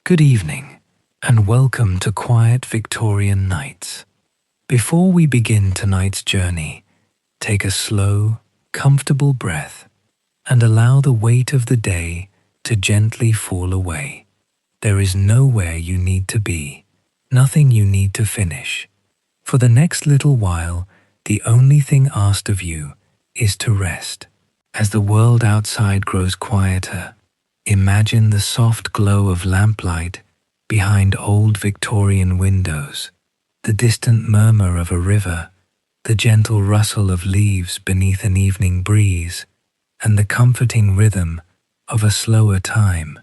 Good evening, and welcome to Quiet Victorian Nights. Before we begin tonight's journey, take a slow, comfortable breath and allow the weight of the day to gently fall away. There is nowhere you need to be, nothing you need to finish. For the next little while, the only thing asked of you is to rest. As the world outside grows quieter, imagine the soft glow of lamplight behind old Victorian windows, the distant murmur of a river, the gentle rustle of leaves beneath an evening breeze, and the comforting rhythm of a slower time.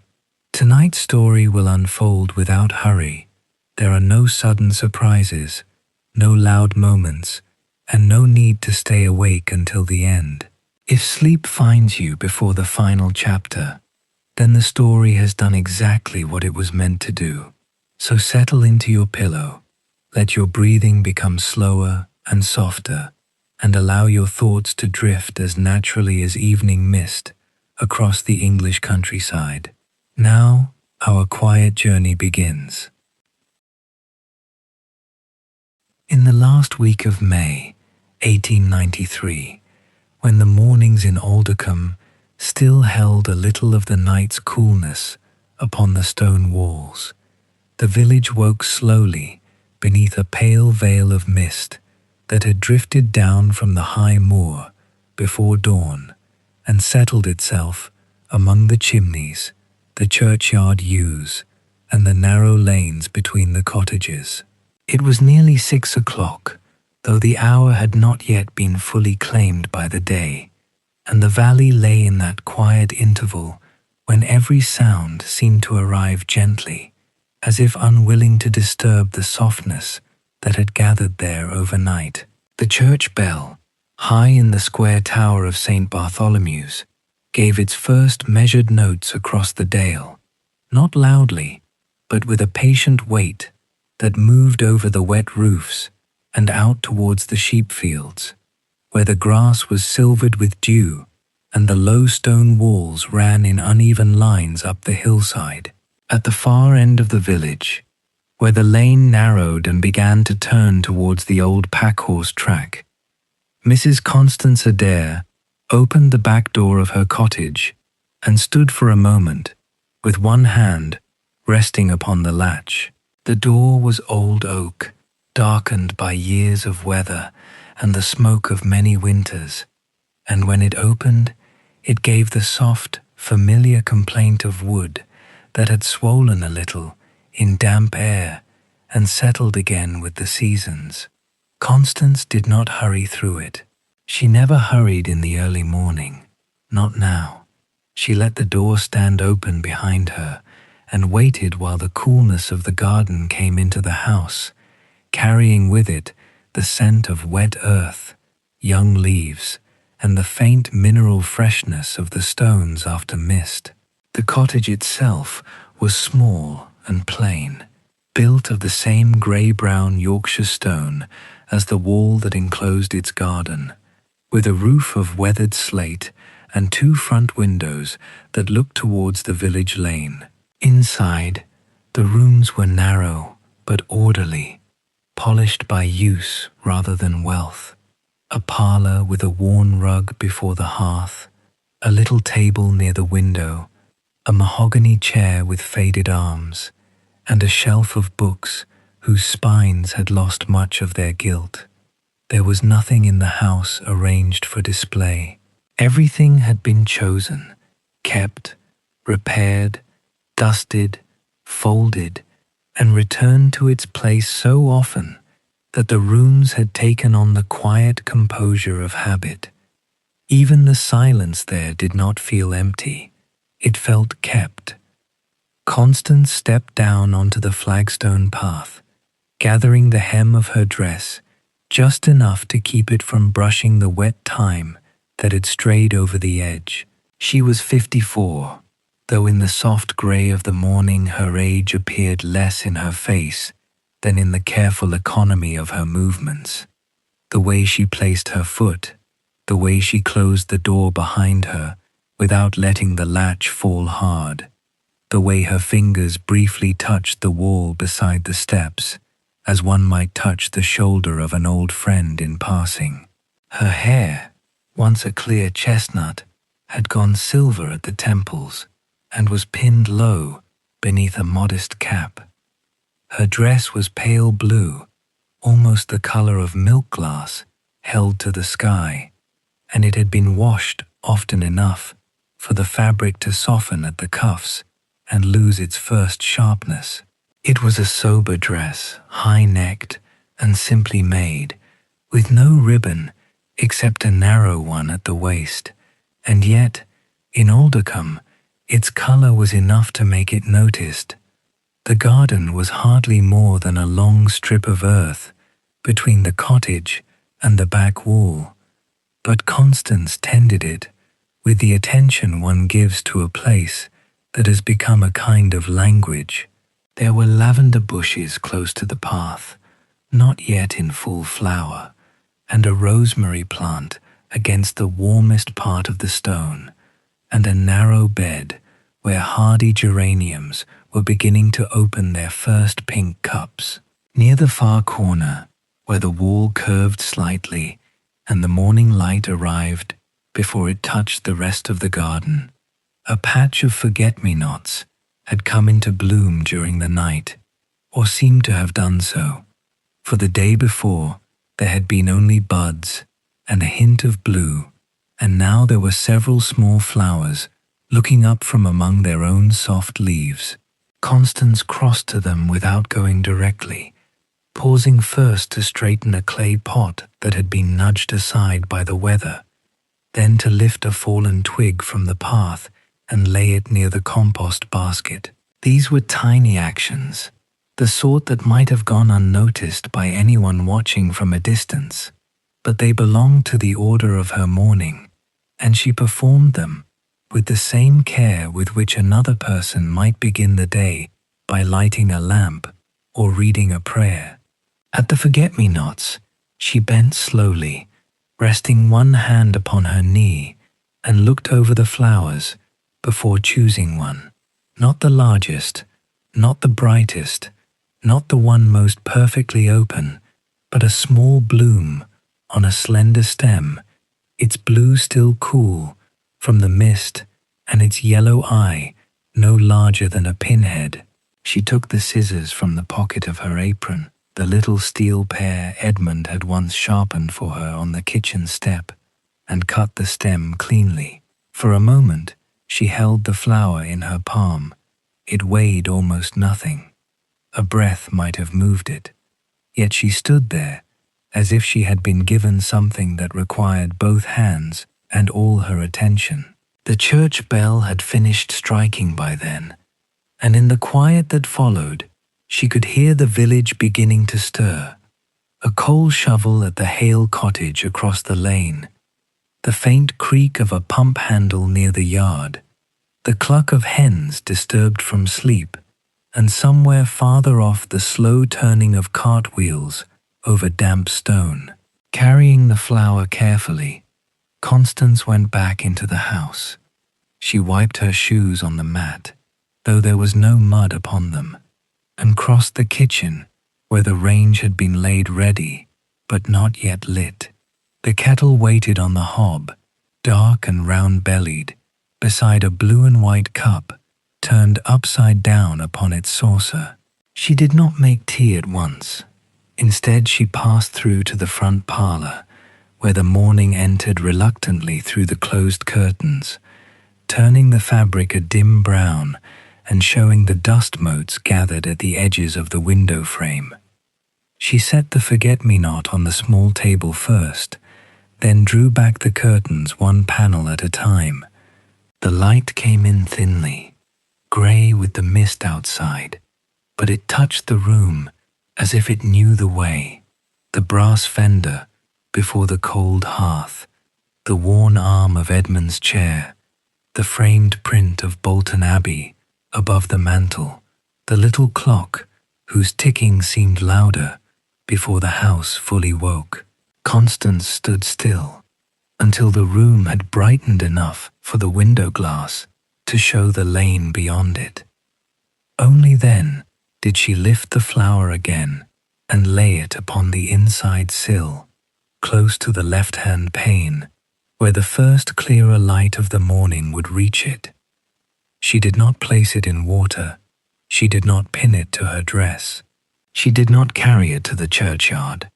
Tonight's story will unfold without hurry. There are no sudden surprises, no loud moments, and no need to stay awake until the end. If sleep finds you before the final chapter, then the story has done exactly what it was meant to do. So settle into your pillow, let your breathing become slower and softer, and allow your thoughts to drift as naturally as evening mist across the English countryside. Now, our quiet journey begins. In the last week of May, 1893, when the mornings in Aldercombe still held a little of the night's coolness upon the stone walls, the village woke slowly beneath a pale veil of mist that had drifted down from the high moor before dawn and settled itself among the chimneys, the churchyard yews, and the narrow lanes between the cottages. It was nearly 6 o'clock, though the hour had not yet been fully claimed by the day, and the valley lay in that quiet interval when every sound seemed to arrive gently, as if unwilling to disturb the softness that had gathered there overnight. The church bell, high in the square tower of St. Bartholomew's, gave its first measured notes across the dale, not loudly, but with a patient weight that moved over the wet roofs and out towards the sheep fields, where the grass was silvered with dew and the low stone walls ran in uneven lines up the hillside. At the far end of the village, where the lane narrowed and began to turn towards the old packhorse track, Mrs. Constance Adair opened the back door of her cottage and stood for a moment, with one hand resting upon the latch. The door was old oak, darkened by years of weather and the smoke of many winters, and when it opened, it gave the soft, familiar complaint of wood that had swollen a little in damp air and settled again with the seasons. Constance did not hurry through it. She never hurried in the early morning, not now. She let the door stand open behind her and waited while the coolness of the garden came into the house, carrying with it the scent of wet earth, young leaves, and the faint mineral freshness of the stones after mist. The cottage itself was small and plain, built of the same grey-brown Yorkshire stone as the wall that enclosed its garden, with a roof of weathered slate and 2 front windows that looked towards the village lane. Inside, the rooms were narrow but orderly, polished by use rather than wealth. A parlour with a worn rug before the hearth, a little table near the window, a mahogany chair with faded arms, and a shelf of books whose spines had lost much of their gilt. There was nothing in the house arranged for display. Everything had been chosen, kept, repaired, dusted, folded, and returned to its place so often that the rooms had taken on the quiet composure of habit. Even the silence there did not feel empty. It felt kept. Constance stepped down onto the flagstone path, gathering the hem of her dress just enough to keep it from brushing the wet thyme that had strayed over the edge. She was 54, though in the soft grey of the morning her age appeared less in her face than in the careful economy of her movements. The way she placed her foot, the way she closed the door behind her without letting the latch fall hard, the way her fingers briefly touched the wall beside the steps, as one might touch the shoulder of an old friend in passing. Her hair, once a clear chestnut, had gone silver at the temples and was pinned low beneath a modest cap. Her dress was pale blue, almost the color of milk glass held to the sky, and it had been washed often enough for the fabric to soften at the cuffs and lose its first sharpness. It was a sober dress, high-necked and simply made, with no ribbon except a narrow one at the waist, and yet, in Aldercombe, its color was enough to make it noticed. The garden was hardly more than a long strip of earth between the cottage and the back wall, but Constance tended it with the attention one gives to a place that has become a kind of language. There were lavender bushes close to the path, not yet in full flower, and a rosemary plant against the warmest part of the stone, and a narrow bed where hardy geraniums were beginning to open their first pink cups. Near the far corner, where the wall curved slightly and the morning light arrived before it touched the rest of the garden, a patch of forget-me-nots had come into bloom during the night, or seemed to have done so, for the day before there had been only buds and a hint of blue, and now there were several small flowers looking up from among their own soft leaves. Constance crossed to them without going directly, pausing first to straighten a clay pot that had been nudged aside by the weather, then to lift a fallen twig from the path and lay it near the compost basket. These were tiny actions, the sort that might have gone unnoticed by anyone watching from a distance, but they belonged to the order of her mourning, and she performed them with the same care with which another person might begin the day by lighting a lamp or reading a prayer. At the forget-me-nots, she bent slowly, resting one hand upon her knee, and looked over the flowers before choosing one. Not the largest, not the brightest, not the one most perfectly open, but a small bloom on a slender stem, its blue still cool from the mist, and its yellow eye no larger than a pinhead. She took the scissors from the pocket of her apron, the little steel pair Edmund had once sharpened for her on the kitchen step, and cut the stem cleanly. For a moment, she held the flower in her palm. It weighed almost nothing. A breath might have moved it. Yet she stood there, as if she had been given something that required both hands and all her attention. The church bell had finished striking by then, and in the quiet that followed, she could hear the village beginning to stir. A coal shovel at the Hale cottage across the lane, the faint creak of a pump handle near the yard, the cluck of hens disturbed from sleep, and somewhere farther off the slow turning of cartwheels over damp stone. Carrying the flower carefully, Constance went back into the house. She wiped her shoes on the mat, though there was no mud upon them, and crossed the kitchen, where the range had been laid ready, but not yet lit. The kettle waited on the hob, dark and round-bellied, beside a blue and white cup, turned upside down upon its saucer. She did not make tea at once. Instead, she passed through to the front parlour, where the morning entered reluctantly through the closed curtains, turning the fabric a dim brown and showing the dust motes gathered at the edges of the window frame. She set the forget-me-not on the small table first, then drew back the curtains one panel at a time. The light came in thinly, grey with the mist outside, but it touched the room as if it knew the way. The brass fender before the cold hearth, the worn arm of Edmund's chair, the framed print of Bolton Abbey above the mantel, the little clock whose ticking seemed louder before the house fully woke. Constance stood still until the room had brightened enough for the window glass to show the lane beyond it. Only then did she lift the flower again and lay it upon the inside sill, close to the left-hand pane, where the first clearer light of the morning would reach it. She did not place it in water. She did not pin it to her dress. She did not carry it to the churchyard.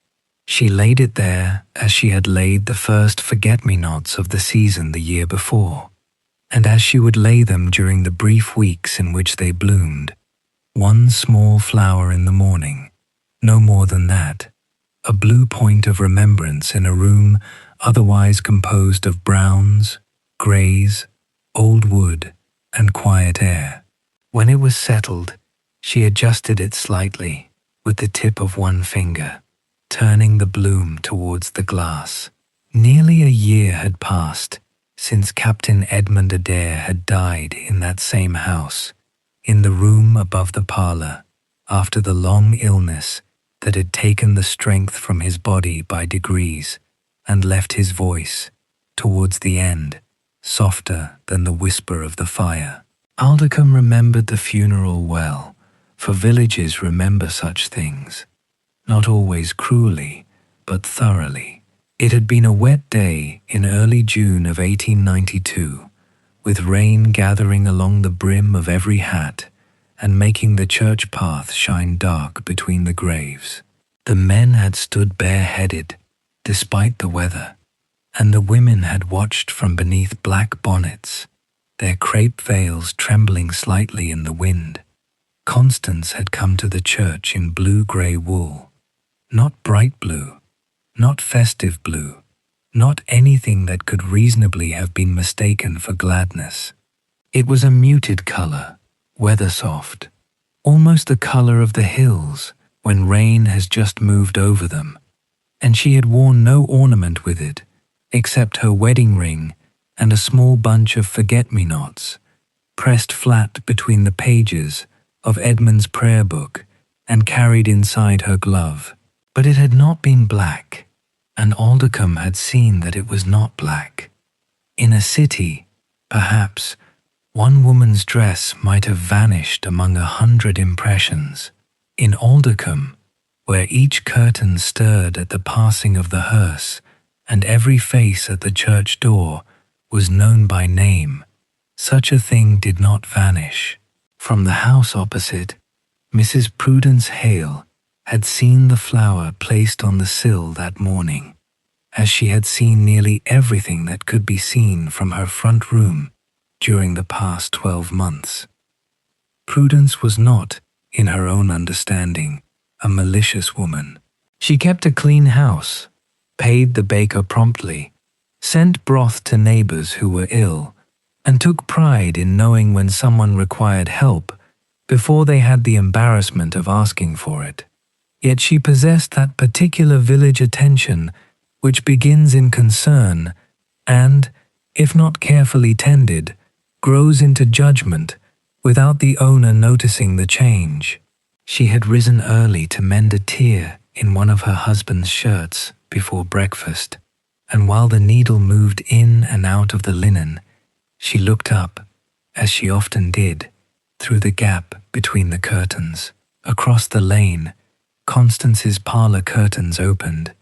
She laid it there as she had laid the first forget-me-nots of the season the year before, and as she would lay them during the brief weeks in which they bloomed. One small flower in the morning, no more than that, a blue point of remembrance in a room otherwise composed of browns, greys, old wood, and quiet air. When it was settled, she adjusted it slightly with the tip of one finger, turning the bloom towards the glass. Nearly a year had passed since Captain Edmund Adair had died in that same house, in the room above the parlour, after the long illness that had taken the strength from his body by degrees and left his voice, towards the end, softer than the whisper of the fire. Aldercombe remembered the funeral well, for villages remember such things, not always cruelly, but thoroughly. It had been a wet day in early June of 1892, with rain gathering along the brim of every hat and making the church path shine dark between the graves. The men had stood bareheaded, despite the weather, and the women had watched from beneath black bonnets, their crape veils trembling slightly in the wind. Constance had come to the church in blue-grey wool, not bright blue, not festive blue, not anything that could reasonably have been mistaken for gladness. It was a muted colour, weather-soft, almost the colour of the hills when rain has just moved over them, and she had worn no ornament with it except her wedding ring and a small bunch of forget-me-nots, pressed flat between the pages of Edmund's prayer book and carried inside her glove. But it had not been black, and Aldercombe had seen that it was not black. In a city, perhaps, one woman's dress might have vanished among 100 impressions. In Aldercombe, where each curtain stirred at the passing of the hearse, and every face at the church door was known by name, such a thing did not vanish. From the house opposite, Mrs. Prudence Hale had seen the flower placed on the sill that morning, as she had seen nearly everything that could be seen from her front room during the past 12 months. Prudence was not, in her own understanding, a malicious woman. She kept a clean house, paid the baker promptly, sent broth to neighbours who were ill, and took pride in knowing when someone required help before they had the embarrassment of asking for it. Yet she possessed that particular village attention which begins in concern and, if not carefully tended, grows into judgment without the owner noticing the change. She had risen early to mend a tear in one of her husband's shirts before breakfast, and while the needle moved in and out of the linen, she looked up, as she often did, through the gap between the curtains. Across the lane, Constance's parlour curtains opened.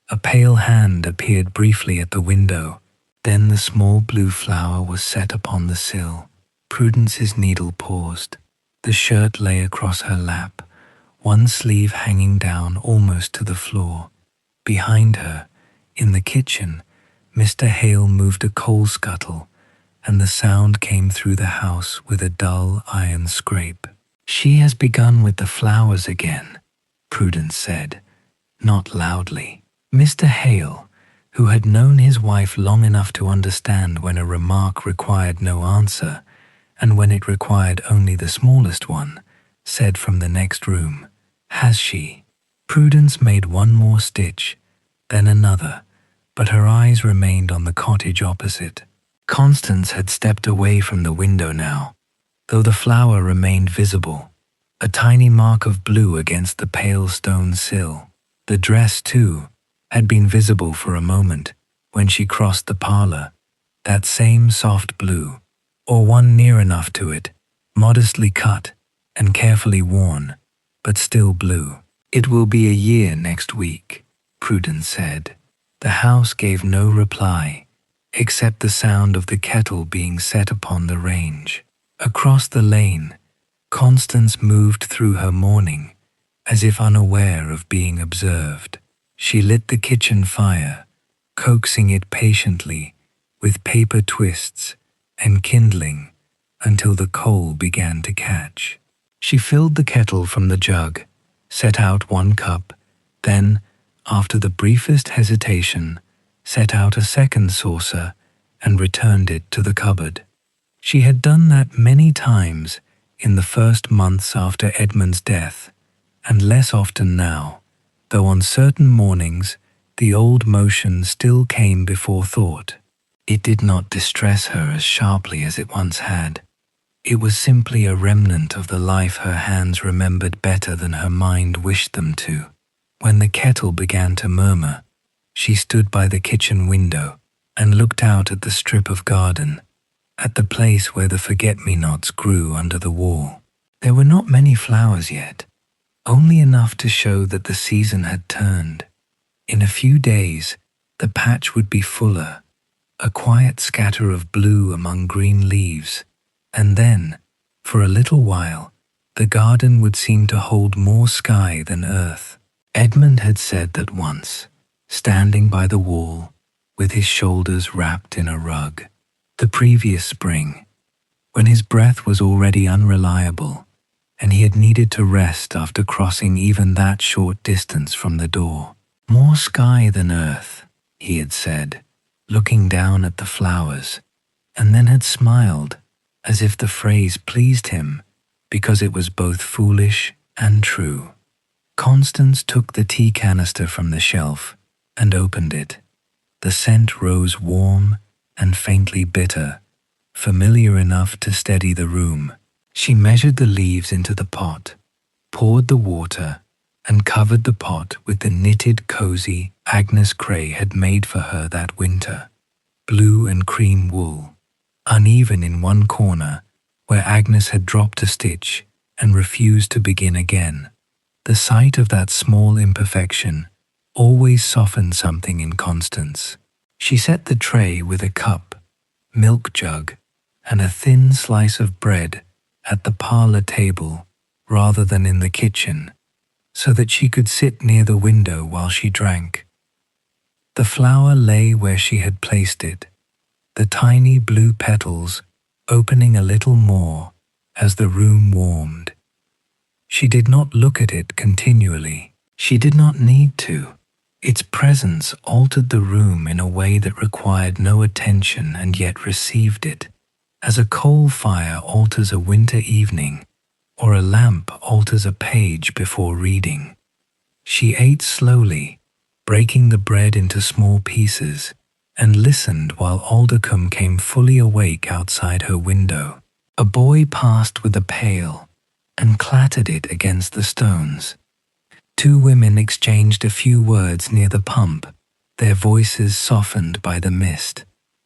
A pale hand appeared briefly at the window. Then the small blue flower was set upon the sill. Prudence's needle paused. The shirt lay across her lap, one sleeve hanging down almost to the floor. Behind her, in the kitchen, Mr. Hale moved a coal scuttle, and the sound came through the house with a dull iron scrape. "She has begun with the flowers again," Prudence said, not loudly. Mr. Hale, who had known his wife long enough to understand when a remark required no answer, and when it required only the smallest one, said from the next room, "Has she?" Prudence made one more stitch, then another, but her eyes remained on the cottage opposite. Constance had stepped away from the window now, though the flower remained visible, a tiny mark of blue against the pale stone sill. The dress, too, had been visible for a moment when she crossed the parlour, that same soft blue, or one near enough to it, modestly cut, and carefully worn, but still blue. "It will be a year next week," Prudence said. The house gave no reply, except the sound of the kettle being set upon the range. Across the lane, Constance moved through her mourning, as if unaware of being observed. She lit the kitchen fire, coaxing it patiently with paper twists and kindling until the coal began to catch. She filled the kettle from the jug, set out 1 cup, then, after the briefest hesitation, set out a second saucer and returned it to the cupboard. She had done that many times in the first months after Edmund's death, and less often now, though on certain mornings the old motion still came before thought. It did not distress her as sharply as it once had. It was simply a remnant of the life her hands remembered better than her mind wished them to. When the kettle began to murmur, she stood by the kitchen window and looked out at the strip of garden, at the place where the forget-me-nots grew under the wall. There were not many flowers yet, only enough to show that the season had turned. In a few days, the patch would be fuller, a quiet scatter of blue among green leaves, and then, for a little while, the garden would seem to hold more sky than earth. Edmund had said that once, standing by the wall, with his shoulders wrapped in a rug, the previous spring, when his breath was already unreliable, and he had needed to rest after crossing even that short distance from the door. "More sky than earth," he had said, looking down at the flowers, and then had smiled, as if the phrase pleased him, because it was both foolish and true. Constance took the tea canister from the shelf and opened it. The scent rose warm and faintly bitter, familiar enough to steady the room. She measured the leaves into the pot, poured the water, and covered the pot with the knitted cozy Agnes Gray had made for her that winter. Blue and cream wool, uneven in one corner where Agnes had dropped a stitch and refused to begin again. The sight of that small imperfection always softened something in Constance. She set the tray with a cup, milk jug, and a thin slice of bread at the parlour table rather than in the kitchen, so that she could sit near the window while she drank. The flower lay where she had placed it, the tiny blue petals opening a little more as the room warmed. She did not look at it continually. She did not need to. Its presence altered the room in a way that required no attention and yet received it, as a coal fire alters a winter evening, or a lamp alters a page before reading. She ate slowly, breaking the bread into small pieces, and listened while Aldercombe came fully awake outside her window. A boy passed with a pail and clattered it against the stones. 2 women exchanged a few words near the pump, their voices softened by the mist.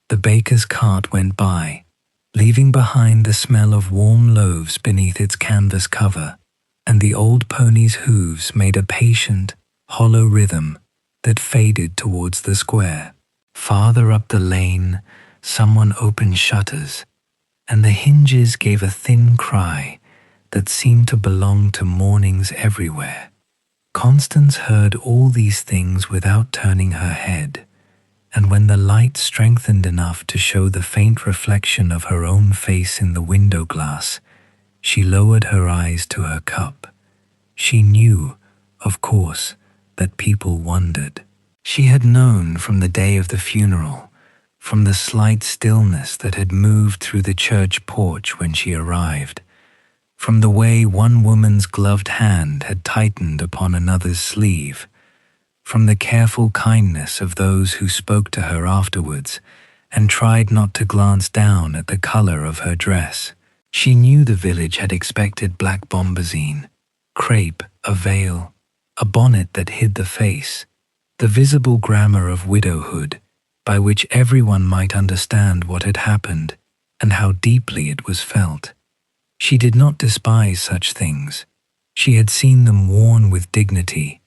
The baker's cart went by, leaving behind the smell of warm loaves beneath its canvas cover, and the old pony's hooves made a patient, hollow rhythm that faded towards the square. Farther up the lane, someone opened shutters, and the hinges gave a thin cry that seemed to belong to mornings everywhere. Constance heard all these things without turning her head, and when the light strengthened enough to show the faint reflection of her own face in the window glass, she lowered her eyes to her cup. She knew, of course, that people wondered. She had known from the day of the funeral, from the slight stillness that had moved through the church porch when she arrived, from the way one woman's gloved hand had tightened upon another's sleeve, from the careful kindness of those who spoke to her afterwards and tried not to glance down at the color of her dress. She knew the village had expected black bombazine, crepe, a veil, a bonnet that hid the face, the visible grammar of widowhood by which everyone might understand what had happened and how deeply it was felt. She did not despise such things. She had seen them worn with dignity.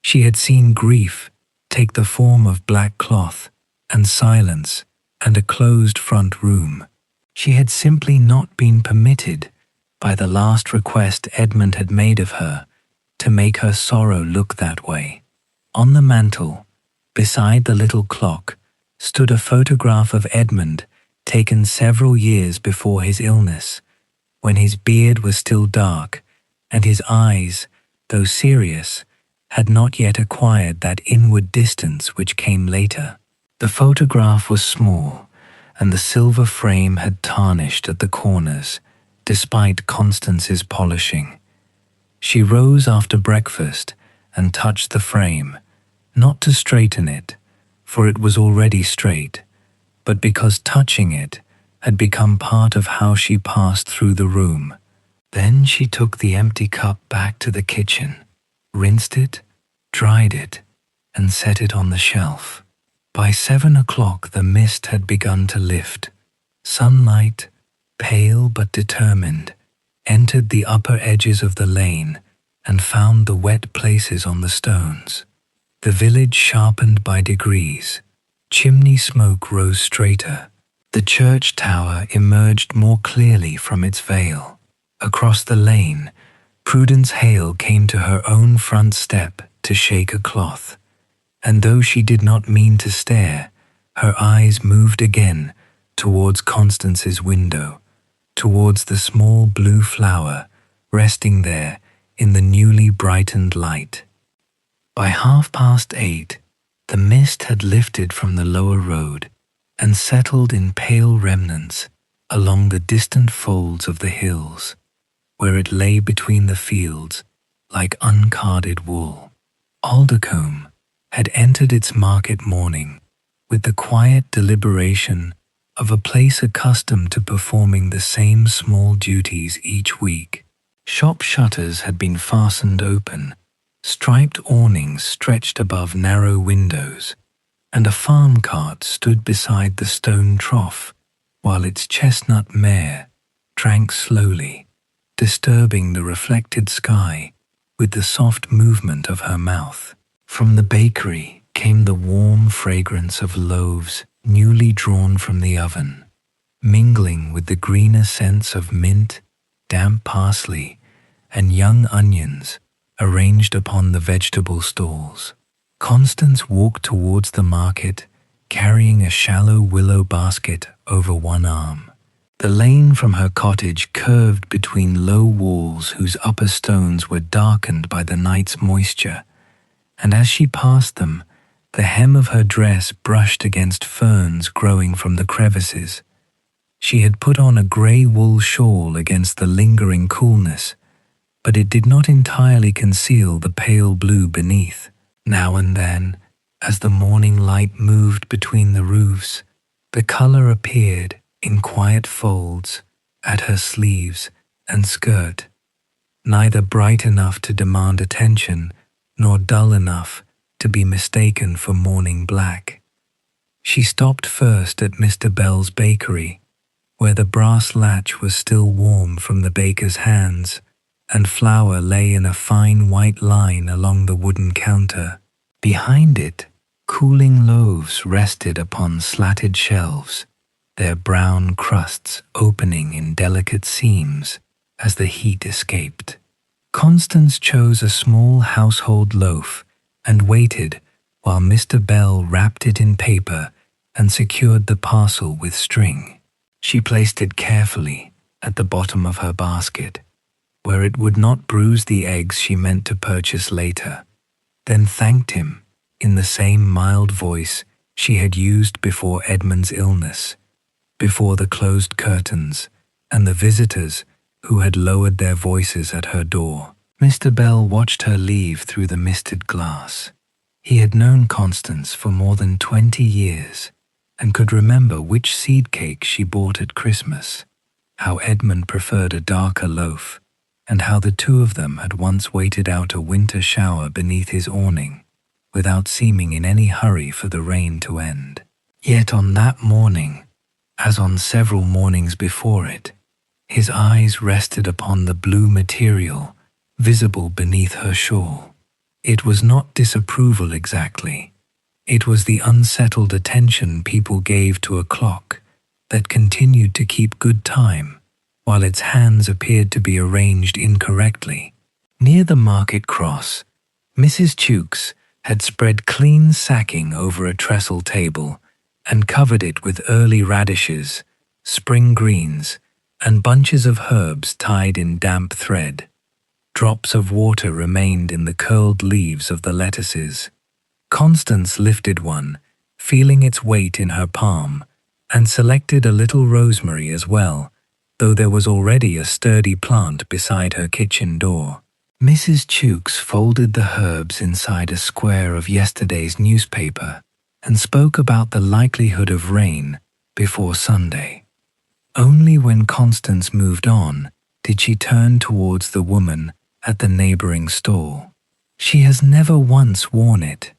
She had seen grief take the form of black cloth and silence and a closed front room. She had simply not been permitted, by the last request Edmund had made of her, to make her sorrow look that way. On the mantel, beside the little clock, stood a photograph of Edmund taken several years before his illness, when his beard was still dark and his eyes, though serious, had not yet acquired that inward distance which came later. The photograph was small, and the silver frame had tarnished at the corners, despite Constance's polishing. She rose after breakfast and touched the frame, not to straighten it, for it was already straight, but because touching it had become part of how she passed through the room. Then she took the empty cup back to the kitchen, rinsed it, dried it, and set it on the shelf. By 7 o'clock the mist had begun to lift. Sunlight, pale but determined, entered the upper edges of the lane and found the wet places on the stones. The village sharpened by degrees. Chimney smoke rose straighter. The church tower emerged more clearly from its veil. Across the lane, Prudence Hale came to her own front step to shake a cloth, and though she did not mean to stare, her eyes moved again towards Constance's window, towards the small blue flower resting there in the newly brightened light. By 8:30, the mist had lifted from the lower road and settled in pale remnants along the distant folds of the hills, where it lay between the fields like uncarded wool. Aldercombe had entered its market morning with the quiet deliberation of a place accustomed to performing the same small duties each week. Shop shutters had been fastened open, striped awnings stretched above narrow windows, and a farm cart stood beside the stone trough, while its chestnut mare drank slowly, disturbing the reflected sky with the soft movement of her mouth. From the bakery came the warm fragrance of loaves newly drawn from the oven, mingling with the greener scents of mint, damp parsley, and young onions arranged upon the vegetable stalls. Constance walked towards the market, carrying a shallow willow basket over one arm. The lane from her cottage curved between low walls whose upper stones were darkened by the night's moisture, and as she passed them, the hem of her dress brushed against ferns growing from the crevices. She had put on a grey wool shawl against the lingering coolness, but it did not entirely conceal the pale blue beneath. Now and then, as the morning light moved between the roofs, the colour appeared in quiet folds at her sleeves and skirt, neither bright enough to demand attention nor dull enough to be mistaken for morning black. She stopped first at Mr. Bell's bakery, where the brass latch was still warm from the baker's hands, and flour lay in a fine white line along the wooden counter. Behind it, cooling loaves rested upon slatted shelves, their brown crusts opening in delicate seams as the heat escaped. Constance chose a small household loaf and waited while Mr. Bell wrapped it in paper and secured the parcel with string. She placed it carefully at the bottom of her basket, where it would not bruise the eggs she meant to purchase later, then thanked him in the same mild voice she had used before Edmund's illness, before the closed curtains and the visitors who had lowered their voices at her door. Mr. Bell watched her leave through the misted glass. He had known Constance for more than 20 years and could remember which seed cake she bought at Christmas, how Edmund preferred a darker loaf, and how the two of them had once waited out a winter shower beneath his awning, without seeming in any hurry for the rain to end. Yet on that morning, as on several mornings before it, His eyes rested upon the blue material visible beneath her shawl. It was not disapproval exactly. It was the unsettled attention people gave to a clock that continued to keep good time, while its hands appeared to be arranged incorrectly. Near the market cross, Mrs. Tukes had spread clean sacking over a trestle table and covered it with early radishes, spring greens, and bunches of herbs tied in damp thread. Drops of water remained in the curled leaves of the lettuces. Constance lifted one, feeling its weight in her palm, and selected a little rosemary as well, though there was already a sturdy plant beside her kitchen door. Mrs. Tukes folded the herbs inside a square of yesterday's newspaper and spoke about the likelihood of rain before Sunday. Only when Constance moved on did she turn towards the woman at the neighboring stall. "She has never once worn it,"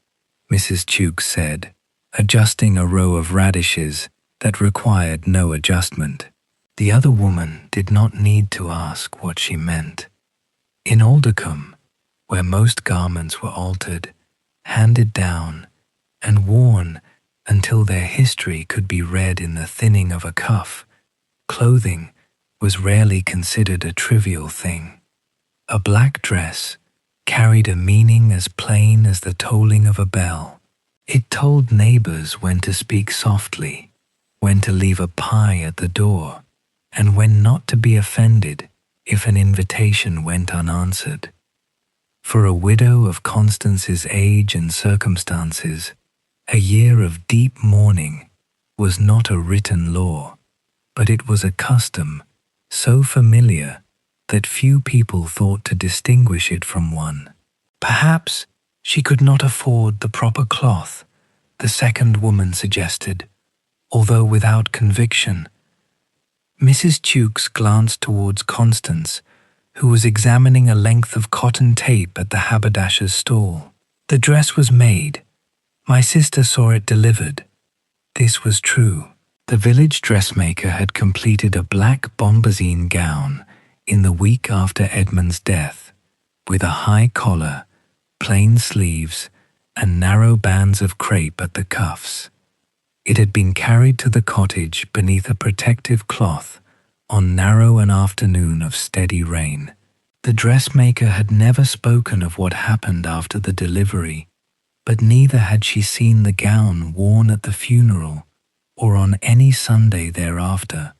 Mrs. Tukes said, adjusting a row of radishes that required no adjustment. The other woman did not need to ask what she meant. In Aldercombe, where most garments were altered, handed down, and worn until their history could be read in the thinning of a cuff, clothing was rarely considered a trivial thing. A black dress carried a meaning as plain as the tolling of a bell. It told neighbors when to speak softly, when to leave a pie at the door, and when not to be offended if an invitation went unanswered. For a widow of Constance's age and circumstances, a year of deep mourning was not a written law, but it was a custom so familiar that few people thought to distinguish it from one. Perhaps she could not afford the proper cloth, the second woman suggested, although without conviction. Mrs. Tukes glanced towards Constance, who was examining a length of cotton tape at the haberdasher's stall. "The dress was made. My sister saw it delivered." This was true. The village dressmaker had completed a black bombazine gown in the week after Edmund's death, with a high collar, plain sleeves, and narrow bands of crepe at the cuffs. It had been carried to the cottage beneath a protective cloth on narrow an afternoon of steady rain. The dressmaker had never spoken of what happened after the delivery, but neither had she seen the gown worn at the funeral or on any Sunday thereafter.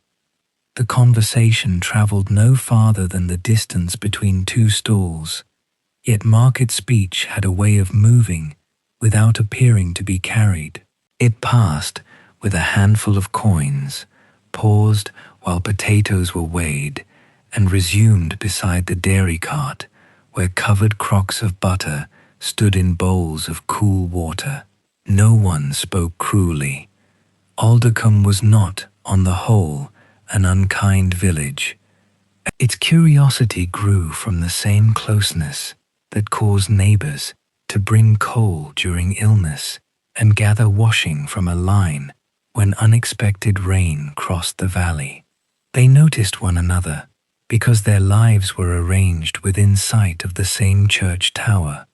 The conversation travelled no farther than the distance between two stalls, yet market speech had a way of moving without appearing to be carried. It passed with a handful of coins, paused while potatoes were weighed, and resumed beside the dairy cart, where covered crocks of butter stood in bowls of cool water. No one spoke cruelly. Aldercombe was not, on the whole, an unkind village. Its curiosity grew from the same closeness that caused neighbors to bring coal during illness and gather washing from a line when unexpected rain crossed the valley. They noticed one another because their lives were arranged within sight of the same church tower,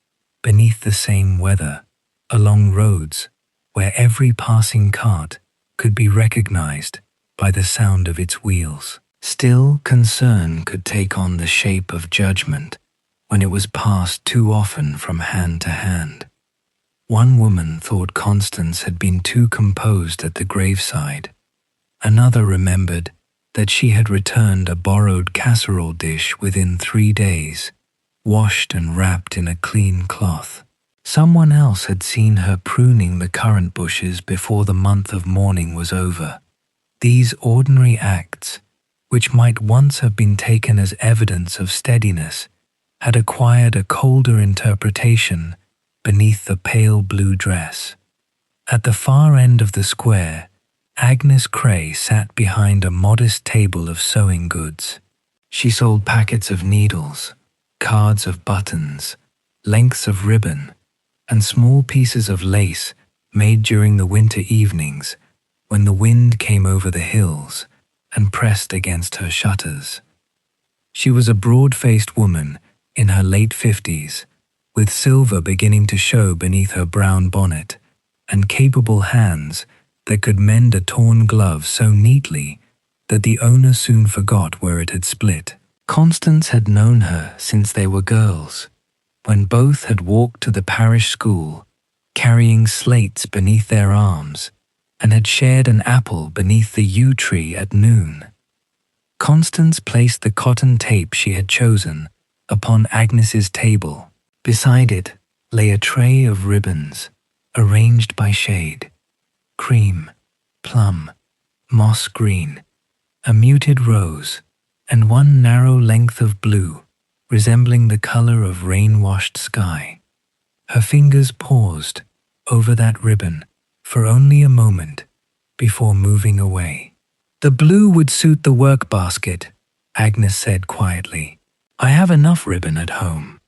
beneath the same weather, along roads where every passing cart could be recognized by the sound of its wheels. Still, concern could take on the shape of judgment when it was passed too often from hand to hand. One woman thought Constance had been too composed at the graveside. Another remembered that she had returned a borrowed casserole dish within 3 days, washed and wrapped in a clean cloth. Someone else had seen her pruning the currant bushes before the month of mourning was over. These ordinary acts, which might once have been taken as evidence of steadiness, had acquired a colder interpretation beneath the pale blue dress. At the far end of the square, Agnes Cray sat behind a modest table of sewing goods. She sold packets of needles, cards of buttons, lengths of ribbon, and small pieces of lace made during the winter evenings when the wind came over the hills and pressed against her shutters. She was a broad-faced woman in her late 50s, with silver beginning to show beneath her brown bonnet, and capable hands that could mend a torn glove so neatly that the owner soon forgot where it had split. Constance had known her since they were girls, when both had walked to the parish school, carrying slates beneath their arms, and had shared an apple beneath the yew tree at noon. Constance placed the cotton tape she had chosen upon Agnes's table. Beside it lay a tray of ribbons, arranged by shade: cream, plum, moss green, a muted rose, and one narrow length of blue, resembling the color of rain-washed sky. Her fingers paused over that ribbon for only a moment before moving away. "The blue would suit the work basket," Agnes said quietly. "I have enough ribbon at home."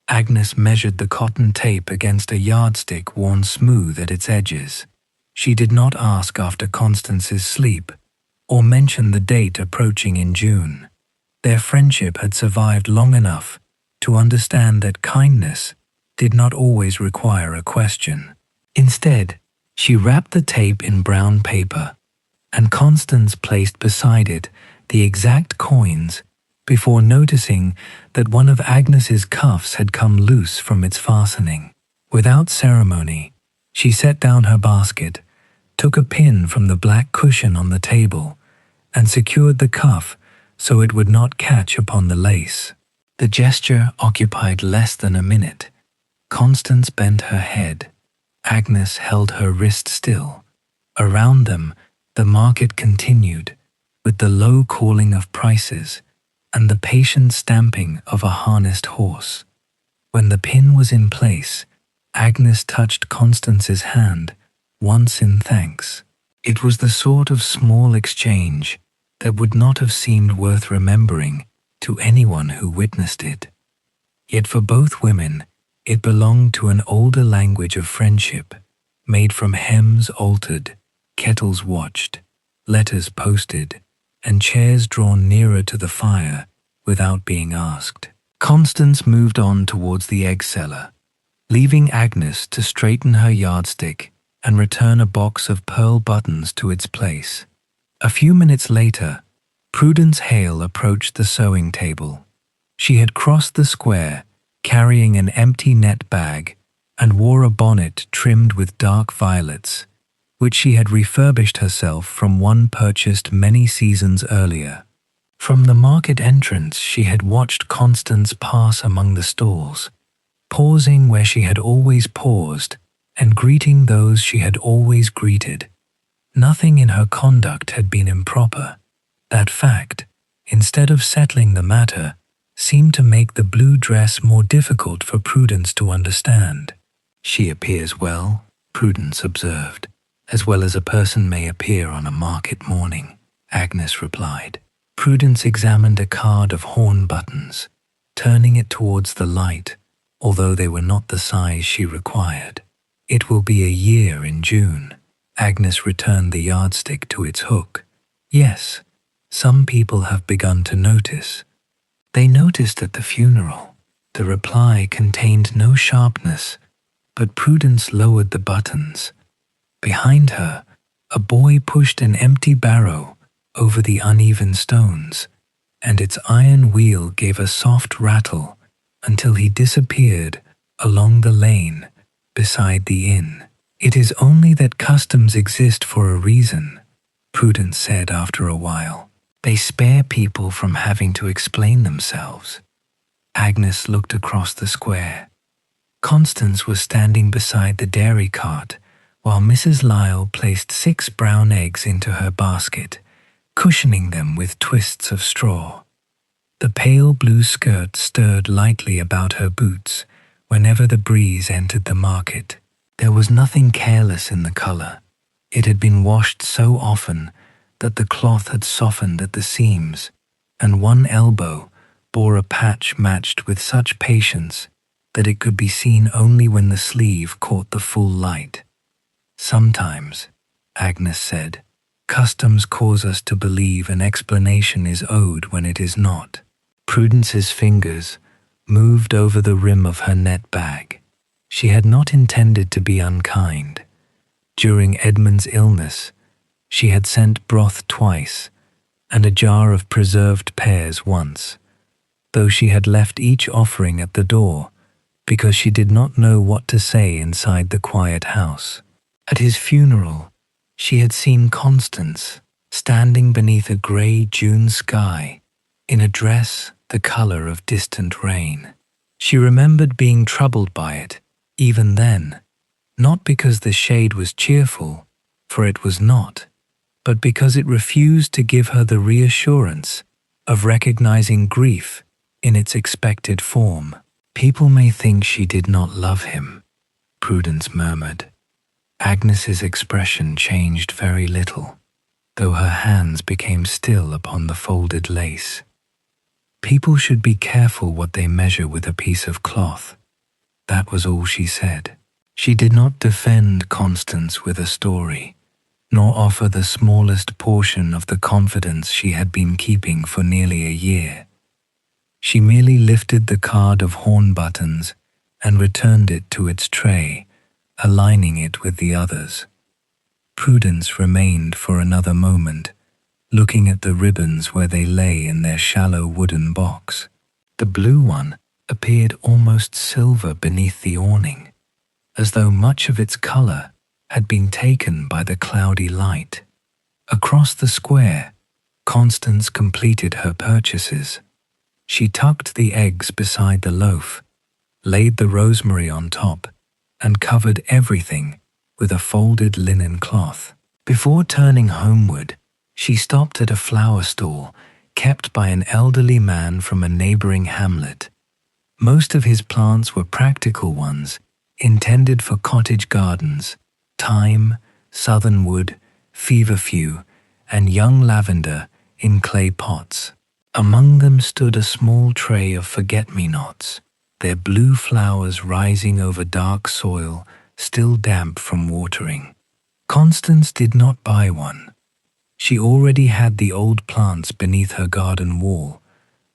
Agnes measured the cotton tape against a yardstick worn smooth at its edges. She did not ask after Constance's sleep, or mention the date approaching in June. Their friendship had survived long enough to understand that kindness did not always require a question. Instead, she wrapped the tape in brown paper, and Constance placed beside it the exact coins before noticing that one of Agnes's cuffs had come loose from its fastening. Without ceremony, she set down her basket, took a pin from the black cushion on the table, and secured the cuff so it would not catch upon the lace. The gesture occupied less than a minute. Constance bent her head. Agnes held her wrist still. Around them, the market continued, with the low calling of prices and the patient stamping of a harnessed horse. When the pin was in place, Agnes touched Constance's hand once in thanks. It was the sort of small exchange that would not have seemed worth remembering to anyone who witnessed it. Yet for both women, it belonged to an older language of friendship, made from hems altered, kettles watched, letters posted, and chairs drawn nearer to the fire without being asked. Constance moved on towards the egg cellar, leaving Agnes to straighten her yardstick and return a box of pearl buttons to its place. A few minutes later, Prudence Hale approached the sewing table. She had crossed the square, carrying an empty net bag, and wore a bonnet trimmed with dark violets, which she had refurbished herself from one purchased many seasons earlier. From the market entrance, she had watched Constance pass among the stalls, pausing where she had always paused and greeting those she had always greeted. Nothing in her conduct had been improper. That fact, instead of settling the matter, seemed to make the blue dress more difficult for Prudence to understand. "She appears well," Prudence observed. "As well as a person may appear on a market morning," Agnes replied. Prudence examined a card of horn buttons, turning it towards the light, although they were not the size she required. "It will be a year in June." Agnes returned the yardstick to its hook. "Yes, some people have begun to notice." "They noticed at the funeral." The reply contained no sharpness, but Prudence lowered the buttons. Behind her, a boy pushed an empty barrow over the uneven stones, and its iron wheel gave a soft rattle until he disappeared along the lane beside the inn. "It is only that customs exist for a reason," Prudence said after a while. "They spare people from having to explain themselves." Agnes looked across the square. Constance was standing beside the dairy cart while Mrs. Lyle placed 6 brown eggs into her basket, cushioning them with twists of straw. The pale blue skirt stirred lightly about her boots whenever the breeze entered the market. There was nothing careless in the color. It had been washed so often that the cloth had softened at the seams, and one elbow bore a patch matched with such patience that it could be seen only when the sleeve caught the full light. "Sometimes," Agnes said, Customs cause us to believe an explanation is owed when it is not. Prudence's fingers moved over the rim of her net bag. She had not intended to be unkind. During Edmund's illness, she had sent broth twice and a jar of preserved pears once, though she had left each offering at the door because she did not know what to say inside the quiet house. At his funeral, she had seen Constance standing beneath a grey June sky in a dress the colour of distant rain. She remembered being troubled by it, even then, not because the shade was cheerful, for it was not, but because it refused to give her the reassurance of recognizing grief in its expected form. "People may think she did not love him," Prudence murmured. Agnes's expression changed very little, though her hands became still upon the folded lace. "People should be careful what they measure with a piece of cloth." That was all she said. She did not defend Constance with a story, nor offer the smallest portion of the confidence she had been keeping for nearly a year. She merely lifted the card of horn buttons and returned it to its tray, aligning it with the others. Prudence remained for another moment, looking at the ribbons where they lay in their shallow wooden box. The blue one appeared almost silver beneath the awning, as though much of its colour had been taken by the cloudy light. Across the square, Constance completed her purchases. She tucked the eggs beside the loaf, laid the rosemary on top, and covered everything with a folded linen cloth. Before turning homeward, she stopped at a flower stall kept by an elderly man from a neighbouring hamlet. Most of his plants were practical ones, intended for cottage gardens: thyme, southernwood, feverfew, and young lavender in clay pots. Among them stood a small tray of forget-me-nots, their blue flowers rising over dark soil still damp from watering. Constance did not buy one. She already had the old plants beneath her garden wall,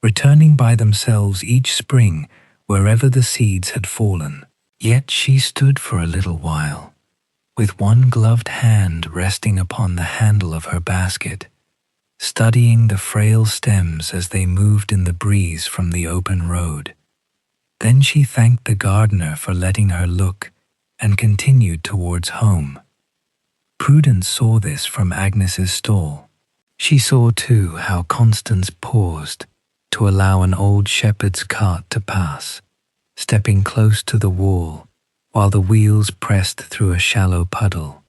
returning by themselves each spring wherever the seeds had fallen. Yet she stood for a little while, with one gloved hand resting upon the handle of her basket, studying the frail stems as they moved in the breeze from the open road. Then she thanked the gardener for letting her look and continued towards home. Prudence saw this from Agnes's stall. She saw too how Constance paused to allow an old shepherd's cart to pass, stepping close to the wall while the wheels pressed through a shallow puddle.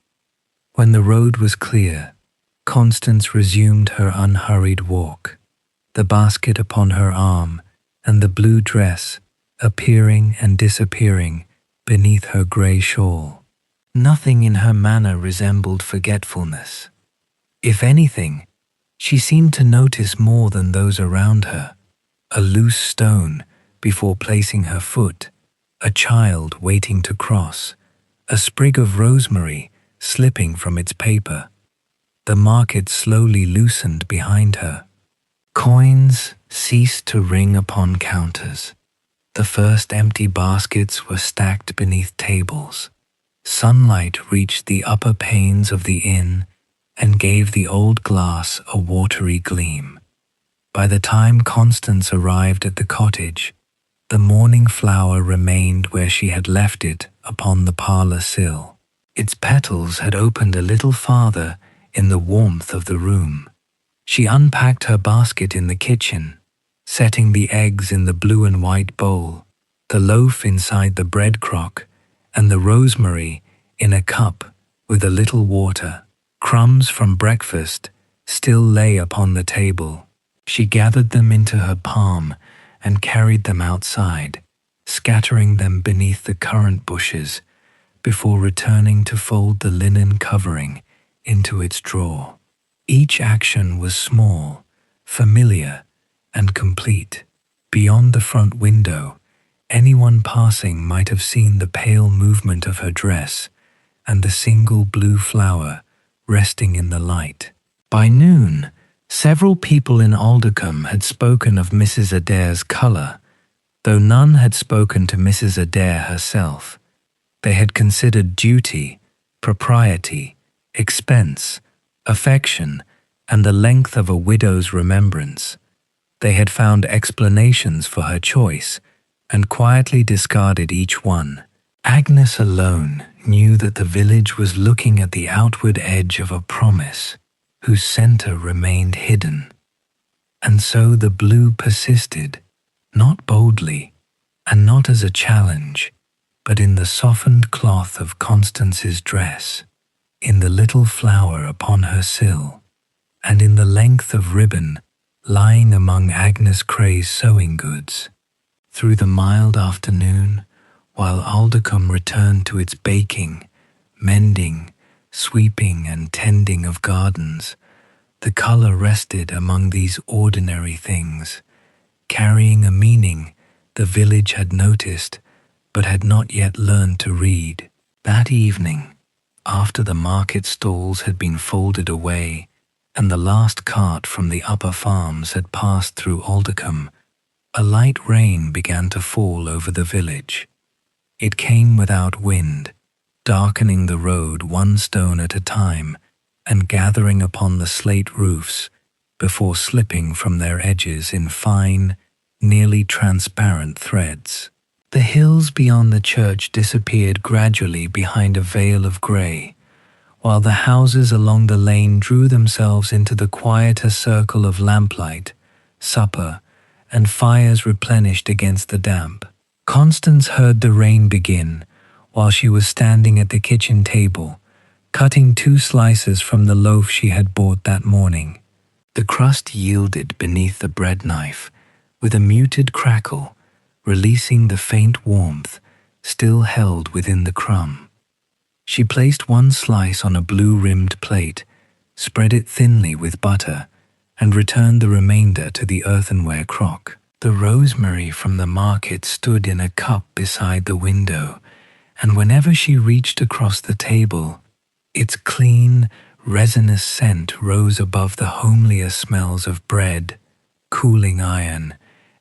When the road was clear, Constance resumed her unhurried walk, the basket upon her arm and the blue dress appearing and disappearing beneath her grey shawl. Nothing in her manner resembled forgetfulness. If anything, she seemed to notice more than those around her: a loose stone before placing her foot, a child waiting to cross, a sprig of rosemary slipping from its paper. The market slowly loosened behind her. Coins ceased to ring upon counters. The first empty baskets were stacked beneath tables. Sunlight reached the upper panes of the inn and gave the old glass a watery gleam. By the time Constance arrived at the cottage, the morning flower remained where she had left it upon the parlour sill. Its petals had opened a little farther in the warmth of the room. She unpacked her basket in the kitchen, setting the eggs in the blue and white bowl, the loaf inside the bread crock, and the rosemary in a cup with a little water. Crumbs from breakfast still lay upon the table. She gathered them into her palm and carried them outside, scattering them beneath the currant bushes before returning to fold the linen covering into its drawer. Each action was small, familiar, and complete. Beyond the front window, anyone passing might have seen the pale movement of her dress and the single blue flower resting in the light. By noon, several people in Aldercombe had spoken of Mrs. Adair's colour, though none had spoken to Mrs. Adair herself. They had considered duty, propriety, expense, affection, and the length of a widow's remembrance. They had found explanations for her choice and quietly discarded each one. Agnes alone knew that the village was looking at the outward edge of a promise whose centre remained hidden. And so the blue persisted, not boldly, and not as a challenge, but in the softened cloth of Constance's dress, in the little flower upon her sill, and in the length of ribbon lying among Agnes Cray's sewing goods. Through the mild afternoon, while Aldercombe returned to its baking, mending, sweeping and tending of gardens, the colour rested among these ordinary things, carrying a meaning the village had noticed but had not yet learned to read. That evening, after the market stalls had been folded away and the last cart from the upper farms had passed through Aldercombe, a light rain began to fall over the village. It came without wind, darkening the road one stone at a time and gathering upon the slate roofs before slipping from their edges in fine, nearly transparent threads. The hills beyond the church disappeared gradually behind a veil of grey, while the houses along the lane drew themselves into the quieter circle of lamplight, supper, and fires replenished against the damp. Constance heard the rain begin while she was standing at the kitchen table, cutting 2 slices from the loaf she had bought that morning. The crust yielded beneath the bread knife with a muted crackle, releasing the faint warmth still held within the crumb. She placed 1 slice on a blue-rimmed plate, spread it thinly with butter, and returned the remainder to the earthenware crock. The rosemary from the market stood in a cup beside the window, and whenever she reached across the table, its clean, resinous scent rose above the homelier smells of bread, cooling iron,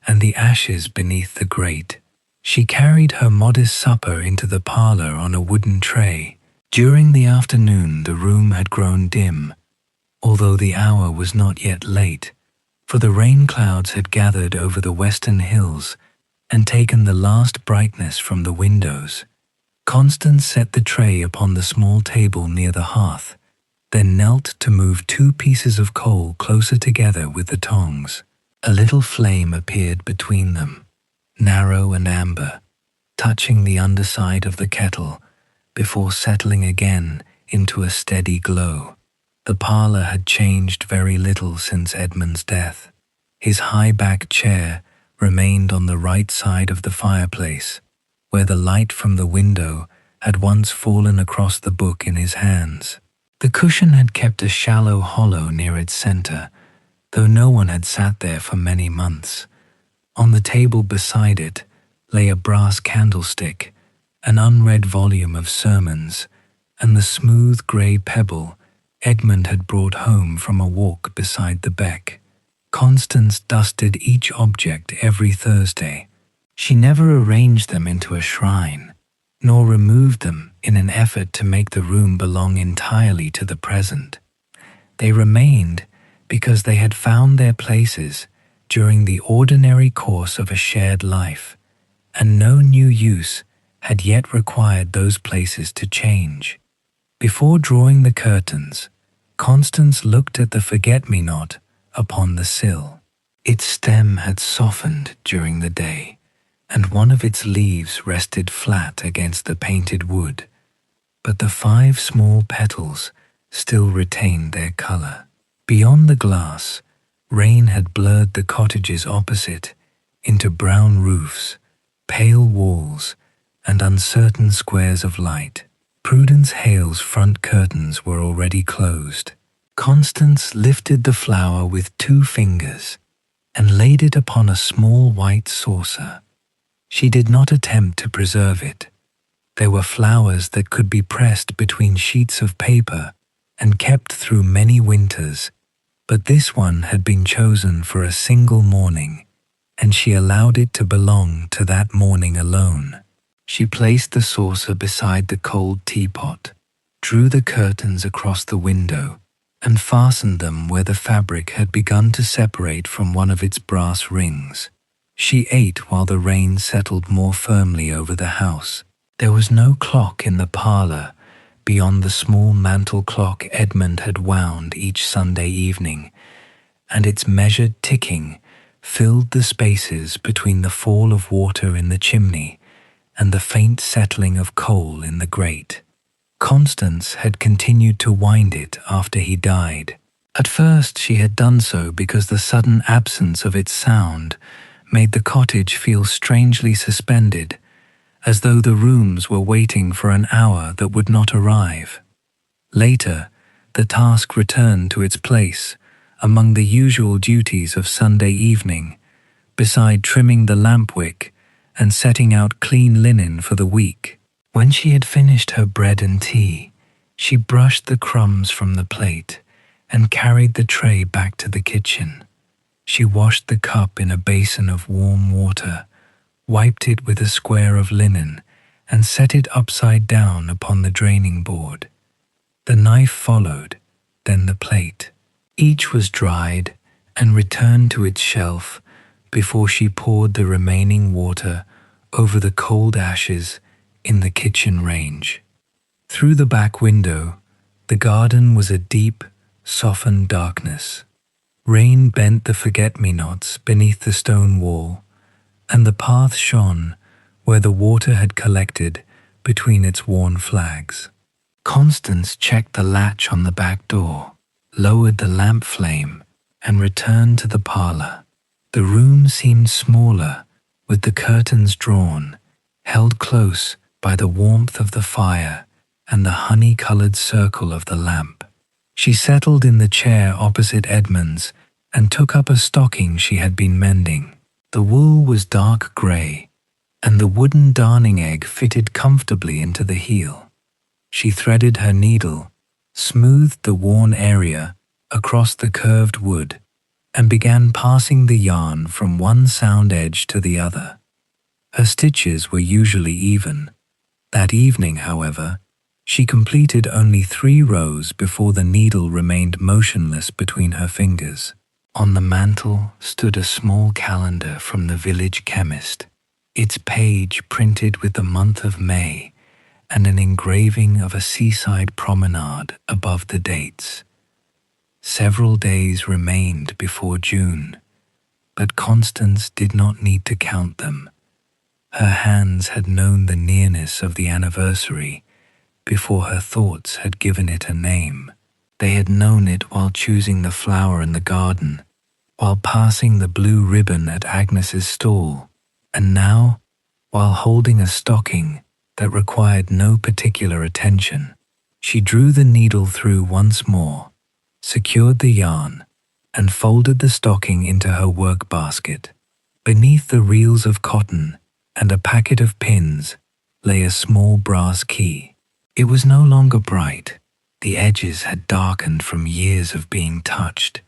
and the ashes beneath the grate. She carried her modest supper into the parlour on a wooden tray. During the afternoon the room had grown dim, although the hour was not yet late, for the rain clouds had gathered over the western hills and taken the last brightness from the windows. Constance set the tray upon the small table near the hearth, then knelt to move 2 pieces of coal closer together with the tongs. A little flame appeared between them, narrow and amber, touching the underside of the kettle before settling again into a steady glow. The parlour had changed very little since Edmund's death. His high-backed chair remained on the right side of the fireplace, where the light from the window had once fallen across the book in his hands. The cushion had kept a shallow hollow near its centre, though no one had sat there for many months. On the table beside it lay a brass candlestick, an unread volume of sermons, and the smooth grey pebble Edmund had brought home from a walk beside the beck. Constance dusted each object every Thursday. She never arranged them into a shrine, nor removed them in an effort to make the room belong entirely to the present. They remained because they had found their places during the ordinary course of a shared life, and no new use had yet required those places to change. Before drawing the curtains, Constance looked at the forget-me-not upon the sill. Its stem had softened during the day, and one of its leaves rested flat against the painted wood, but the 5 small petals still retained their colour. Beyond the glass, rain had blurred the cottages opposite into brown roofs, pale walls, and uncertain squares of light. Prudence Hale's front curtains were already closed. Constance lifted the flower with 2 fingers and laid it upon a small white saucer. She did not attempt to preserve it. There were flowers that could be pressed between sheets of paper and kept through many winters But this one had been chosen for a single morning, and she allowed it to belong to that morning alone. She placed the saucer beside the cold teapot, drew the curtains across the window, and fastened them where the fabric had begun to separate from one of its brass rings. She ate while the rain settled more firmly over the house. There was no clock in the parlour beyond the small mantel clock Edmund had wound each Sunday evening, and its measured ticking filled the spaces between the fall of water in the chimney and the faint settling of coal in the grate. Constance had continued to wind it after he died. At first she had done so because the sudden absence of its sound made the cottage feel strangely suspended, as though the rooms were waiting for an hour that would not arrive. Later, the task returned to its place among the usual duties of Sunday evening, beside trimming the lamp wick and setting out clean linen for the week. When she had finished her bread and tea, she brushed the crumbs from the plate and carried the tray back to the kitchen. She washed the cup in a basin of warm water, wiped it with a square of linen, and set it upside down upon the draining board. The knife followed, then the plate. Each was dried and returned to its shelf before she poured the remaining water over the cold ashes in the kitchen range. Through the back window, the garden was a deep, softened darkness. Rain bent the forget-me-nots beneath the stone wall, and the path shone where the water had collected between its worn flags. Constance checked the latch on the back door, lowered the lamp flame, and returned to the parlour. The room seemed smaller, with the curtains drawn, held close by the warmth of the fire and the honey-coloured circle of the lamp. She settled in the chair opposite Edmund's and took up a stocking she had been mending. The wool was dark grey, and the wooden darning egg fitted comfortably into the heel. She threaded her needle, smoothed the worn area across the curved wood, and began passing the yarn from one sound edge to the other. Her stitches were usually even. That evening, however, she completed only 3 rows before the needle remained motionless between her fingers. On the mantel stood a small calendar from the village chemist, its page printed with the month of May and an engraving of a seaside promenade above the dates. Several days remained before June, but Constance did not need to count them. Her hands had known the nearness of the anniversary before her thoughts had given it a name. They had known it while choosing the flower in the garden, while passing the blue ribbon at Agnes's stall, and now, while holding a stocking that required no particular attention. She drew the needle through once more, secured the yarn, and folded the stocking into her work basket. Beneath the reels of cotton and a packet of pins lay a small brass key. It was no longer bright. The edges had darkened from years of being touched,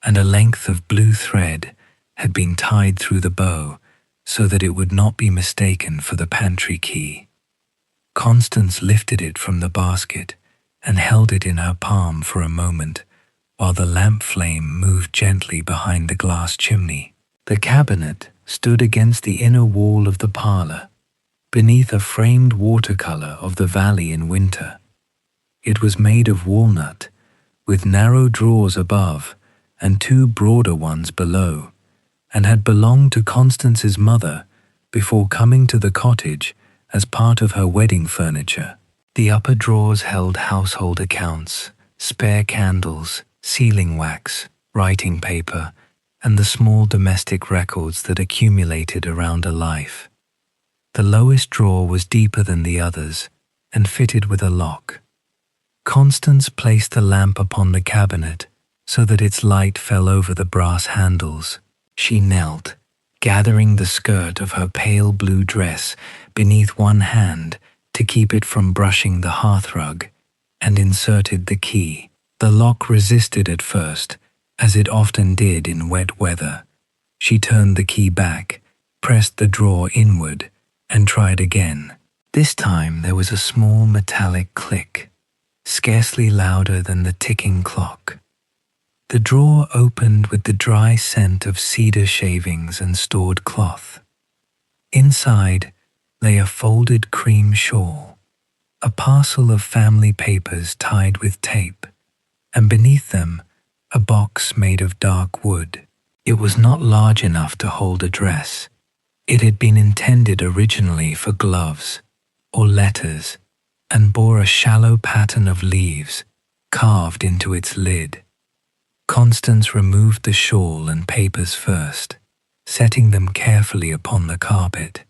and a length of blue thread had been tied through the bow so that it would not be mistaken for the pantry key. Constance lifted it from the basket and held it in her palm for a moment while the lamp flame moved gently behind the glass chimney. The cabinet stood against the inner wall of the parlour, beneath a framed watercolour of the valley in winter. It was made of walnut, with narrow drawers above and 2 broader ones below, and had belonged to Constance's mother before coming to the cottage as part of her wedding furniture. The upper drawers held household accounts, spare candles, sealing wax, writing paper, and the small domestic records that accumulated around a life. The lowest drawer was deeper than the others and fitted with a lock. Constance placed the lamp upon the cabinet so that its light fell over the brass handles. She knelt, gathering the skirt of her pale blue dress beneath one hand to keep it from brushing the hearthrug, and inserted the key. The lock resisted at first, as it often did in wet weather. She turned the key back, pressed the drawer inward, and tried again. This time there was a small metallic click, scarcely louder than the ticking clock. The drawer opened with the dry scent of cedar shavings and stored cloth. Inside lay a folded cream shawl, a parcel of family papers tied with tape, and beneath them a box made of dark wood. It was not large enough to hold a dress. It had been intended originally for gloves or letters and bore a shallow pattern of leaves carved into its lid. Constance removed the shawl and papers first, setting them carefully upon the carpet.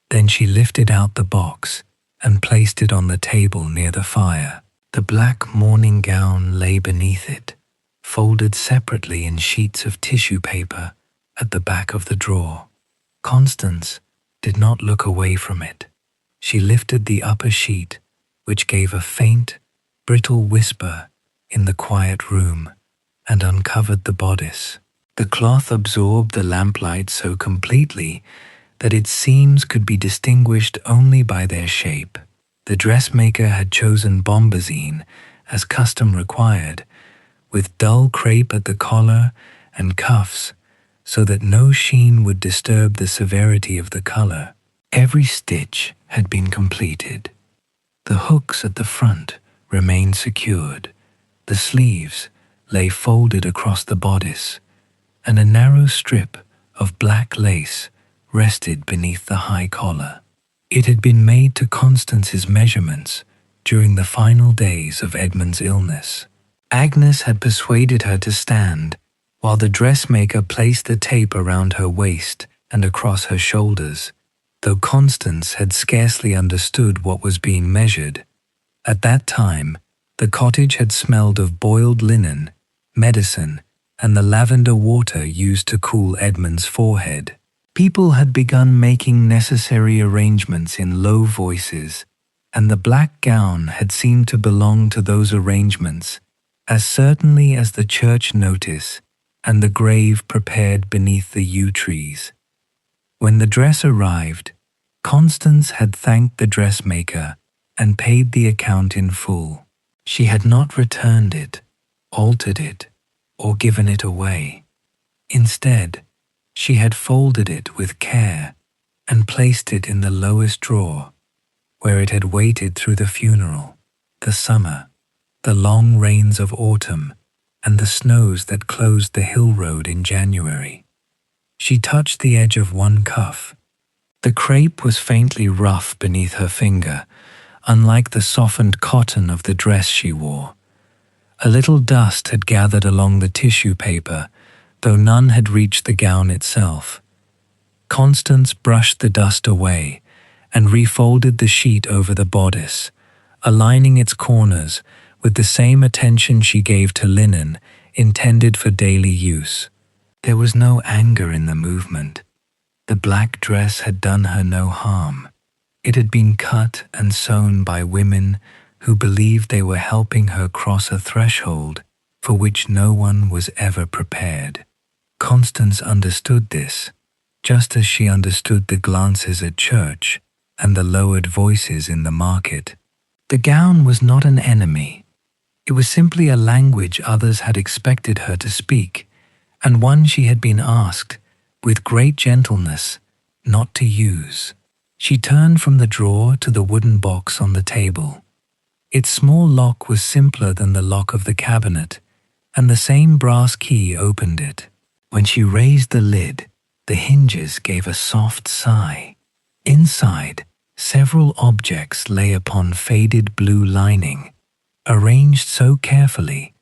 Then she lifted out the box and placed it on the table near the fire. The black mourning gown lay beneath it, folded separately in sheets of tissue paper at the back of the drawer. Constance did not look away from it. She lifted the upper sheet, which gave a faint, brittle whisper in the quiet room, and uncovered the bodice. The cloth absorbed the lamplight so completely that its seams could be distinguished only by their shape. The dressmaker had chosen bombazine, as custom required, with dull crepe at the collar and cuffs, so that no sheen would disturb the severity of the color. Every stitch had been completed. The hooks at the front remained secured. The sleeves lay folded across the bodice, and a narrow strip of black lace rested beneath the high collar. It had been made to Constance's measurements during the final days of Edmund's illness. Agnes had persuaded her to stand, while the dressmaker placed the tape around her waist and across her shoulders, though Constance had scarcely understood what was being measured. At that time, the cottage had smelled of boiled linen, medicine, and the lavender water used to cool Edmund's forehead. People had begun making necessary arrangements in low voices, and the black gown had seemed to belong to those arrangements as certainly as the church notice and the grave prepared beneath the yew trees. When the dress arrived, Constance had thanked the dressmaker and paid the account in full. She had not returned it, altered it, or given it away. Instead, she had folded it with care and placed it in the lowest drawer, where it had waited through the funeral, the summer, the long rains of autumn, and the snows that closed the hill road in January. She touched the edge of one cuff. The crepe was faintly rough beneath her finger, unlike the softened cotton of the dress she wore. A little dust had gathered along the tissue paper, though none had reached the gown itself. Constance brushed the dust away and refolded the sheet over the bodice, aligning its corners with the same attention she gave to linen intended for daily use. There was no anger in the movement. The black dress had done her no harm. It had been cut and sewn by women who believed they were helping her cross a threshold for which no one was ever prepared. Constance understood this, just as she understood the glances at church and the lowered voices in the market. The gown was not an enemy. It was simply a language others had expected her to speak, and one she had been asked, with great gentleness, not to use. She turned from the drawer to the wooden box on the table. Its small lock was simpler than the lock of the cabinet, and the same brass key opened it. When she raised the lid, the hinges gave a soft sigh. Inside, several objects lay upon faded blue lining, arranged so carefully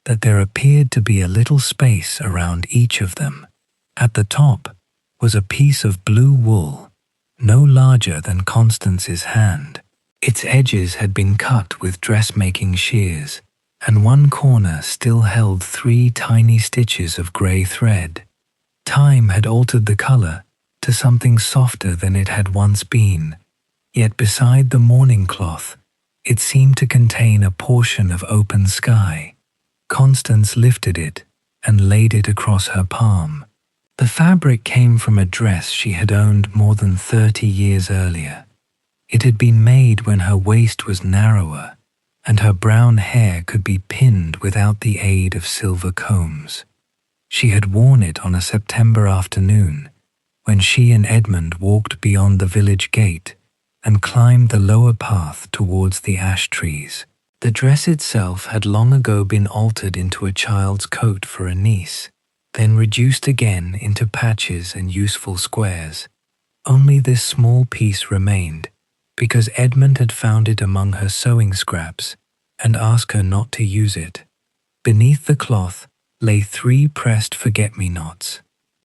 that there appeared to be a little space around each of them. At the top was a piece of blue wool, no larger than Constance's hand. Its edges had been cut with dressmaking shears, and one corner still held 3 tiny stitches of grey thread. Time had altered the colour to something softer than it had once been, yet beside the mourning cloth, it seemed to contain a portion of open sky. Constance lifted it and laid it across her palm. The fabric came from a dress she had owned more than 30 years earlier. It had been made when her waist was narrower, and her brown hair could be pinned without the aid of silver combs. She had worn it on a September afternoon, when she and Edmund walked beyond the village gate and climbed the lower path towards the ash trees. The dress itself had long ago been altered into a child's coat for a niece, then reduced again into patches and useful squares. Only this small piece remained, because Edmund had found it among her sewing scraps and asked her not to use it. Beneath the cloth lay 3 pressed forget-me-nots.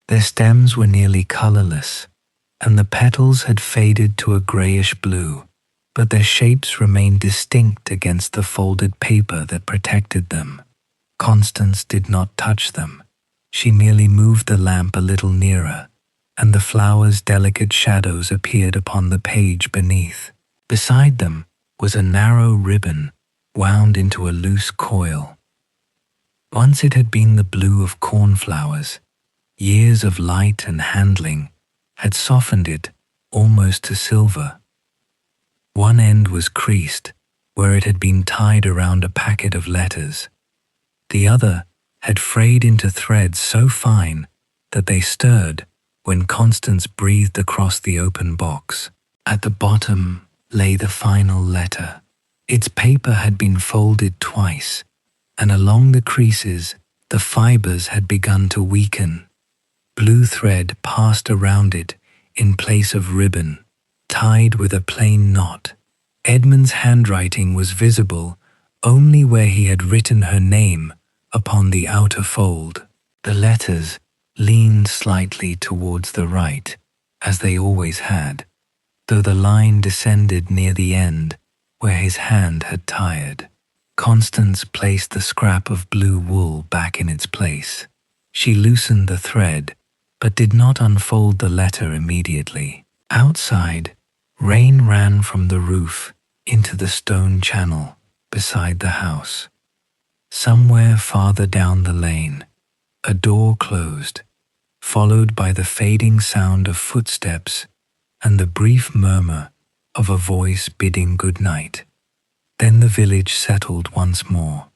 Their stems were nearly colourless, and the petals had faded to a greyish blue, but their shapes remained distinct against the folded paper that protected them. Constance did not touch them. She merely moved the lamp a little nearer, and the flowers' delicate shadows appeared upon the page beneath. Beside them was a narrow ribbon wound into a loose coil. Once it had been the blue of cornflowers. Years of light and handling had softened it almost to silver. One end was creased, where it had been tied around a packet of letters. The other had frayed into threads so fine that they stirred when Constance breathed across the open box. At the bottom lay the final letter. Its paper had been folded twice, and along the creases the fibres had begun to weaken. Blue thread passed around it in place of ribbon, tied with a plain knot. Edmund's handwriting was visible only where he had written her name upon the outer fold. The letters leaned slightly towards the right, as they always had, though the line descended near the end where his hand had tired. Constance placed the scrap of blue wool back in its place. She loosened the thread, but did not unfold the letter immediately. Outside, rain ran from the roof into the stone channel beside the house. Somewhere farther down the lane, a door closed, followed by the fading sound of footsteps and the brief murmur of a voice bidding good night. Then the village settled once more.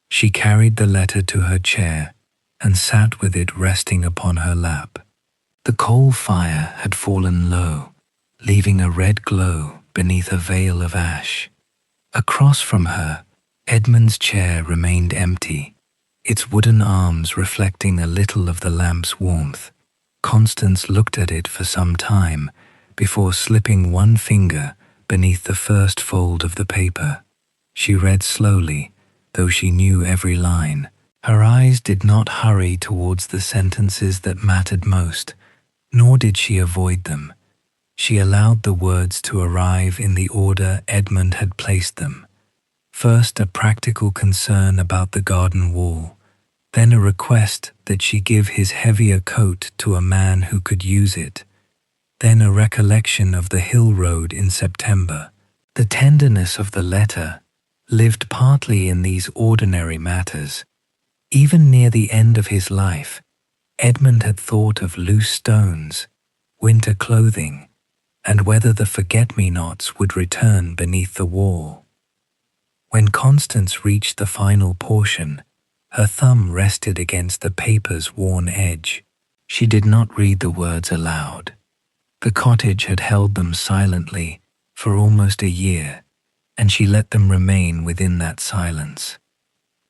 She carried the letter to her chair and sat with it resting upon her lap. The coal fire had fallen low, leaving a red glow beneath a veil of ash. Across from her, Edmund's chair remained empty, its wooden arms reflecting a little of the lamp's warmth. Constance looked at it for some time before slipping one finger beneath the first fold of the paper. She read slowly, though she knew every line. Her eyes did not hurry towards the sentences that mattered most, nor did she avoid them. She allowed the words to arrive in the order Edmund had placed them. First, a practical concern about the garden wall, then a request that she give his heavier coat to a man who could use it, then a recollection of the hill road in September. The tenderness of the letter lived partly in these ordinary matters. Even near the end of his life, Edmund had thought of loose stones, winter clothing, and whether the forget-me-nots would return beneath the wall. When Constance reached the final portion, her thumb rested against the paper's worn edge. She did not read the words aloud. The cottage had held them silently for almost a year, and she let them remain within that silence.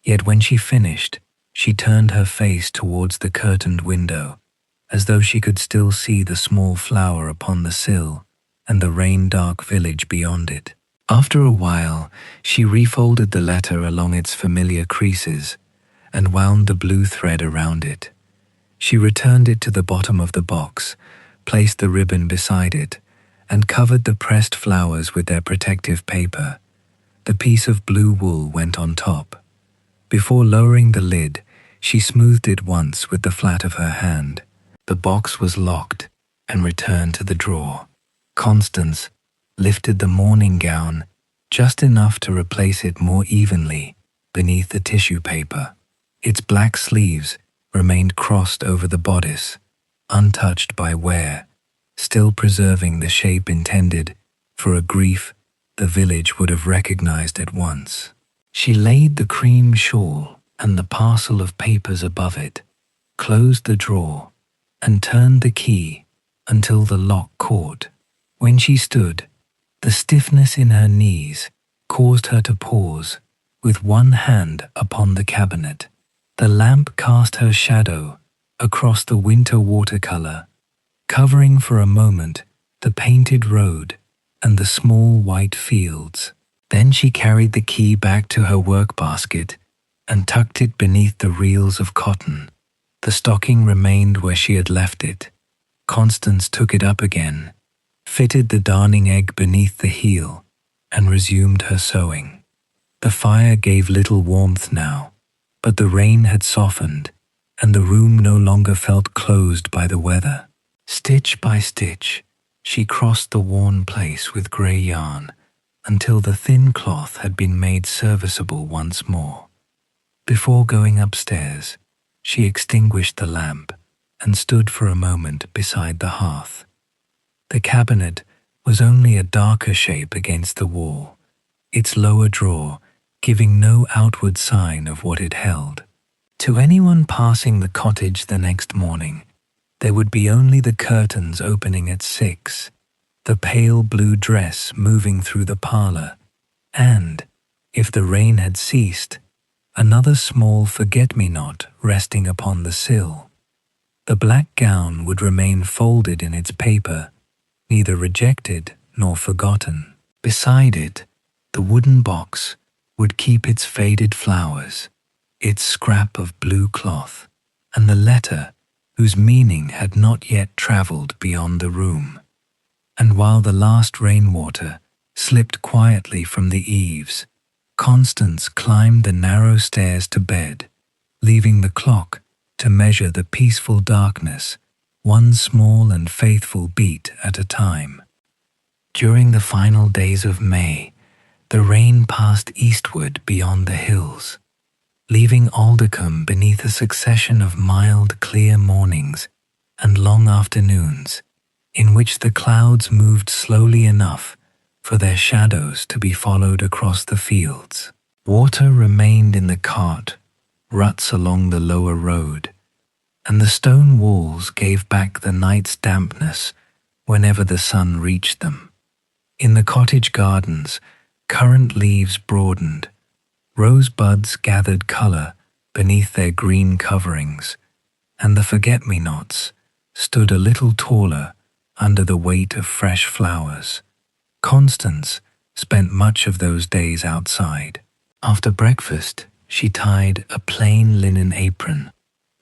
Yet when she finished, she turned her face towards the curtained window, as though she could still see the small flower upon the sill and the rain-dark village beyond it. After a while, she refolded the letter along its familiar creases and wound the blue thread around it. She returned it to the bottom of the box, placed the ribbon beside it, and covered the pressed flowers with their protective paper. The piece of blue wool went on top. Before lowering the lid, she smoothed it once with the flat of her hand. The box was locked and returned to the drawer. Constance lifted the mourning gown just enough to replace it more evenly beneath the tissue paper. Its black sleeves remained crossed over the bodice, untouched by wear, still preserving the shape intended for a grief the village would have recognized at once. She laid the cream shawl and the parcel of papers above it, closed the drawer, and turned the key until the lock caught. When she stood, the stiffness in her knees caused her to pause, with one hand upon the cabinet. The lamp cast her shadow across the winter watercolor, covering for a moment the painted road and the small white fields. Then she carried the key back to her work basket and tucked it beneath the reels of cotton. The stocking remained where she had left it. Constance took it up again, fitted the darning egg beneath the heel, and resumed her sewing. The fire gave little warmth now, but the rain had softened, and the room no longer felt closed by the weather. Stitch by stitch, she crossed the worn place with grey yarn until the thin cloth had been made serviceable once more. Before going upstairs, she extinguished the lamp and stood for a moment beside the hearth. The cabinet was only a darker shape against the wall, its lower drawer giving no outward sign of what it held. To anyone passing the cottage the next morning, there would be only the curtains opening at 6, the pale blue dress moving through the parlor, and, if the rain had ceased, another small forget-me-not resting upon the sill. The black gown would remain folded in its paper, neither rejected nor forgotten. Beside it, the wooden box would keep its faded flowers, its scrap of blue cloth, and the letter whose meaning had not yet travelled beyond the room. And while the last rainwater slipped quietly from the eaves, Constance climbed the narrow stairs to bed, leaving the clock to measure the peaceful darkness, one small and faithful beat at a time. During the final days of May, the rain passed eastward beyond the hills, leaving Aldercombe beneath a succession of mild, clear mornings and long afternoons, in which the clouds moved slowly enough for their shadows to be followed across the fields. Water remained in the cart, ruts along the lower road, and the stone walls gave back the night's dampness whenever the sun reached them. In the cottage gardens, currant leaves broadened, rosebuds gathered colour beneath their green coverings, and the forget-me-nots stood a little taller under the weight of fresh flowers. Constance spent much of those days outside. After breakfast, she tied a plain linen apron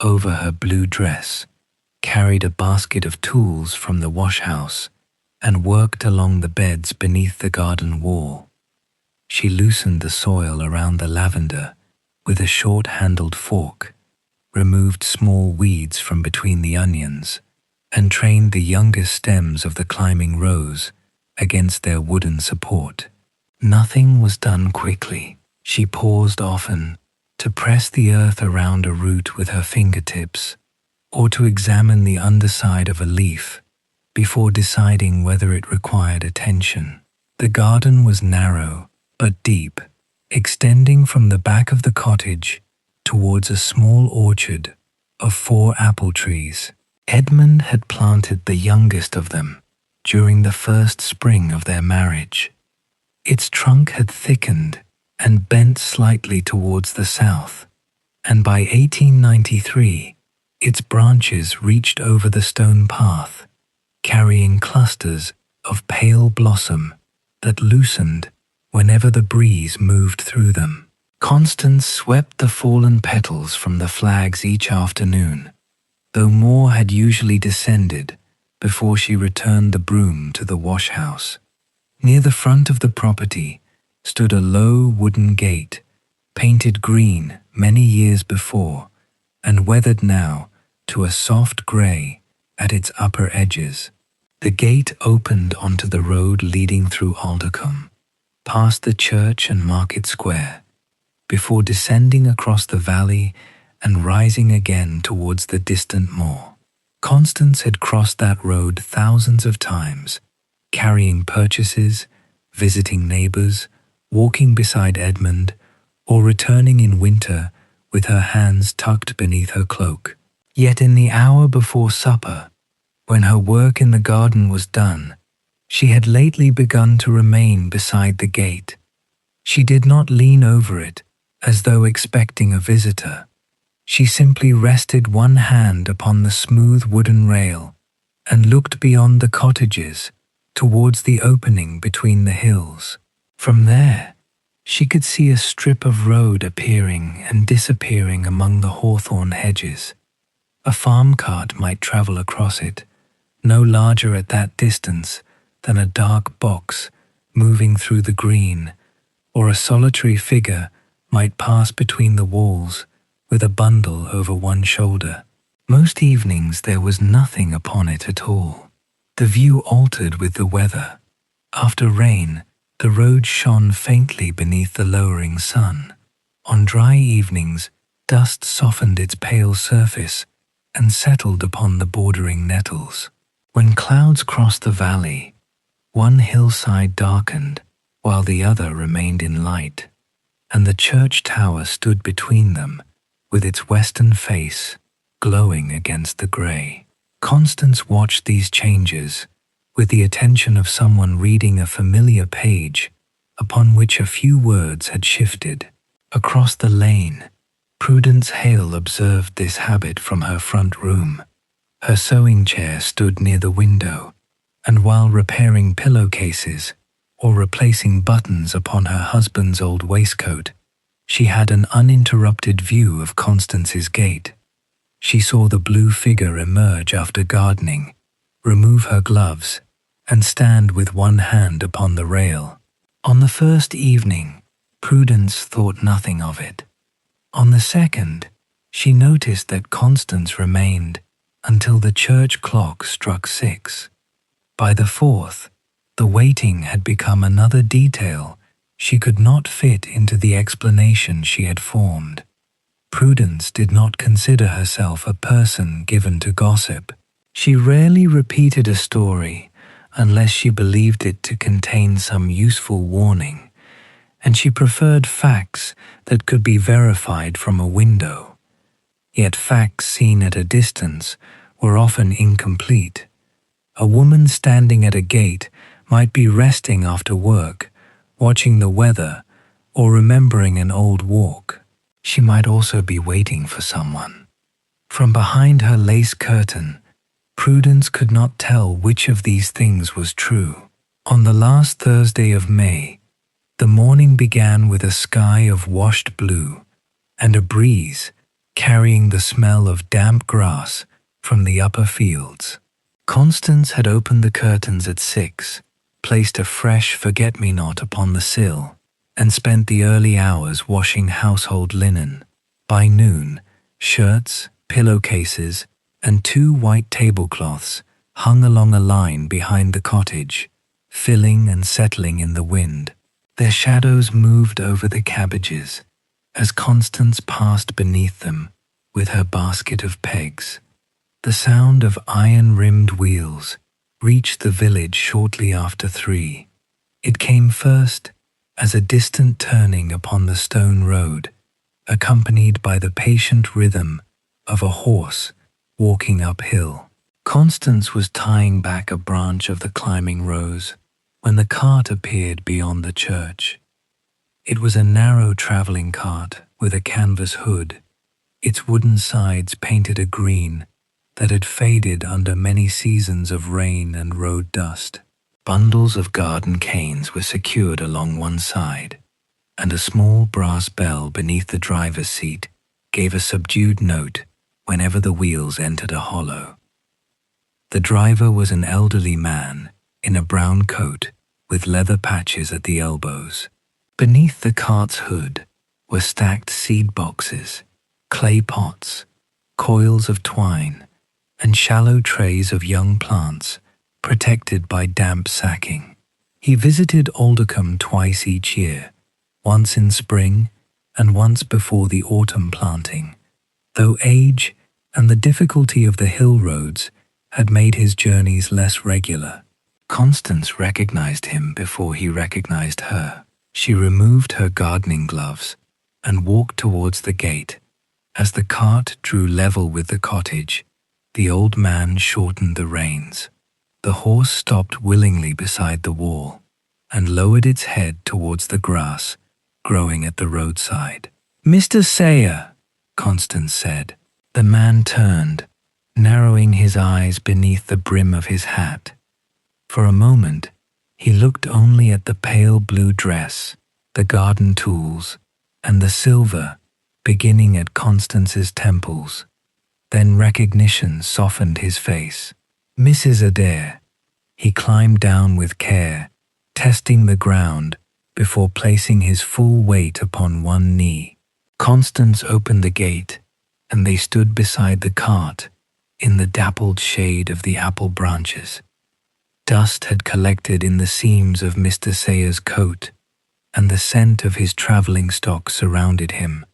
over her blue dress, carried a basket of tools from the wash-house, and worked along the beds beneath the garden wall. She loosened the soil around the lavender with a short-handled fork, removed small weeds from between the onions, and trained the youngest stems of the climbing rose against their wooden support. Nothing was done quickly. She paused often to press the earth around a root with her fingertips, or to examine the underside of a leaf before deciding whether it required attention. The garden was narrow but deep, extending from the back of the cottage towards a small orchard of 4 apple trees. Edmund had planted the youngest of them during the first spring of their marriage. Its trunk had thickened and bent slightly towards the south, and by 1893 its branches reached over the stone path, carrying clusters of pale blossom that loosened whenever the breeze moved through them. Constance swept the fallen petals from the flags each afternoon, though more had usually descended before she returned the broom to the wash-house. Near the front of the property stood a low wooden gate, painted green many years before, and weathered now to a soft grey at its upper edges. The gate opened onto the road leading through Aldercombe, past the church and market square, before descending across the valley and rising again towards the distant moor. Constance had crossed that road thousands of times, carrying purchases, visiting neighbors, walking beside Edmund, or returning in winter with her hands tucked beneath her cloak. Yet in the hour before supper, when her work in the garden was done, she had lately begun to remain beside the gate. She did not lean over it as though expecting a visitor. She simply rested one hand upon the smooth wooden rail and looked beyond the cottages towards the opening between the hills. From there, she could see a strip of road appearing and disappearing among the hawthorn hedges. A farm cart might travel across it, no larger at that distance than a dark box moving through the green, or a solitary figure might pass between the walls with a bundle over one shoulder. Most evenings there was nothing upon it at all. The view altered with the weather. After rain, the road shone faintly beneath the lowering sun. On dry evenings, dust softened its pale surface and settled upon the bordering nettles. When clouds crossed the valley, one hillside darkened while the other remained in light, and the church tower stood between them, with its western face glowing against the grey. Constance watched these changes with the attention of someone reading a familiar page upon which a few words had shifted. Across the lane, Prudence Hale observed this habit from her front room. Her sewing chair stood near the window, and while repairing pillowcases or replacing buttons upon her husband's old waistcoat, she had an uninterrupted view of Constance's gate. She saw the blue figure emerge after gardening, remove her gloves, and stand with one hand upon the rail. On the first evening, Prudence thought nothing of it. On the second, she noticed that Constance remained until the church clock struck 6. By the fourth, the waiting had become another detail she could not fit into the explanation she had formed. Prudence did not consider herself a person given to gossip. She rarely repeated a story unless she believed it to contain some useful warning, and she preferred facts that could be verified from a window. Yet facts seen at a distance were often incomplete. A woman standing at a gate might be resting after work, watching the weather, or remembering an old walk. She might also be waiting for someone. From behind her lace curtain, Prudence could not tell which of these things was true. On the last Thursday of May, the morning began with a sky of washed blue and a breeze carrying the smell of damp grass from the upper fields. Constance had opened the curtains at 6, placed a fresh forget-me-not upon the sill, and spent the early hours washing household linen. By noon, shirts, pillowcases, and 2 white tablecloths hung along a line behind the cottage, filling and settling in the wind. Their shadows moved over the cabbages as Constance passed beneath them with her basket of pegs. The sound of iron-rimmed wheels reached the village shortly after 3. It came first as a distant turning upon the stone road, accompanied by the patient rhythm of a horse walking uphill. Constance was tying back a branch of the climbing rose when the cart appeared beyond the church. It was a narrow travelling cart with a canvas hood, its wooden sides painted a green that had faded under many seasons of rain and road dust. Bundles of garden canes were secured along one side, and a small brass bell beneath the driver's seat gave a subdued note whenever the wheels entered a hollow. The driver was an elderly man in a brown coat with leather patches at the elbows. Beneath the cart's hood were stacked seed boxes, clay pots, coils of twine, and shallow trays of young plants protected by damp sacking. He visited Aldercombe twice each year, once in spring and once before the autumn planting, though age and the difficulty of the hill roads had made his journeys less regular. Constance recognized him before he recognized her. She removed her gardening gloves and walked towards the gate. As the cart drew level with the cottage, the old man shortened the reins. The horse stopped willingly beside the wall and lowered its head towards the grass growing at the roadside. "Mr. Sayer," Constance said. The man turned, narrowing his eyes beneath the brim of his hat. For a moment, he looked only at the pale blue dress, the garden tools, and the silver beginning at Constance's temples. Then recognition softened his face. "Mrs. Adair." He climbed down with care, testing the ground before placing his full weight upon one knee. Constance opened the gate, and they stood beside the cart in the dappled shade of the apple branches. Dust had collected in the seams of Mr. Sayer's coat, and the scent of his travelling stock surrounded him.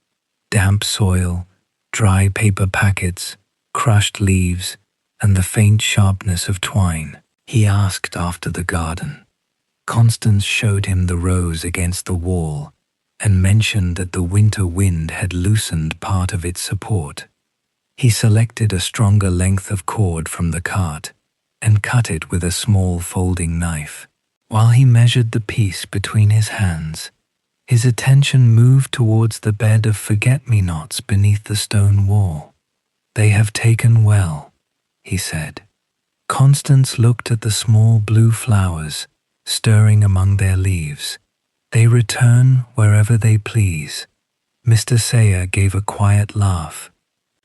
Damp soil, dry paper packets, crushed leaves, and the faint sharpness of twine. He asked after the garden. Constance showed him the rose against the wall and mentioned that the winter wind had loosened part of its support. He selected a stronger length of cord from the cart and cut it with a small folding knife. While he measured the piece between his hands, his attention moved towards the bed of forget-me-nots beneath the stone wall. "They have taken well," he said. Constance looked at the small blue flowers stirring among their leaves. "They return wherever they please." Mr. Sayer gave a quiet laugh.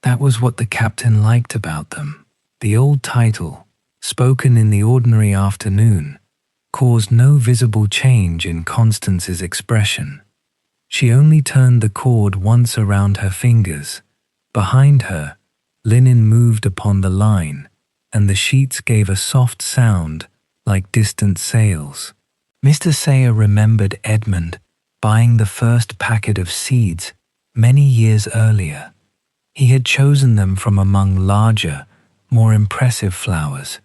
That was what the captain liked about them. The old title, spoken in the ordinary afternoon, caused no visible change in Constance's expression. She only turned the cord once around her fingers. Behind her, linen moved upon the line, and the sheets gave a soft sound like distant sails. Mr. Sayer remembered Edmund buying the first packet of seeds many years earlier. He had chosen them from among larger, more impressive flowers,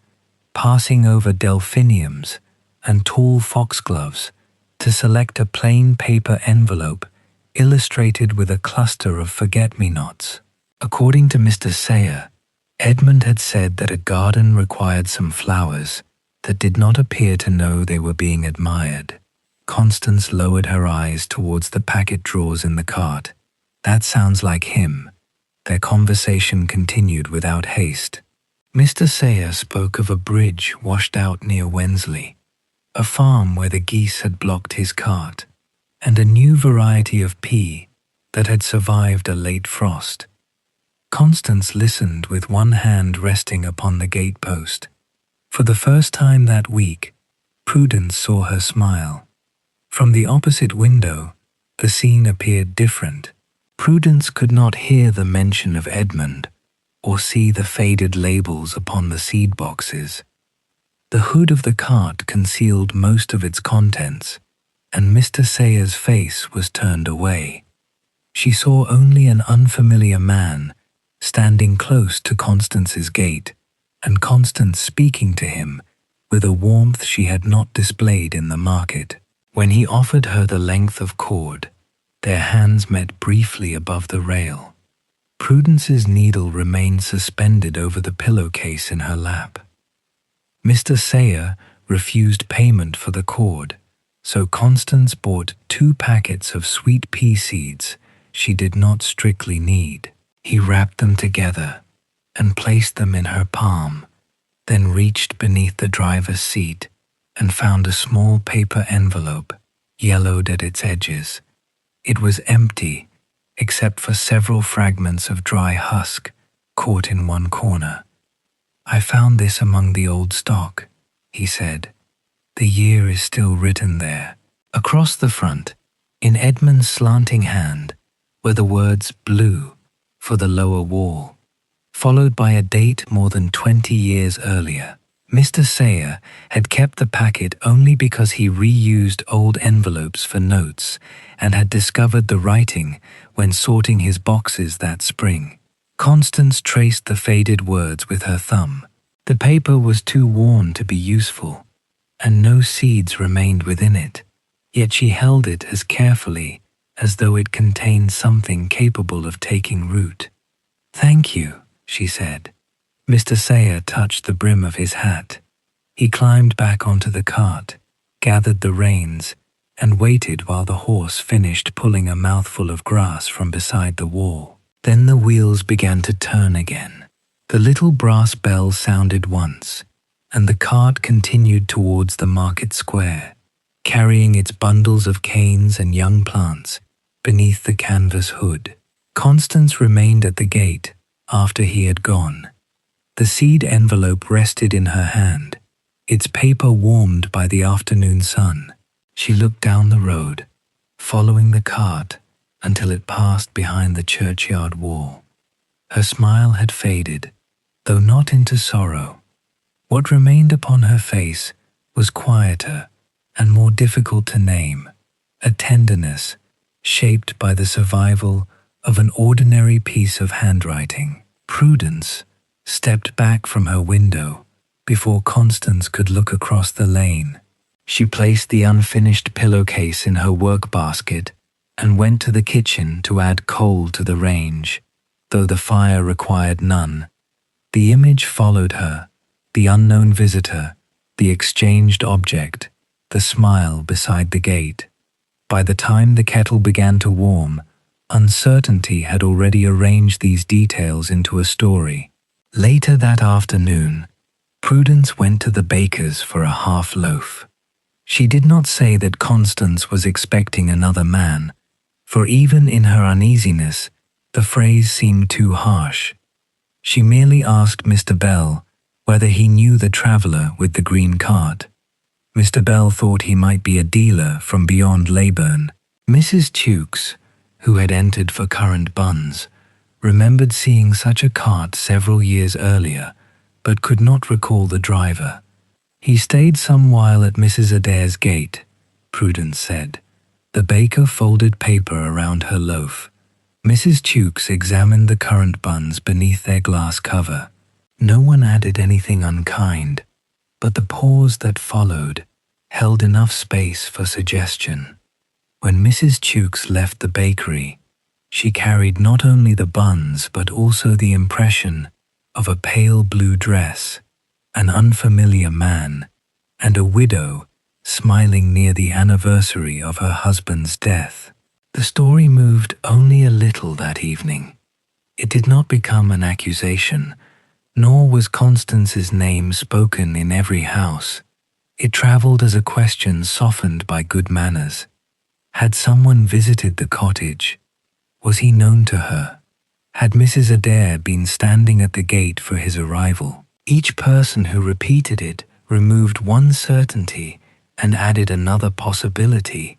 passing over delphiniums and tall foxgloves to select a plain paper envelope illustrated with a cluster of forget-me-nots. According to Mr. Sayer, Edmund had said that a garden required some flowers that did not appear to know they were being admired. Constance lowered her eyes towards the packet drawers in the cart. "That sounds like him." Their conversation continued without haste. Mr. Sayer spoke of a bridge washed out near Wensley, a farm where the geese had blocked his cart, and a new variety of pea that had survived a late frost. Constance listened with one hand resting upon the gatepost. For the first time that week, Prudence saw her smile. From the opposite window, the scene appeared different. Prudence could not hear the mention of Edmund or see the faded labels upon the seed boxes. The hood of the cart concealed most of its contents, and Mr. Sayer's face was turned away. She saw only an unfamiliar man standing close to Constance's gate, and Constance speaking to him with a warmth she had not displayed in the market. When he offered her the length of cord, their hands met briefly above the rail. Prudence's needle remained suspended over the pillowcase in her lap. Mr. Sayer refused payment for the cord, so Constance bought 2 packets of sweet pea seeds she did not strictly need. He wrapped them together and placed them in her palm, then reached beneath the driver's seat and found a small paper envelope, yellowed at its edges. It was empty, except for several fragments of dry husk caught in one corner. "I found this among the old stock," he said. "The year is still written there." Across the front, in Edmund's slanting hand, were the words "blue" for the lower wall, followed by a date more than 20 years earlier. Mr. Sayer had kept the packet only because he reused old envelopes for notes and had discovered the writing when sorting his boxes that spring. Constance traced the faded words with her thumb. The paper was too worn to be useful, and no seeds remained within it, yet she held it as carefully as though it contained something capable of taking root. "Thank you," she said. Mr. Sayer touched the brim of his hat. He climbed back onto the cart, gathered the reins, and waited while the horse finished pulling a mouthful of grass from beside the wall. Then the wheels began to turn again. The little brass bell sounded once, and the cart continued towards the market square, carrying its bundles of canes and young plants beneath the canvas hood. Constance remained at the gate after he had gone. The seed envelope rested in her hand, its paper warmed by the afternoon sun. She looked down the road, following the cart until it passed behind the churchyard wall. Her smile had faded, though not into sorrow. What remained upon her face was quieter and more difficult to name, a tenderness shaped by the survival of an ordinary piece of handwriting. Prudence stepped back from her window before Constance could look across the lane. She placed the unfinished pillowcase in her work basket and went to the kitchen to add coal to the range, though the fire required none. The image followed her, the unknown visitor, the exchanged object, the smile beside the gate. By the time the kettle began to warm, uncertainty had already arranged these details into a story. Later that afternoon, Prudence went to the baker's for a half loaf. She did not say that Constance was expecting another man, for even in her uneasiness, the phrase seemed too harsh. She merely asked Mr. Bell whether he knew the traveller with the green cart. Mr. Bell thought he might be a dealer from beyond Leyburn. Mrs. Tukes, who had entered for currant buns, remembered seeing such a cart several years earlier, but could not recall the driver. "He stayed some while at Mrs. Adair's gate," Prudence said. The baker folded paper around her loaf. Mrs. Tukes examined the currant buns beneath their glass cover. No one added anything unkind, but the pause that followed held enough space for suggestion. When Mrs. Tukes left the bakery, she carried not only the buns but also the impression of a pale blue dress, an unfamiliar man, and a widow smiling near the anniversary of her husband's death. The story moved only a little that evening. It did not become an accusation, nor was Constance's name spoken in every house. It travelled as a question softened by good manners. Had someone visited the cottage? Was he known to her? Had Mrs. Adair been standing at the gate for his arrival? Each person who repeated it removed one certainty and added another possibility,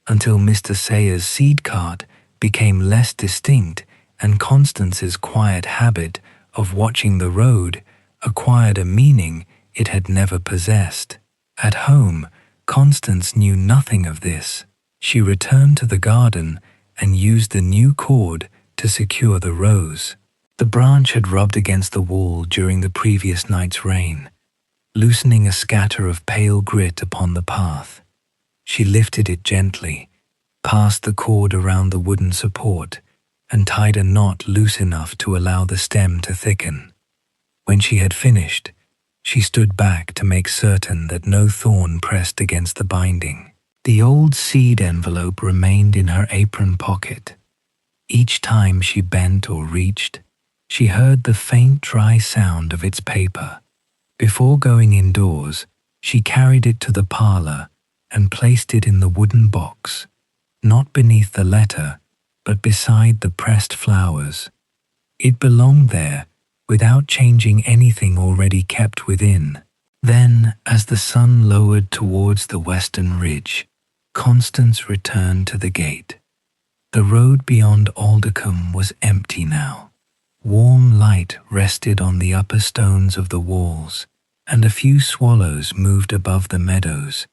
until Mr. Sayer's seed cart became less distinct and Constance's quiet habit of watching the road acquired a meaning it had never possessed. At home, Constance knew nothing of this. She returned to the garden and used the new cord to secure the rose. The branch had rubbed against the wall during the previous night's rain, loosening a scatter of pale grit upon the path. She lifted it gently, passed the cord around the wooden support, and tied a knot loose enough to allow the stem to thicken. When she had finished, she stood back to make certain that no thorn pressed against the binding. The old seed envelope remained in her apron pocket. Each time she bent or reached, she heard the faint dry sound of its paper. Before going indoors, she carried it to the parlour and placed it in the wooden box, not beneath the letter, but beside the pressed flowers. It belonged there without changing anything already kept within. Then, as the sun lowered towards the western ridge, Constance returned to the gate. The road beyond Aldercombe was empty now. Warm light rested on the upper stones of the walls, and a few swallows moved above the meadows,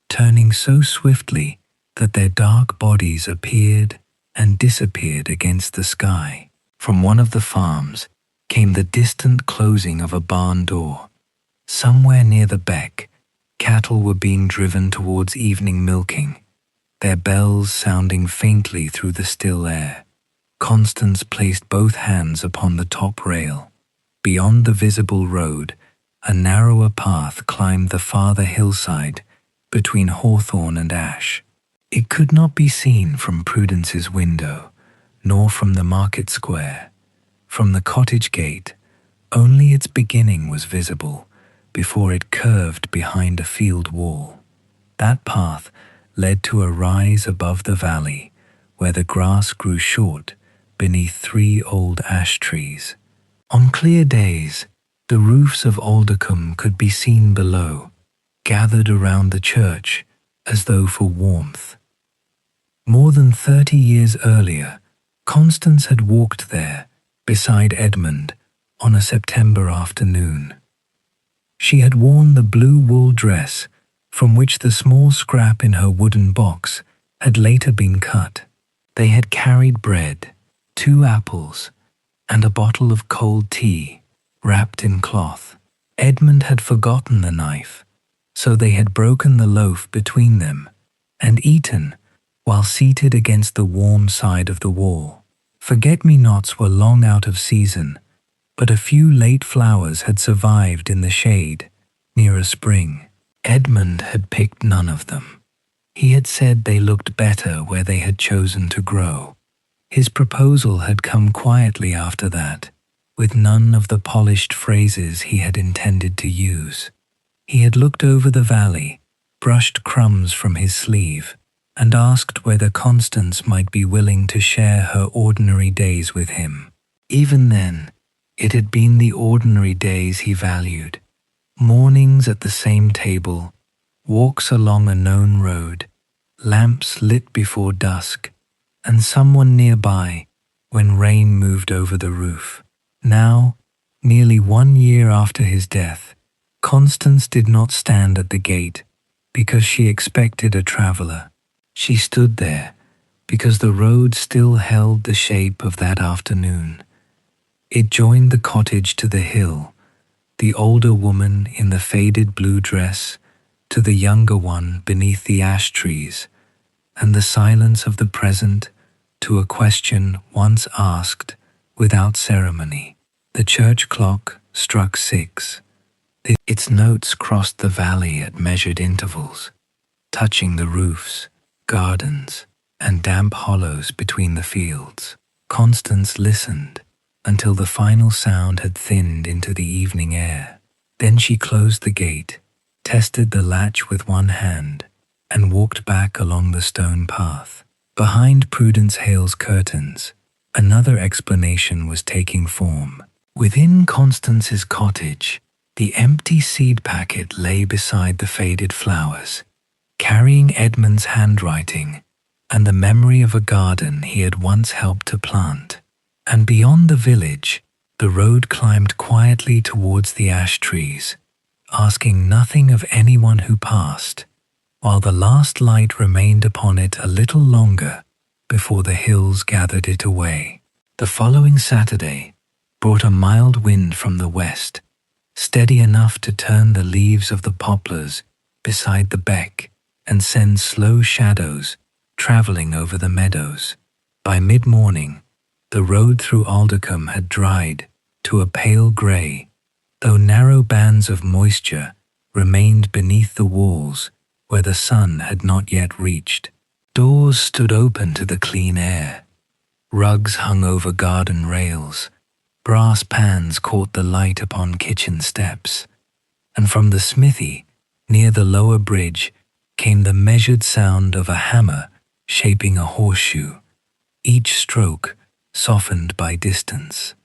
turning so swiftly that their dark bodies appeared and disappeared against the sky. From one of the farms came the distant closing of a barn door. Somewhere near the beck, cattle were being driven towards evening milking, their bells sounding faintly through the still air. Constance placed both hands upon the top rail. Beyond the visible road, a narrower path climbed the farther hillside between hawthorn and ash. It could not be seen from Prudence's window, nor from the market square. From the cottage gate, only its beginning was visible before it curved behind a field wall. That path led to a rise above the valley, where the grass grew short beneath 3 old ash trees. On clear days, the roofs of Aldercombe could be seen below, gathered around the church as though for warmth. More than 30 years earlier, Constance had walked there beside Edmund on a September afternoon. She had worn the blue wool dress from which the small scrap in her wooden box had later been cut. They had carried bread, 2 apples, and a bottle of cold tea wrapped in cloth. Edmund had forgotten the knife, so they had broken the loaf between them and eaten while seated against the warm side of the wall. Forget-me-nots were long out of season, but a few late flowers had survived in the shade near a spring. Edmund had picked none of them. He had said they looked better where they had chosen to grow. His proposal had come quietly after that, with none of the polished phrases he had intended to use. He had looked over the valley, brushed crumbs from his sleeve, and asked whether Constance might be willing to share her ordinary days with him. Even then, it had been the ordinary days he valued. Mornings at the same table, walks along a known road, lamps lit before dusk, and someone nearby when rain moved over the roof. Now, nearly 1 year after his death, Constance did not stand at the gate because she expected a traveller. She stood there because the road still held the shape of that afternoon. It joined the cottage to the hill, the older woman in the faded blue dress to the younger one beneath the ash trees, and the silence of the present to a question once asked without ceremony. The church clock struck 6. Its notes crossed the valley at measured intervals, touching the roofs, gardens, and damp hollows between the fields. Constance listened until the final sound had thinned into the evening air. Then she closed the gate, tested the latch with one hand, and walked back along the stone path. Behind Prudence Hale's curtains, another explanation was taking form. Within Constance's cottage, the empty seed packet lay beside the faded flowers, carrying Edmund's handwriting and the memory of a garden he had once helped to plant. And beyond the village, the road climbed quietly towards the ash trees, asking nothing of anyone who passed, while the last light remained upon it a little longer before the hills gathered it away. The following Saturday brought a mild wind from the west, steady enough to turn the leaves of the poplars beside the beck and send slow shadows travelling over the meadows. By mid-morning, the road through Aldercombe had dried to a pale grey, though narrow bands of moisture remained beneath the walls where the sun had not yet reached. Doors stood open to the clean air. Rugs hung over garden rails. Brass pans caught the light upon kitchen steps. And from the smithy, near the lower bridge, came the measured sound of a hammer shaping a horseshoe, each stroke softened by distance.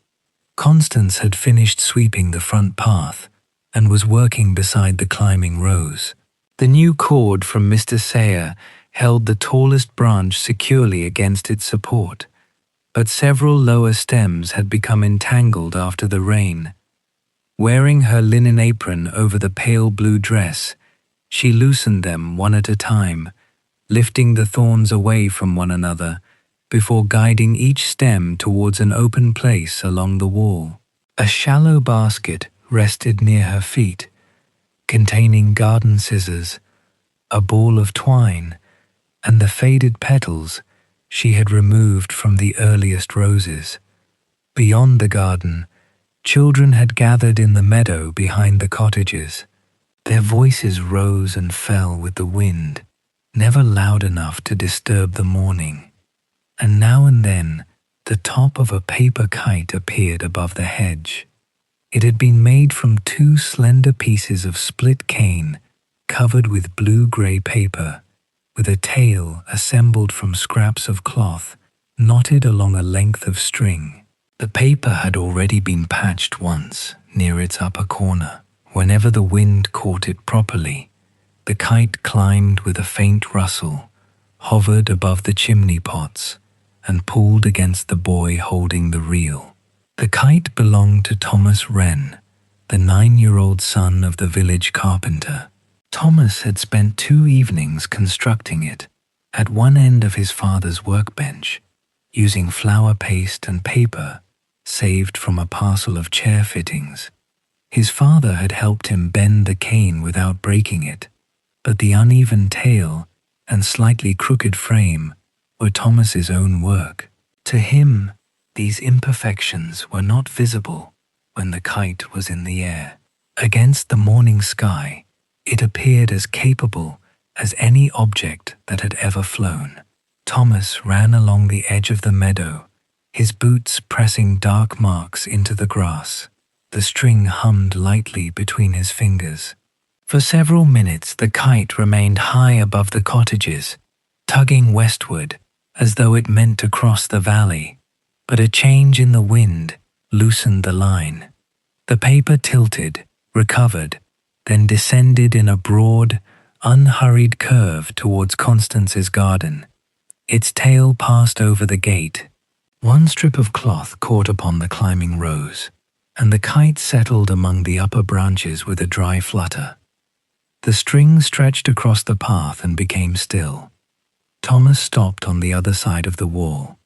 Constance had finished sweeping the front path and was working beside the climbing rose. The new cord from Mr. Sayer held the tallest branch securely against its support, but several lower stems had become entangled after the rain. Wearing her linen apron over the pale blue dress, she loosened them one at a time, lifting the thorns away from one another before guiding each stem towards an open place along the wall. A shallow basket rested near her feet, containing garden scissors, a ball of twine, and the faded petals she had removed from the earliest roses. Beyond the garden, children had gathered in the meadow behind the cottages. Their voices rose and fell with the wind, never loud enough to disturb the morning. And now and then, the top of a paper kite appeared above the hedge. It had been made from two slender pieces of split cane covered with blue-grey paper, with a tail assembled from scraps of cloth knotted along a length of string. The paper had already been patched once near its upper corner. Whenever the wind caught it properly, the kite climbed with a faint rustle, hovered above the chimney pots, and pulled against the boy holding the reel. The kite belonged to Thomas Wren, the 9-year-old son of the village carpenter. Thomas had spent 2 evenings constructing it at one end of his father's workbench, using flour paste and paper saved from a parcel of chair fittings. His father had helped him bend the cane without breaking it, but the uneven tail and slightly crooked frame were Thomas's own work. To him, these imperfections were not visible when the kite was in the air. Against the morning sky, it appeared as capable as any object that had ever flown. Thomas ran along the edge of the meadow, his boots pressing dark marks into the grass. The string hummed lightly between his fingers. For several minutes the kite remained high above the cottages, tugging westward as though it meant to cross the valley, but a change in the wind loosened the line. The paper tilted, recovered, then descended in a broad, unhurried curve towards Constance's garden. Its tail passed over the gate. One strip of cloth caught upon the climbing rose, and the kite settled among the upper branches with a dry flutter. The string stretched across the path and became still. Thomas stopped on the other side of the wall.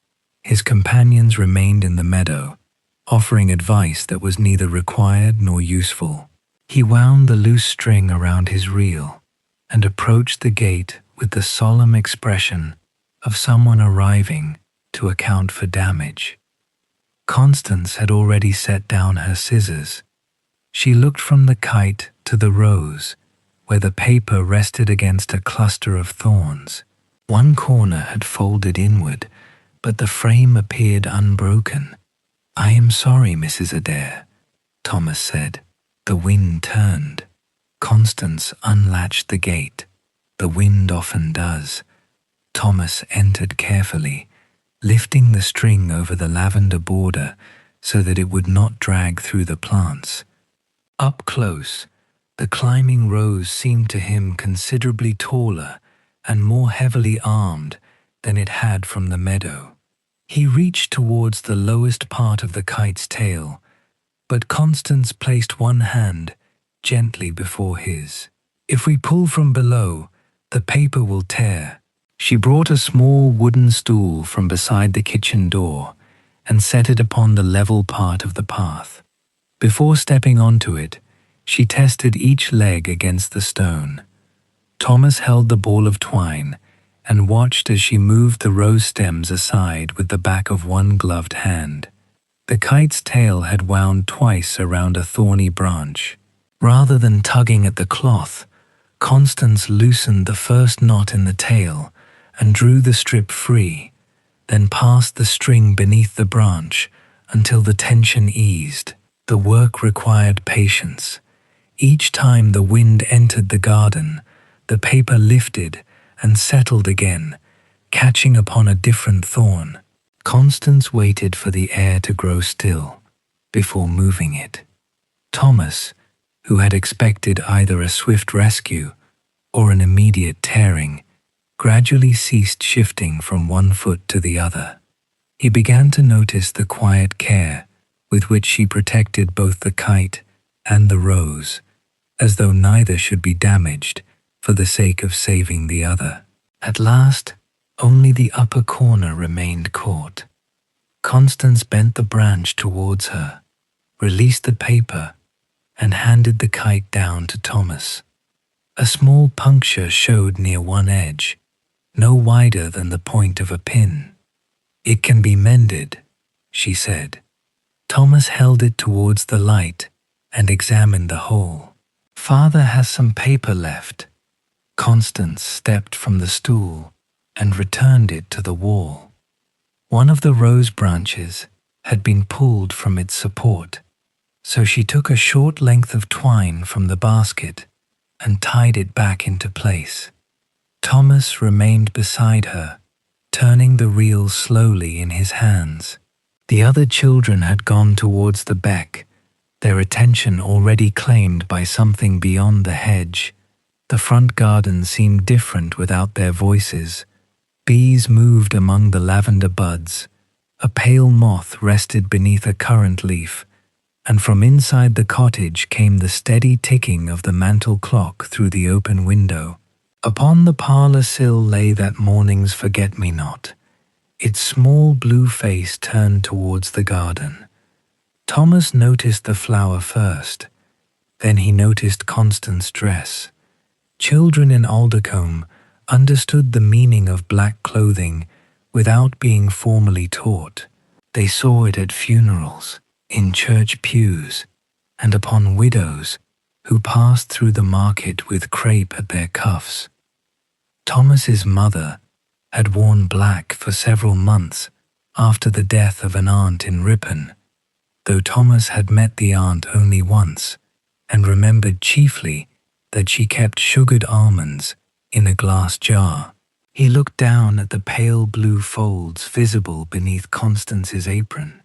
His companions remained in the meadow, offering advice that was neither required nor useful. He wound the loose string around his reel and approached the gate with the solemn expression of someone arriving to account for damage. Constance had already set down her scissors. She looked from the kite to the rose, where the paper rested against a cluster of thorns. One corner had folded inward, but the frame appeared unbroken. "I am sorry, Mrs. Adair," Thomas said. The wind turned. Constance unlatched the gate. The wind often does. Thomas entered carefully, lifting the string over the lavender border so that it would not drag through the plants. Up close, the climbing rose seemed to him considerably taller and more heavily armed than it had from the meadow. He reached towards the lowest part of the kite's tail, but Constance placed one hand gently before his. "If we pull from below, the paper will tear." She brought a small wooden stool from beside the kitchen door and set it upon the level part of the path. Before stepping onto it, she tested each leg against the stone. Thomas held the ball of twine and watched as she moved the rose stems aside with the back of one gloved hand. The kite's tail had wound twice around a thorny branch. Rather than tugging at the cloth, Constance loosened the first knot in the tail and drew the strip free, then passed the string beneath the branch until the tension eased. The work required patience. Each time the wind entered the garden, the paper lifted and settled again, catching upon a different thorn. Constance waited for the air to grow still before moving it. Thomas, who had expected either a swift rescue or an immediate tearing, gradually ceased shifting from one foot to the other. He began to notice the quiet care with which she protected both the kite and the rose, as though neither should be damaged for the sake of saving the other. At last, Only the upper corner remained caught. Constance bent the branch towards her, released the paper, and handed the kite down to Thomas. A small puncture showed near one edge, no wider than the point of a pin. "It can be mended," she said. Thomas held it towards the light and examined the hole. "Father has some paper left." Constance stepped from the stool and returned it to the wall. One of the rose branches had been pulled from its support, so she took a short length of twine from the basket and tied it back into place. Thomas remained beside her, turning the reel slowly in his hands. The other children had gone towards the beck, their attention already claimed by something beyond the hedge. The front garden seemed different without their voices. Bees moved among the lavender buds. A pale moth rested beneath a currant leaf, and from inside the cottage came the steady ticking of the mantel clock through the open window. Upon the parlour sill lay that morning's forget-me-not, its small blue face turned towards the garden. Thomas noticed the flower first, then he noticed Constance's dress. Children in Aldercombe understood the meaning of black clothing without being formally taught. They saw it at funerals, in church pews, and upon widows who passed through the market with crape at their cuffs. Thomas's mother had worn black for several months after the death of an aunt in Ripon, though Thomas had met the aunt only once and remembered chiefly that she kept sugared almonds in a glass jar. He looked down at the pale blue folds visible beneath Constance's apron.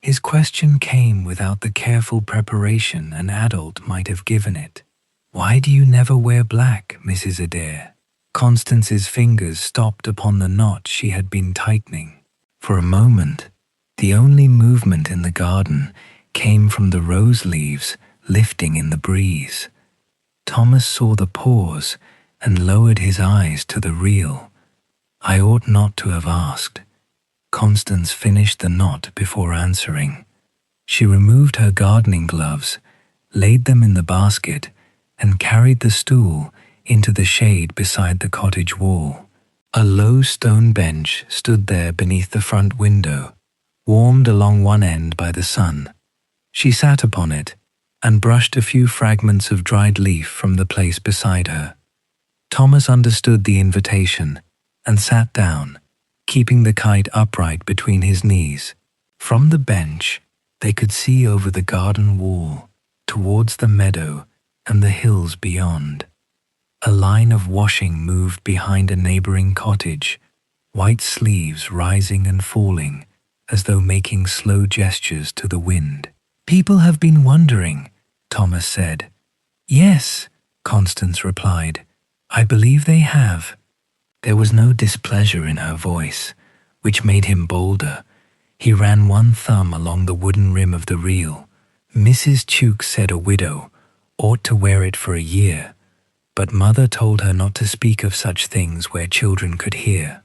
His question came without the careful preparation an adult might have given it. "Why do you never wear black, Mrs. Adair?" Constance's fingers stopped upon the knot she had been tightening. For a moment, the only movement in the garden came from the rose leaves lifting in the breeze. Thomas saw the pause and lowered his eyes to the reel. "I ought not to have asked." Constance finished the knot before answering. She removed her gardening gloves, laid them in the basket, and carried the stool into the shade beside the cottage wall. A low stone bench stood there beneath the front window, warmed along one end by the sun. She sat upon it and brushed a few fragments of dried leaf from the place beside her. Thomas understood the invitation and sat down, keeping the kite upright between his knees. From the bench, they could see over the garden wall, towards the meadow and the hills beyond. A line of washing moved behind a neighbouring cottage, white sleeves rising and falling as though making slow gestures to the wind. "People have been wondering," Thomas said. "Yes," Constance replied. "I believe they have." There was no displeasure in her voice, which made him bolder. He ran one thumb along the wooden rim of the reel. "Mrs. Tuke said a widow ought to wear it for a year, but Mother told her not to speak of such things where children could hear."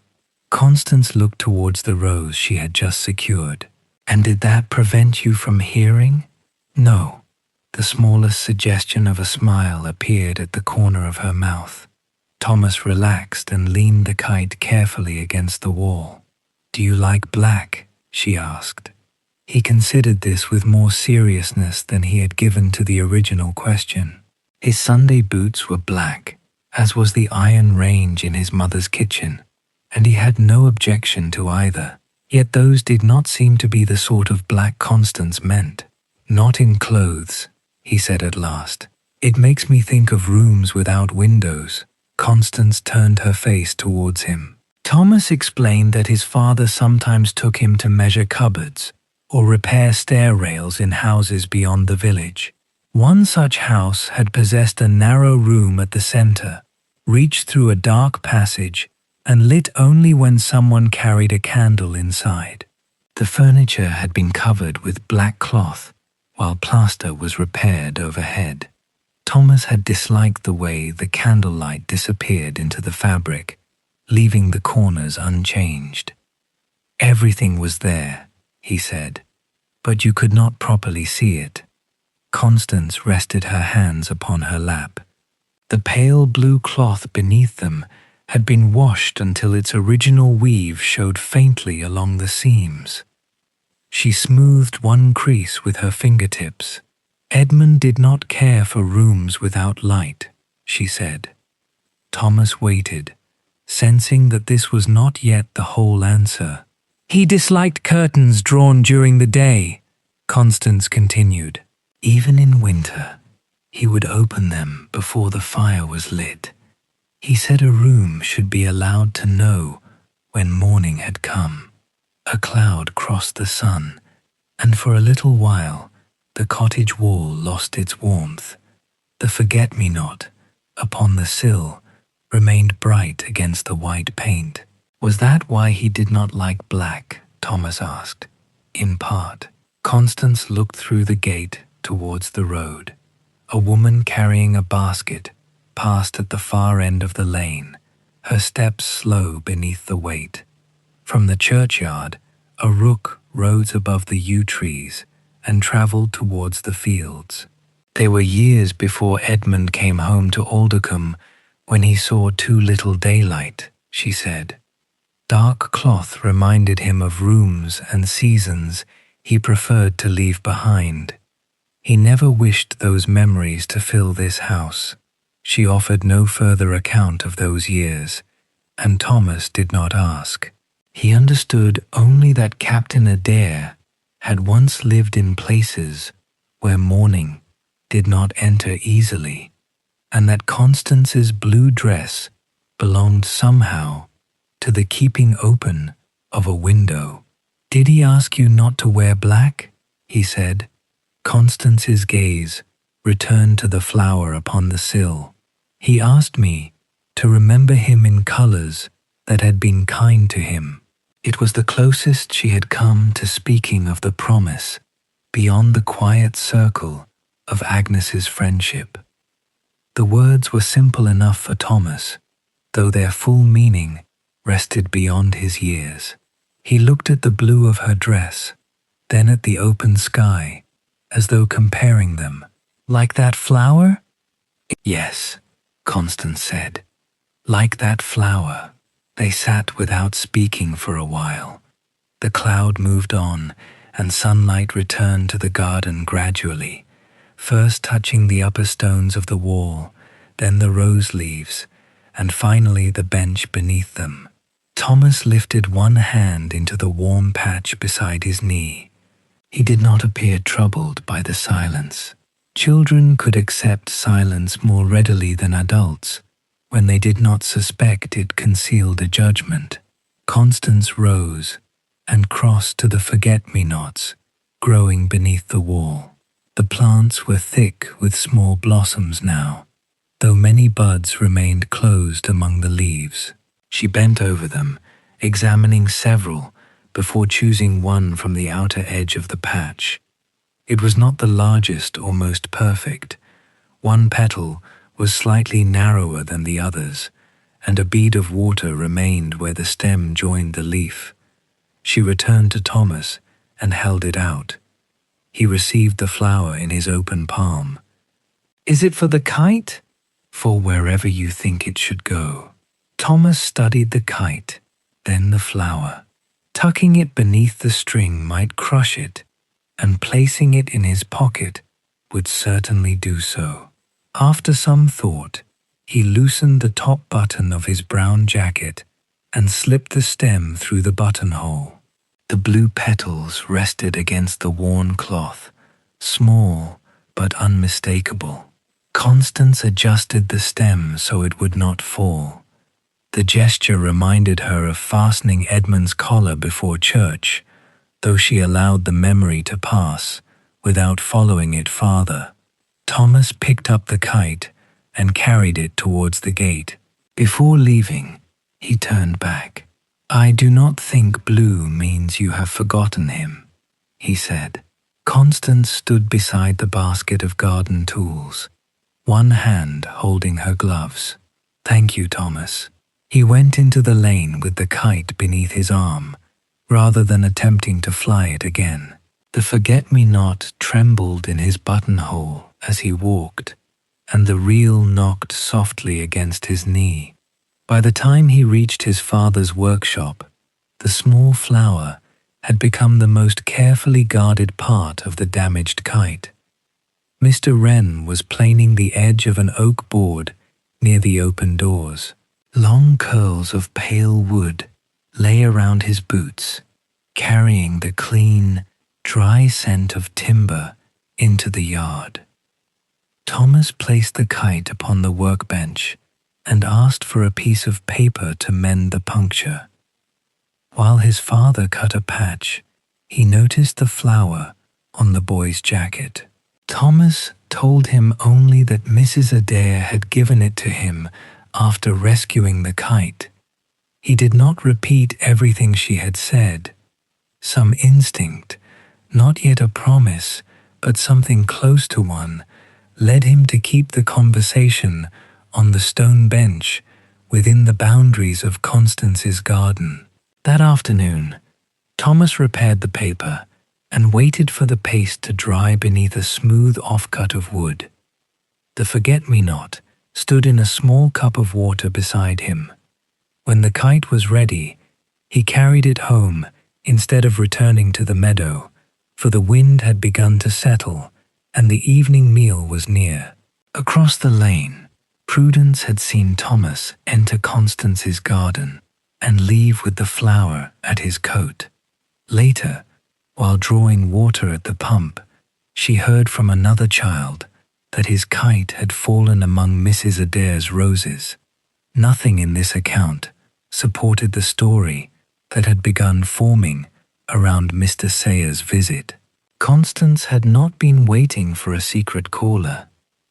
Constance looked towards the rose she had just secured. "And did that prevent you from hearing?" "No." The smallest suggestion of a smile appeared at the corner of her mouth. Thomas relaxed and leaned the kite carefully against the wall. "Do you like black?" she asked. He considered this with more seriousness than he had given to the original question. His Sunday boots were black, as was the iron range in his mother's kitchen, and he had no objection to either. Yet those did not seem to be the sort of black Constance meant. "Not in clothes," he said at last. "It makes me think of rooms without windows." Constance turned her face towards him. Thomas explained that his father sometimes took him to measure cupboards or repair stair rails in houses beyond the village. One such house had possessed a narrow room at the centre, reached through a dark passage, and lit only when someone carried a candle inside. The furniture had been covered with black cloth, while plaster was repaired overhead. Thomas had disliked the way the candlelight disappeared into the fabric, leaving the corners unchanged. Everything was there, he said, but you could not properly see it. Constance rested her hands upon her lap. The pale blue cloth beneath them had been washed until its original weave showed faintly along the seams. She smoothed one crease with her fingertips. Edmund did not care for rooms without light, she said. Thomas waited, sensing that this was not yet the whole answer. He disliked curtains drawn during the day, Constance continued. Even in winter, he would open them before the fire was lit. He said a room should be allowed to know when morning had come. A cloud crossed the sun, and for a little while the cottage wall lost its warmth. The forget-me-not upon the sill remained bright against the white paint. Was that why he did not like black? Thomas asked. In part. Constance looked through the gate towards the road. A woman carrying a basket passed at the far end of the lane, her steps slow beneath the weight. From the churchyard, a rook rose above the yew trees and travelled towards the fields. They were years before Edmund came home to Aldercombe when he saw too little daylight, she said. Dark cloth reminded him of rooms and seasons he preferred to leave behind. He never wished those memories to fill this house. She offered no further account of those years, and Thomas did not ask. He understood only that Captain Adair had once lived in places where morning did not enter easily, and that Constance's blue dress belonged somehow to the keeping open of a window. Did he ask you not to wear black? He said. Constance's gaze returned to the flower upon the sill. He asked me to remember him in colours that had been kind to him. It was the closest she had come to speaking of the promise beyond the quiet circle of Agnes's friendship. The words were simple enough for Thomas, though their full meaning rested beyond his years. He looked at the blue of her dress, then at the open sky, as though comparing them. Like that flower? Yes, Constance said. Like that flower. They sat without speaking for a while. The cloud moved on, and sunlight returned to the garden gradually, first touching the upper stones of the wall, then the rose leaves, and finally the bench beneath them. Thomas lifted one hand into the warm patch beside his knee. He did not appear troubled by the silence. Children could accept silence more readily than adults, when they did not suspect it concealed a judgment. Constance rose and crossed to the forget-me-nots growing beneath the wall. The plants were thick with small blossoms now, though many buds remained closed among the leaves. She bent over them, examining several before choosing one from the outer edge of the patch. It was not the largest or most perfect. One petal was slightly narrower than the others, and a bead of water remained where the stem joined the leaf. She returned to Thomas and held it out. He received the flower in his open palm. "Is it for the kite?" "For wherever you think it should go." Thomas studied the kite, then the flower. Tucking it beneath the string might crush it, and placing it in his pocket would certainly do so. After some thought, he loosened the top button of his brown jacket and slipped the stem through the buttonhole. The blue petals rested against the worn cloth, small but unmistakable. Constance adjusted the stem so it would not fall. The gesture reminded her of fastening Edmund's collar before church, though she allowed the memory to pass without following it farther. Thomas picked up the kite and carried it towards the gate. Before leaving, he turned back. "I do not think blue means you have forgotten him," he said. Constance stood beside the basket of garden tools, one hand holding her gloves. "Thank you, Thomas." He went into the lane with the kite beneath his arm, rather than attempting to fly it again. The forget-me-not trembled in his buttonhole as he walked, and the reel knocked softly against his knee. By the time he reached his father's workshop, the small flower had become the most carefully guarded part of the damaged kite. Mr. Wren was planing the edge of an oak board near the open doors. Long curls of pale wood lay around his boots, carrying the clean, dry scent of timber into the yard. Thomas placed the kite upon the workbench and asked for a piece of paper to mend the puncture. While his father cut a patch, he noticed the flower on the boy's jacket. Thomas told him only that Mrs. Adair had given it to him after rescuing the kite. He did not repeat everything she had said. Some instinct, not yet a promise, but something close to one, led him to keep the conversation on the stone bench within the boundaries of Constance's garden. That afternoon, Thomas repaired the paper and waited for the paste to dry beneath a smooth offcut of wood. The forget-me-not stood in a small cup of water beside him. When the kite was ready, he carried it home instead of returning to the meadow, for the wind had begun to settle and the evening meal was near. Across the lane, Prudence had seen Thomas enter Constance's garden and leave with the flower at his coat. Later, while drawing water at the pump, she heard from another child that his kite had fallen among Mrs. Adair's roses. Nothing in this account supported the story that had begun forming around Mr. Sayer's visit. Constance had not been waiting for a secret caller.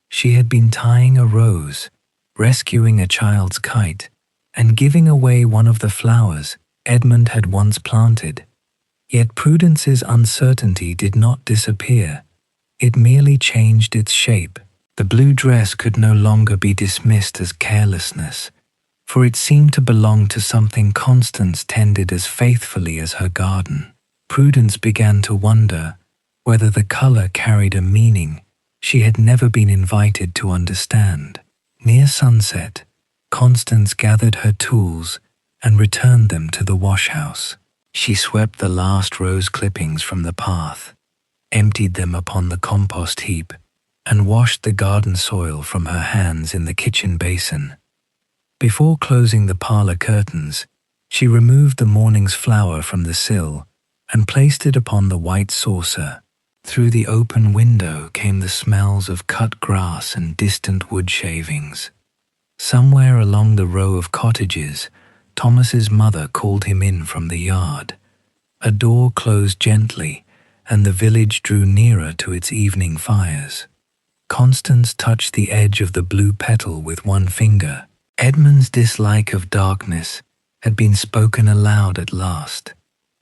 She had been tying a rose, rescuing a child's kite, and giving away one of the flowers Edmund had once planted. Yet Prudence's uncertainty did not disappear. It merely changed its shape. The blue dress could no longer be dismissed as carelessness, for it seemed to belong to something Constance tended as faithfully as her garden. Prudence began to wonder whether the color carried a meaning she had never been invited to understand. Near sunset, Constance gathered her tools and returned them to the wash-house. She swept the last rose clippings from the path, emptied them upon the compost heap, and washed the garden soil from her hands in the kitchen basin. Before closing the parlor curtains, she removed the morning's flower from the sill and placed it upon the white saucer. Through the open window came the smells of cut grass and distant wood shavings. Somewhere along the row of cottages, Thomas's mother called him in from the yard. A door closed gently, and the village drew nearer to its evening fires. Constance touched the edge of the blue petal with one finger. Edmund's dislike of darkness had been spoken aloud at last,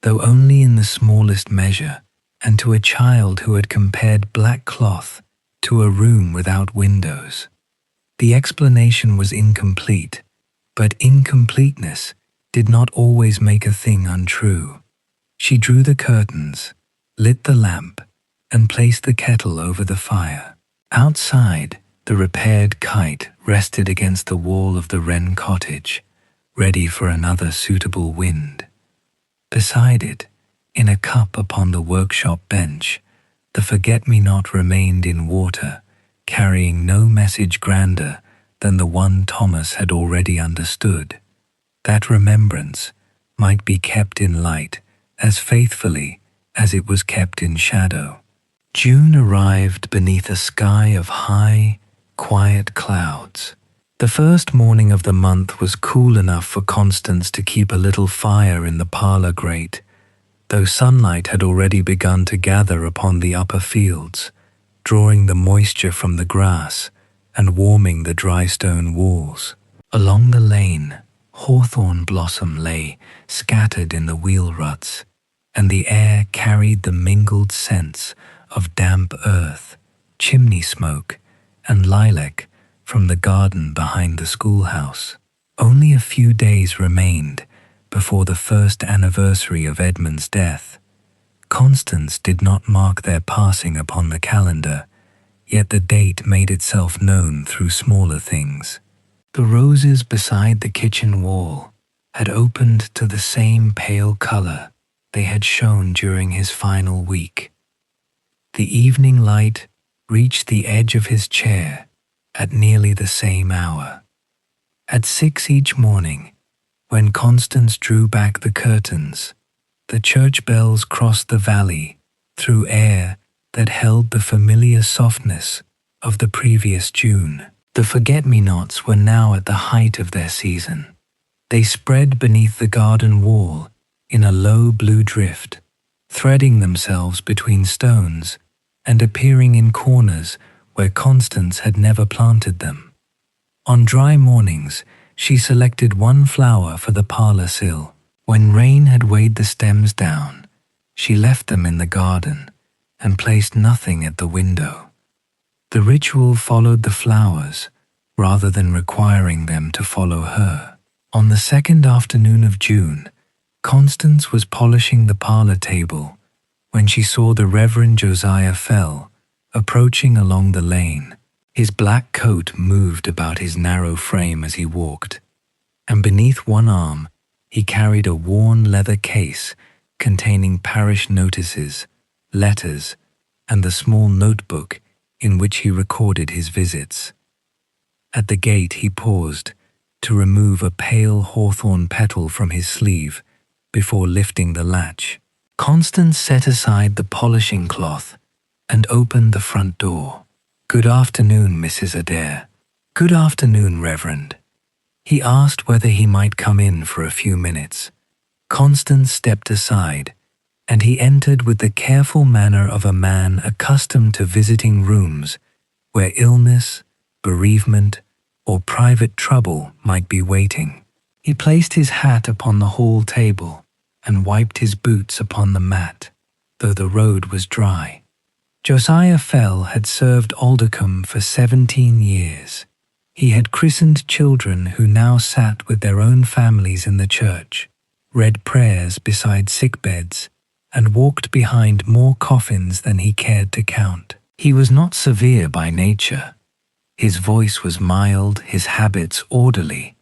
though only in the smallest measure, and to a child who had compared black cloth to a room without windows. The explanation was incomplete, but incompleteness did not always make a thing untrue. She drew the curtains, lit the lamp, and placed the kettle over the fire. Outside, the repaired kite rested against the wall of the Wren cottage, ready for another suitable wind. Beside it, in a cup upon the workshop bench, the forget-me-not remained in water, carrying no message grander than the one Thomas had already understood. That remembrance might be kept in light as faithfully as it was kept in shadow. June arrived beneath a sky of high, quiet clouds. The first morning of the month was cool enough for Constance to keep a little fire in the parlor grate, though sunlight had already begun to gather upon the upper fields, drawing the moisture from the grass and warming the dry stone walls. Along the lane, hawthorn blossom lay scattered in the wheel ruts, and the air carried the mingled scents of damp earth, chimney smoke, and lilac from the garden behind the schoolhouse. Only a few days remained before the first anniversary of Edmund's death. Constance did not mark their passing upon the calendar, yet the date made itself known through smaller things. The roses beside the kitchen wall had opened to the same pale color they had shown during his final week. The evening light reached the edge of his chair at nearly the same hour. At 6 each morning, when Constance drew back the curtains, the church bells crossed the valley through air that held the familiar softness of the previous June. The forget-me-nots were now at the height of their season. They spread beneath the garden wall in a low blue drift, threading themselves between stones and appearing in corners where Constance had never planted them. On dry mornings, she selected one flower for the parlor sill. When rain had weighed the stems down, she left them in the garden and placed nothing at the window. The ritual followed the flowers rather than requiring them to follow her. On the second afternoon of June, Constance was polishing the parlor table when she saw the Reverend Josiah Fell approaching along the lane. His black coat moved about his narrow frame as he walked, and beneath one arm he carried a worn leather case containing parish notices, letters, and the small notebook in which he recorded his visits. At the gate he paused to remove a pale hawthorn petal from his sleeve before lifting the latch. Constance set aside the polishing cloth and opened the front door. "Good afternoon, Mrs. Adair." "Good afternoon, Reverend." He asked whether he might come in for a few minutes. Constance stepped aside, and he entered with the careful manner of a man accustomed to visiting rooms where illness, bereavement, or private trouble might be waiting. He placed his hat upon the hall table and wiped his boots upon the mat, though the road was dry. Josiah Fell had served Aldercombe for 17 years. He had christened children who now sat with their own families in the church, read prayers beside sickbeds, and walked behind more coffins than he cared to count. He was not severe by nature. His voice was mild, his habits orderly,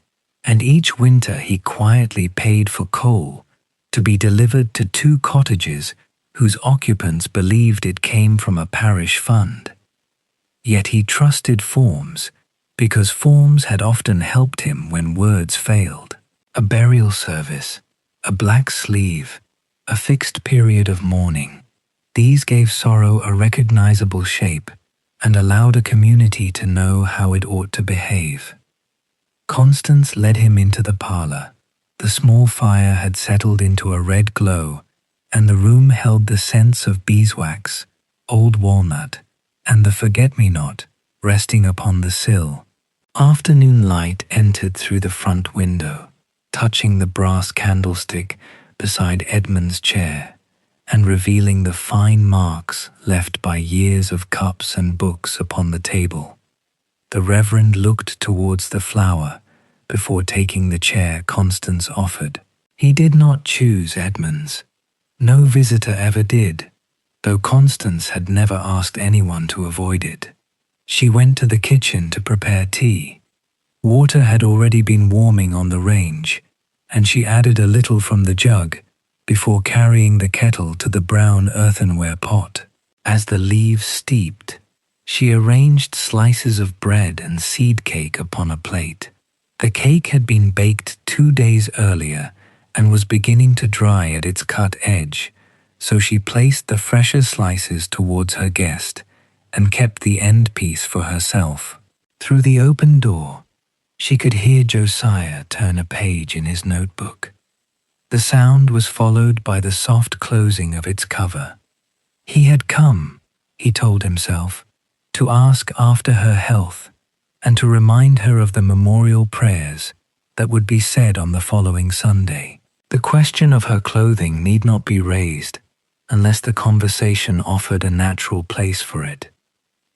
and each winter he quietly paid for coal to be delivered to 2 cottages whose occupants believed it came from a parish fund. Yet he trusted forms, because forms had often helped him when words failed. A burial service, a black sleeve, a fixed period of mourning. These gave sorrow a recognizable shape and allowed a community to know how it ought to behave. Constance led him into the parlor. The small fire had settled into a red glow, and the room held the scents of beeswax, old walnut, and the forget-me-not resting upon the sill. Afternoon light entered through the front window, touching the brass candlestick beside Edmund's chair and revealing the fine marks left by years of cups and books upon the table. The Reverend looked towards the flower before taking the chair Constance offered. He did not choose Edmund's. No visitor ever did, though Constance had never asked anyone to avoid it. She went to the kitchen to prepare tea. Water had already been warming on the range, and she added a little from the jug before carrying the kettle to the brown earthenware pot. As the leaves steeped, she arranged slices of bread and seed cake upon a plate. The cake had been baked 2 days earlier and was beginning to dry at its cut edge, so she placed the fresher slices towards her guest and kept the end piece for herself. Through the open door, she could hear Josiah turn a page in his notebook. The sound was followed by the soft closing of its cover. He had come, he told himself, to ask after her health and to remind her of the memorial prayers that would be said on the following Sunday. The question of her clothing need not be raised unless the conversation offered a natural place for it.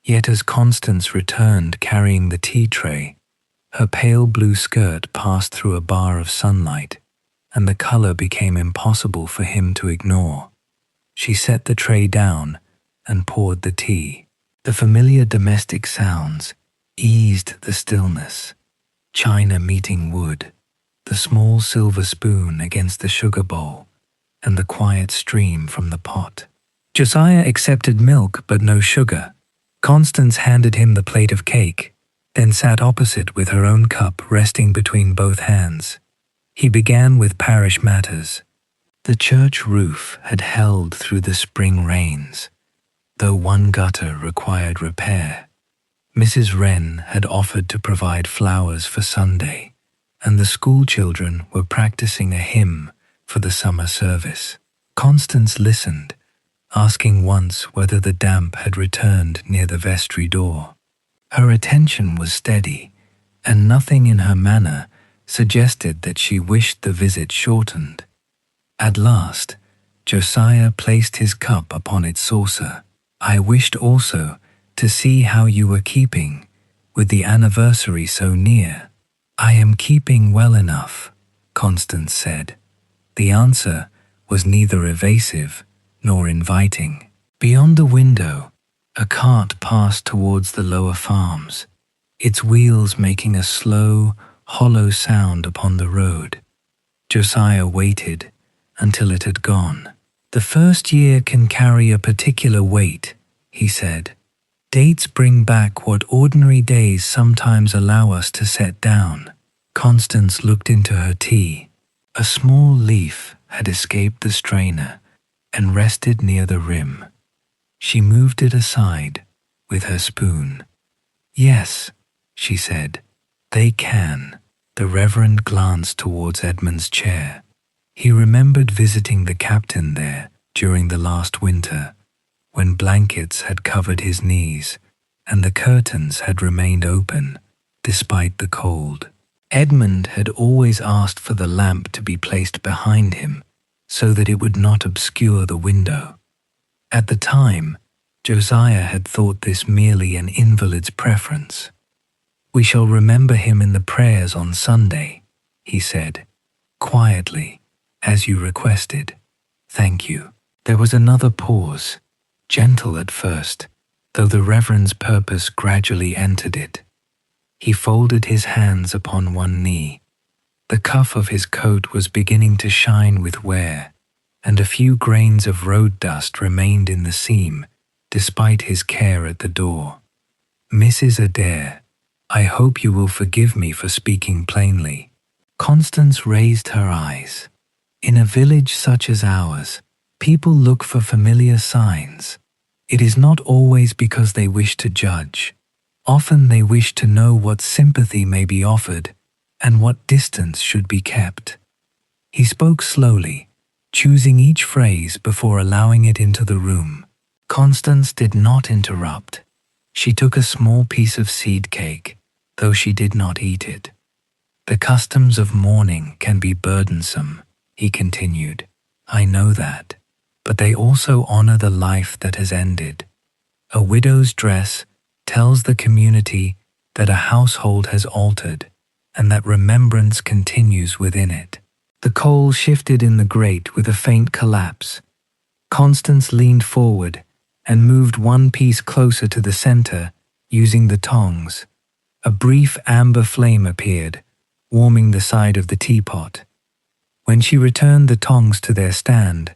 Yet as Constance returned carrying the tea tray, Her pale blue skirt passed through a bar of sunlight, and the color became impossible for him to ignore. She set the tray down and poured the tea. The familiar domestic sounds eased the stillness. China meeting wood, the small silver spoon against the sugar bowl, and the quiet stream from the pot. Josiah accepted milk but no sugar. Constance handed him the plate of cake, then sat opposite with her own cup resting between both hands. He began with parish matters. The church roof had held through the spring rains, though one gutter required repair. Mrs. Wren had offered to provide flowers for Sunday, and the school children were practicing a hymn for the summer service. Constance listened, asking once whether the damp had returned near the vestry door. Her attention was steady, and nothing in her manner suggested that she wished the visit shortened. At last, Josiah placed his cup upon its saucer. "I wished also to see how you were keeping, with the anniversary so near." "I am keeping well enough," Constance said. The answer was neither evasive nor inviting. Beyond the window, a cart passed towards the lower farms, its wheels making a slow, hollow sound upon the road. Josiah waited until it had gone. "The first year can carry a particular weight," he said. "Dates bring back what ordinary days sometimes allow us to set down." Constance looked into her tea. A small leaf had escaped the strainer and rested near the rim. She moved it aside with her spoon. "Yes," she said, "they can." The Reverend glanced towards Edmund's chair. He remembered visiting the captain there during the last winter, when blankets had covered his knees and the curtains had remained open despite the cold. Edmund had always asked for the lamp to be placed behind him so that it would not obscure the window. At the time, Josiah had thought this merely an invalid's preference. "We shall remember him in the prayers on Sunday," he said, quietly, "as you requested. Thank you." There was another pause, gentle at first, though the Reverend's purpose gradually entered it. He folded his hands upon one knee. The cuff of his coat was beginning to shine with wear, and a few grains of road dust remained in the seam, despite his care at the door. "Mrs. Adair, I hope you will forgive me for speaking plainly." Constance raised her eyes. "In a village such as ours, people look for familiar signs. It is not always because they wish to judge. Often they wish to know what sympathy may be offered and what distance should be kept." He spoke slowly, choosing each phrase before allowing it into the room. Constance did not interrupt. She took a small piece of seed cake, though she did not eat it. "The customs of mourning can be burdensome," he continued. "I know that, but they also honor the life that has ended. A widow's dress tells the community that a household has altered and that remembrance continues within it." The coal shifted in the grate with a faint collapse. Constance leaned forward and moved one piece closer to the center using the tongs. A brief amber flame appeared, warming the side of the teapot. When she returned the tongs to their stand,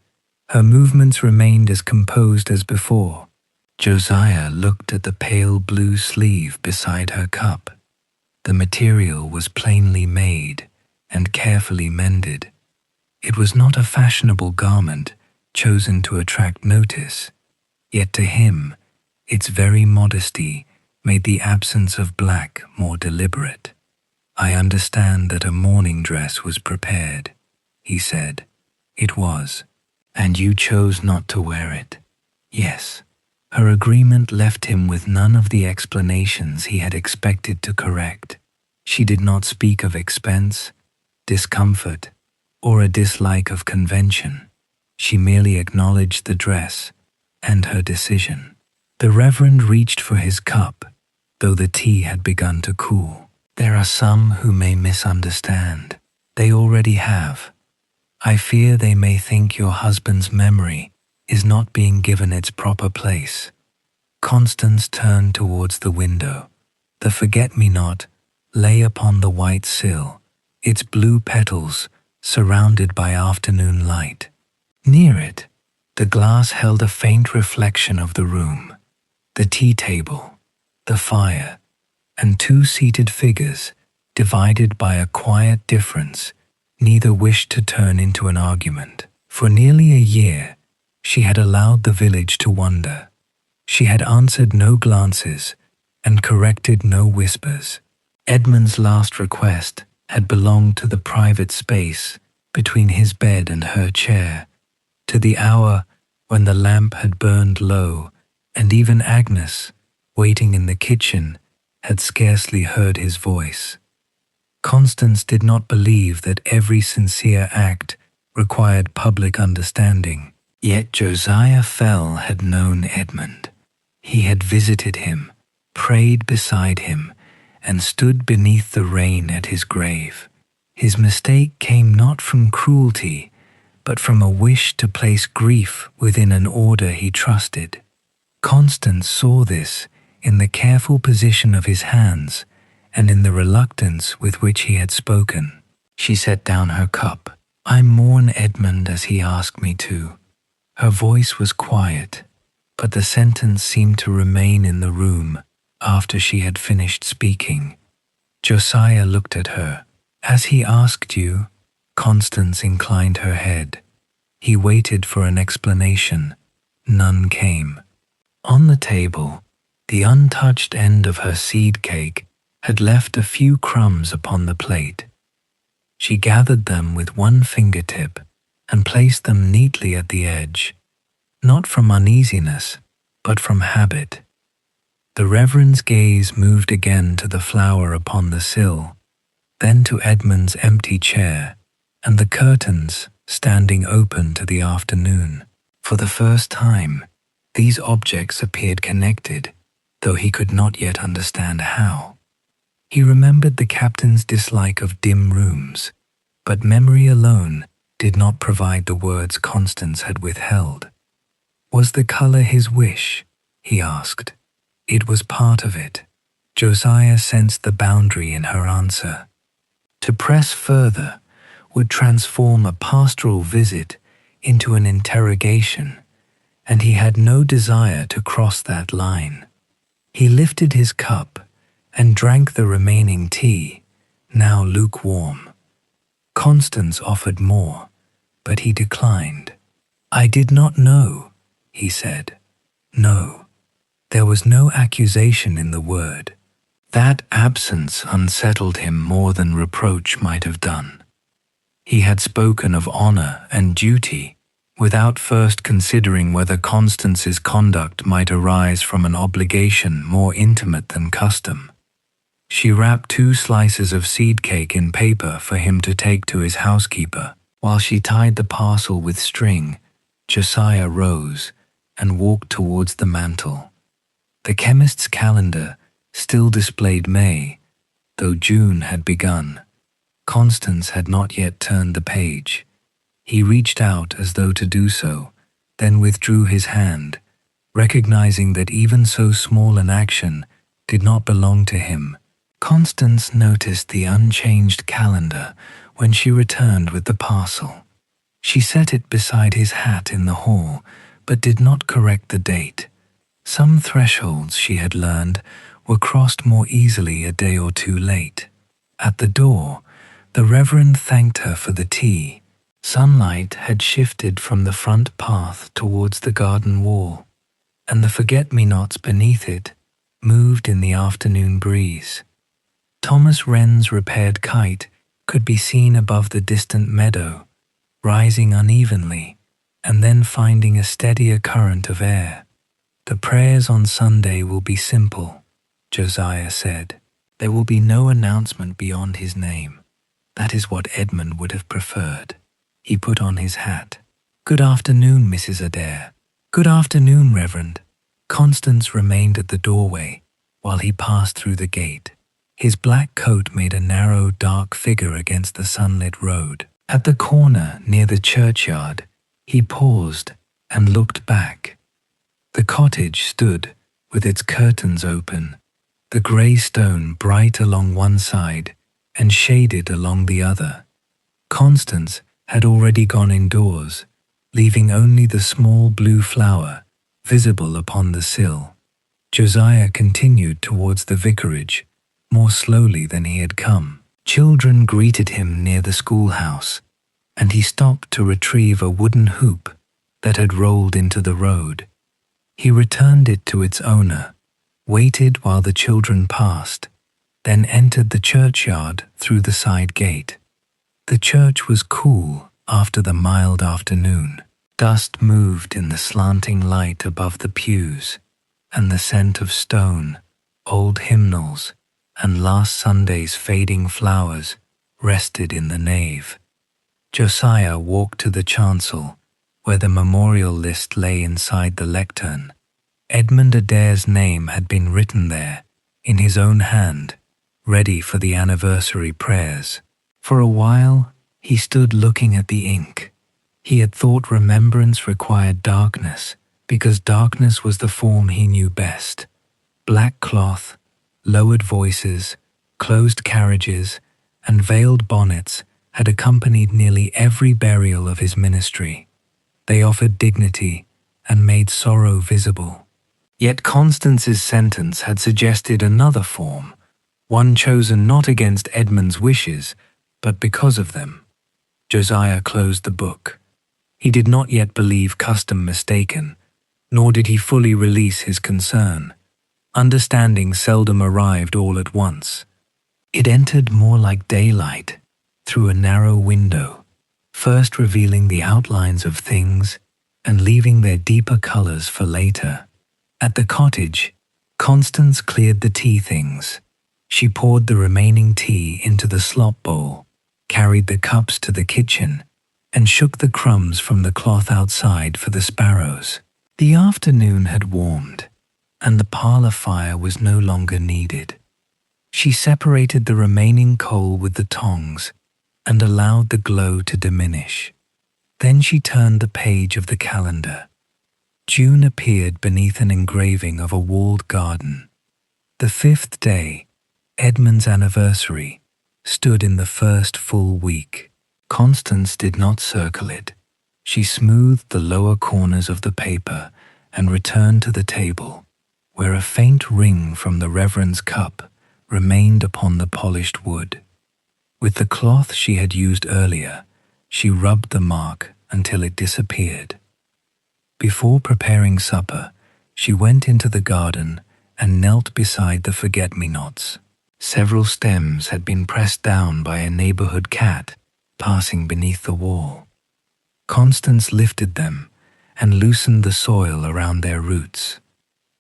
her movements remained as composed as before. Josiah looked at the pale blue sleeve beside her cup. The material was plainly made and carefully mended. It was not a fashionable garment chosen to attract notice, yet to him, its very modesty made the absence of black more deliberate. "I understand that a mourning dress was prepared," he said. "It was, and you chose not to wear it." "Yes." Her agreement left him with none of the explanations he had expected to correct. She did not speak of expense, discomfort, or a dislike of convention. She merely acknowledged the dress and her decision. The Reverend reached for his cup, though the tea had begun to cool. There are some who may misunderstand. They already have. I fear they may think your husband's memory is not being given its proper place. Constance turned towards the window. The forget-me-not lay upon the white sill, its blue petals surrounded by afternoon light. Near it, the glass held a faint reflection of the room, the tea table, the fire, and two seated figures, divided by a quiet difference. Neither wished to turn into an argument. For nearly a year, she had allowed the village to wonder. She had answered no glances and corrected no whispers. Edmund's last request had belonged to the private space between his bed and her chair, to the hour when the lamp had burned low, and even Agnes, waiting in the kitchen, had scarcely heard his voice. Constance did not believe that every sincere act required public understanding. Yet Josiah Fell had known Edmund. He had visited him, prayed beside him, and stood beneath the rain at his grave. His mistake came not from cruelty, but from a wish to place grief within an order he trusted. Constance saw this in the careful position of his hands and in the reluctance with which he had spoken. She set down her cup. "I mourn Edmund as he asked me to." Her voice was quiet, but the sentence seemed to remain in the room after she had finished speaking. Josiah looked at her. "As he asked you?" Constance inclined her head. He waited for an explanation. None came. On the table, the untouched end of her seed cake had left a few crumbs upon the plate. She gathered them with one fingertip and placed them neatly at the edge, not from uneasiness, but from habit. The Reverend's gaze moved again to the flower upon the sill, then to Edmund's empty chair, and the curtains standing open to the afternoon. For the first time, these objects appeared connected, though he could not yet understand how. He remembered the captain's dislike of dim rooms, but memory alone did not provide the words Constance had withheld. Was the color his wish? He asked. It was part of it. Josiah sensed the boundary in her answer. To press further would transform a pastoral visit into an interrogation, and he had no desire to cross that line. He lifted his cup and drank the remaining tea, now lukewarm. Constance offered more, but he declined. "I did not know," he said. No. There was no accusation in the word. That absence unsettled him more than reproach might have done. He had spoken of honor and duty without first considering whether Constance's conduct might arise from an obligation more intimate than custom. She wrapped 2 slices of seed cake in paper for him to take to his housekeeper. While she tied the parcel with string, Josiah rose and walked towards the mantel. The chemist's calendar still displayed May, though June had begun. Constance had not yet turned the page. He reached out as though to do so, then withdrew his hand, recognizing that even so small an action did not belong to him. Constance noticed the unchanged calendar when she returned with the parcel. She set it beside his hat in the hall, but did not correct the date. Some thresholds, she had learned, were crossed more easily a day or 2 late. At the door, the Reverend thanked her for the tea. Sunlight had shifted from the front path towards the garden wall, and the forget-me-nots beneath it moved in the afternoon breeze. Thomas Wren's repaired kite could be seen above the distant meadow, rising unevenly, and then finding a steadier current of air. "The prayers on Sunday will be simple," Josiah said. "There will be no announcement beyond his name. That is what Edmund would have preferred." He put on his hat. "Good afternoon, Mrs. Adair." "Good afternoon, Reverend." Constance remained at the doorway while he passed through the gate. His black coat made a narrow, dark figure against the sunlit road. At the corner near the churchyard, he paused and looked back. The cottage stood with its curtains open, the grey stone bright along one side and shaded along the other. Constance had already gone indoors, leaving only the small blue flower visible upon the sill. Josiah continued towards the vicarage, more slowly than he had come. Children greeted him near the schoolhouse, and he stopped to retrieve a wooden hoop that had rolled into the road. He returned it to its owner, waited while the children passed, then entered the churchyard through the side gate. The church was cool after the mild afternoon. Dust moved in the slanting light above the pews, and the scent of stone, old hymnals, and last Sunday's fading flowers rested in the nave. Josiah walked to the chancel, where the memorial list lay inside the lectern. Edmund Adair's name had been written there, in his own hand, ready for the anniversary prayers. For a while, he stood looking at the ink. He had thought remembrance required darkness, because darkness was the form he knew best. Black cloth, lowered voices, closed carriages, and veiled bonnets had accompanied nearly every burial of his ministry. They offered dignity and made sorrow visible. Yet Constance's sentence had suggested another form, one chosen not against Edmund's wishes, but because of them. Josiah closed the book. He did not yet believe custom mistaken, nor did he fully release his concern. Understanding seldom arrived all at once. It entered more like daylight, through a narrow window, first revealing the outlines of things and leaving their deeper colors for later. At the cottage, Constance cleared the tea things. She poured the remaining tea into the slop bowl, carried the cups to the kitchen, and shook the crumbs from the cloth outside for the sparrows. The afternoon had warmed, and the parlour fire was no longer needed. She separated the remaining coal with the tongs and allowed the glow to diminish. Then she turned the page of the calendar. June appeared beneath an engraving of a walled garden. The 5th day, Edmund's anniversary, stood in the first full week. Constance did not circle it. She smoothed the lower corners of the paper and returned to the table, where a faint ring from the Reverend's cup remained upon the polished wood. With the cloth she had used earlier, she rubbed the mark until it disappeared. Before preparing supper, she went into the garden and knelt beside the forget-me-nots. Several stems had been pressed down by a neighborhood cat passing beneath the wall. Constance lifted them and loosened the soil around their roots.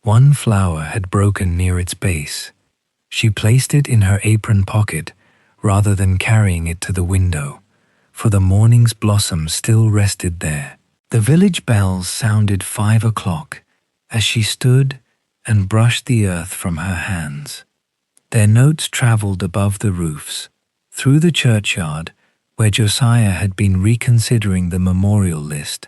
One flower had broken near its base. She placed it in her apron pocket rather than carrying it to the window, for the morning's blossom still rested there. The village bells sounded 5 o'clock as she stood and brushed the earth from her hands. Their notes travelled above the roofs, through the churchyard, where Josiah had been reconsidering the memorial list,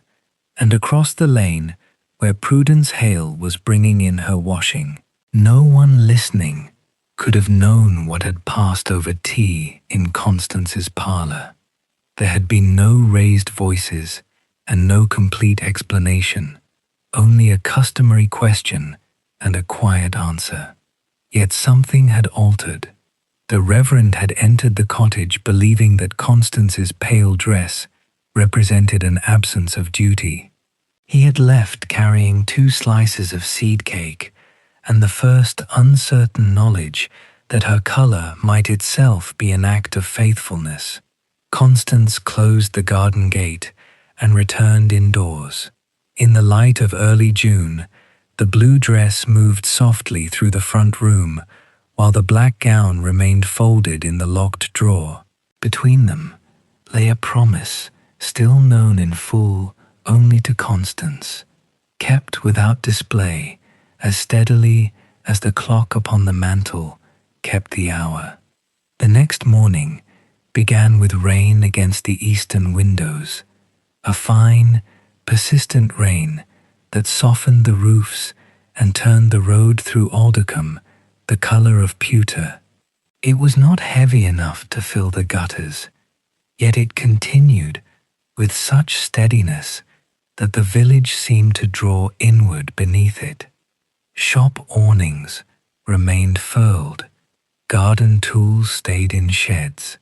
and across the lane, where Prudence Hale was bringing in her washing. No one listening could have known what had passed over tea in Constance's parlour. There had been no raised voices and no complete explanation, only a customary question and a quiet answer. Yet something had altered. The Reverend had entered the cottage believing that Constance's pale dress represented an absence of duty. He had left carrying 2 slices of seed cake and the first uncertain knowledge that her colour might itself be an act of faithfulness. Constance closed the garden gate and returned indoors. In the light of early June, the blue dress moved softly through the front room, while the black gown remained folded in the locked drawer. Between them lay a promise, still known in full only to Constance, kept without display, as steadily as the clock upon the mantel kept the hour. The next morning began with rain against the eastern windows, a fine, persistent rain that softened the roofs and turned the road through Aldercombe the color of pewter. It was not heavy enough to fill the gutters, yet it continued with such steadiness that the village seemed to draw inward beneath it. Shop awnings remained furled, garden tools stayed in sheds,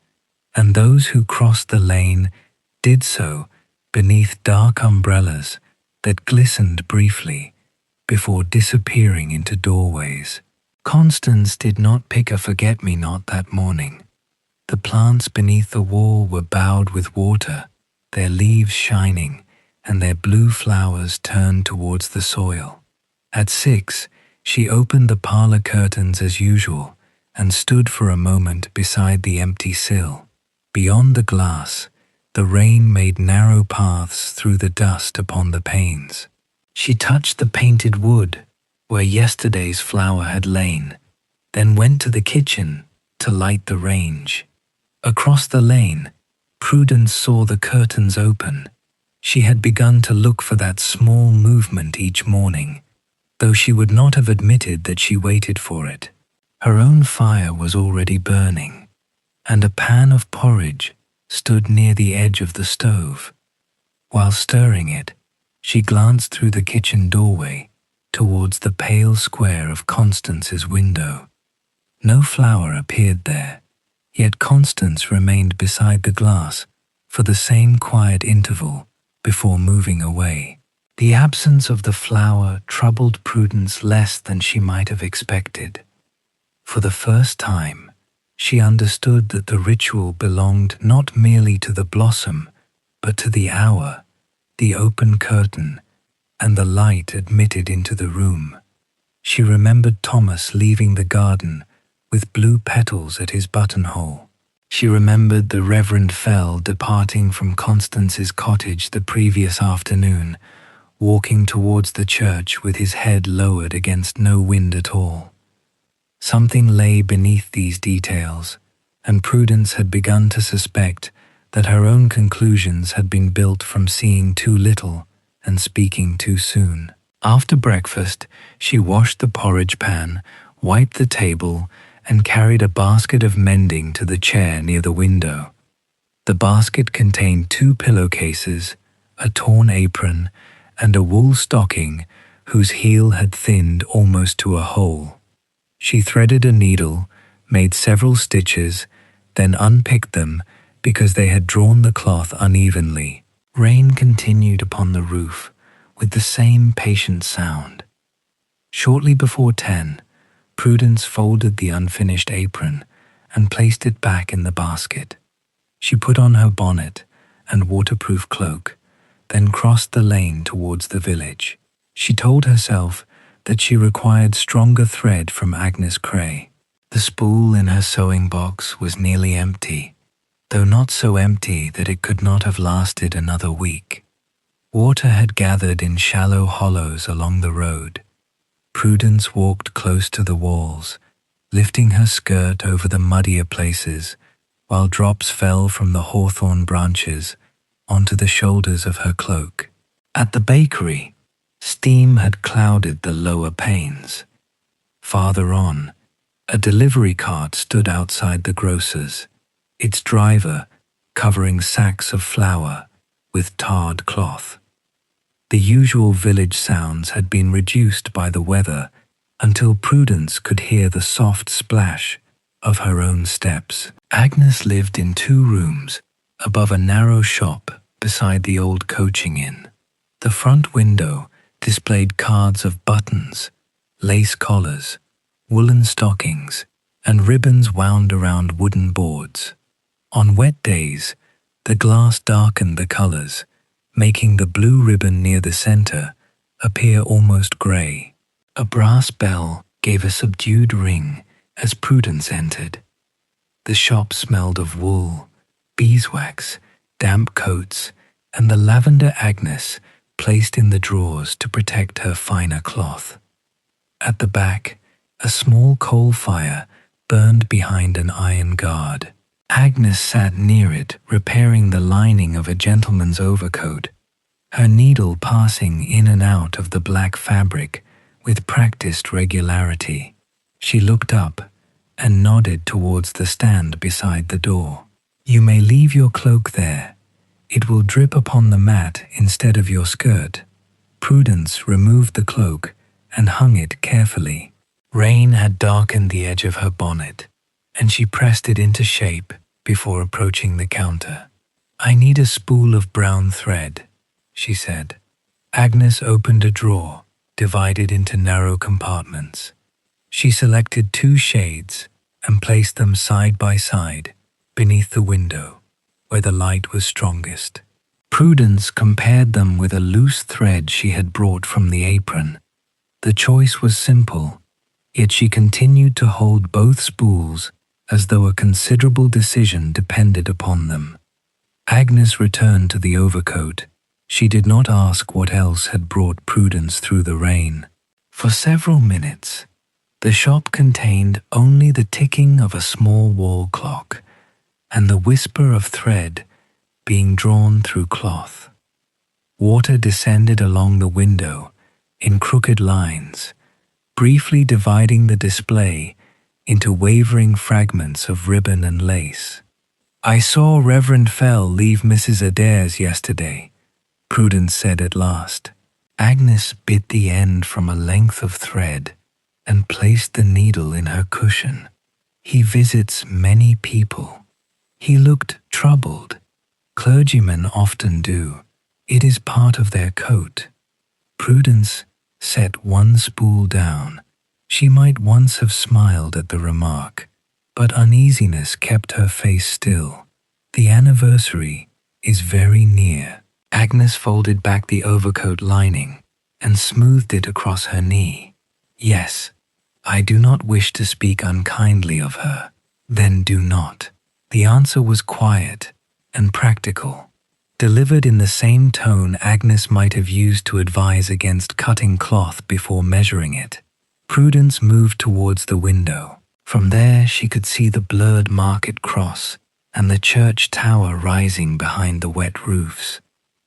and those who crossed the lane did so beneath dark umbrellas that glistened briefly before disappearing into doorways. Constance did not pick a forget-me-not that morning. The plants beneath the wall were bowed with water, their leaves shining, and their blue flowers turned towards the soil. At 6, she opened the parlour curtains as usual and stood for a moment beside the empty sill. Beyond the glass, the rain made narrow paths through the dust upon the panes. She touched the painted wood where yesterday's flower had lain, then went to the kitchen to light the range. Across the lane, Prudence saw the curtains open. She had begun to look for that small movement each morning, though she would not have admitted that she waited for it. Her own fire was already burning, and a pan of porridge stood near the edge of the stove. While stirring it, she glanced through the kitchen doorway towards the pale square of Constance's window. No flower appeared there, yet Constance remained beside the glass for the same quiet interval before moving away. The absence of the flower troubled Prudence less than she might have expected. For the first time, she understood that the ritual belonged not merely to the blossom, but to the hour, the open curtain, and the light admitted into the room. She remembered Thomas leaving the garden with blue petals at his buttonhole. She remembered the Reverend Fell departing from Constance's cottage the previous afternoon, walking towards the church with his head lowered against no wind at all. Something lay beneath these details, and Prudence had begun to suspect that her own conclusions had been built from seeing too little and speaking too soon. After breakfast, she washed the porridge pan, wiped the table, and carried a basket of mending to the chair near the window. The basket contained 2 pillowcases, a torn apron, and a wool stocking whose heel had thinned almost to a hole. She threaded a needle, made several stitches, then unpicked them because they had drawn the cloth unevenly. Rain continued upon the roof with the same patient sound. Shortly before 10, Prudence folded the unfinished apron and placed it back in the basket. She put on her bonnet and waterproof cloak, then crossed the lane towards the village. She told herself that she required stronger thread from Agnes Cray. The spool in her sewing box was nearly empty, though not so empty that it could not have lasted another week. Water had gathered in shallow hollows along the road. Prudence walked close to the walls, lifting her skirt over the muddier places, while drops fell from the hawthorn branches onto the shoulders of her cloak. At the bakery, steam had clouded the lower panes. Farther on, a delivery cart stood outside the grocer's, its driver covering sacks of flour with tarred cloth. The usual village sounds had been reduced by the weather until Prudence could hear the soft splash of her own steps. Agnes lived in 2 rooms above a narrow shop beside the old coaching inn. The front window displayed cards of buttons, lace collars, woolen stockings, and ribbons wound around wooden boards. On wet days, the glass darkened the colors, making the blue ribbon near the center appear almost gray. A brass bell gave a subdued ring as Prudence entered. The shop smelled of wool, beeswax, damp coats, and the lavender Agnes placed in the drawers to protect her finer cloth. At the back, a small coal fire burned behind an iron guard. Agnes sat near it, repairing the lining of a gentleman's overcoat, her needle passing in and out of the black fabric with practiced regularity. She looked up and nodded towards the stand beside the door. "You may leave your cloak there. It will drip upon the mat instead of your skirt." Prudence removed the cloak and hung it carefully. Rain had darkened the edge of her bonnet, and she pressed it into shape before approaching the counter. "I need a spool of brown thread," she said. Agnes opened a drawer, divided into narrow compartments. She selected 2 shades and placed them side by side beneath the window, where the light was strongest. Prudence compared them with a loose thread she had brought from the apron. The choice was simple, yet she continued to hold both spools as though a considerable decision depended upon them. Agnes returned to the overcoat. She did not ask what else had brought Prudence through the rain. For several minutes, the shop contained only the ticking of a small wall clock and the whisper of thread being drawn through cloth. Water descended along the window in crooked lines, briefly dividing the display into wavering fragments of ribbon and lace. "I saw Reverend Fell leave Mrs. Adair's yesterday," Prudence said at last. Agnes bit the end from a length of thread and placed the needle in her cushion. "He visits many people." He looked troubled. "Clergymen often do. It is part of their coat." Prudence set one spool down. She might once have smiled at the remark, but uneasiness kept her face still. "The anniversary is very near." Agnes folded back the overcoat lining and smoothed it across her knee. "Yes, I do not wish to speak unkindly of her." "Then do not." The answer was quiet and practical, delivered in the same tone Agnes might have used to advise against cutting cloth before measuring it. Prudence moved towards the window. From there she could see the blurred market cross and the church tower rising behind the wet roofs.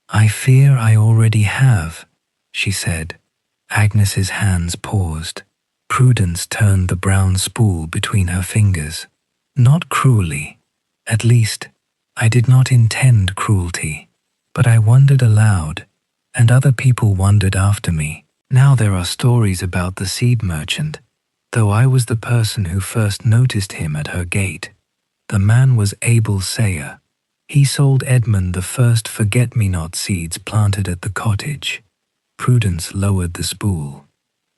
"I fear I already have," she said. Agnes's hands paused. Prudence turned the brown spool between her fingers. "Not cruelly. At least, I did not intend cruelty. But I wondered aloud, and other people wondered after me. Now there are stories about the seed merchant, though I was the person who first noticed him at her gate. The man was Abel Sayer. He sold Edmund the first forget-me-not seeds planted at the cottage." Prudence lowered the spool.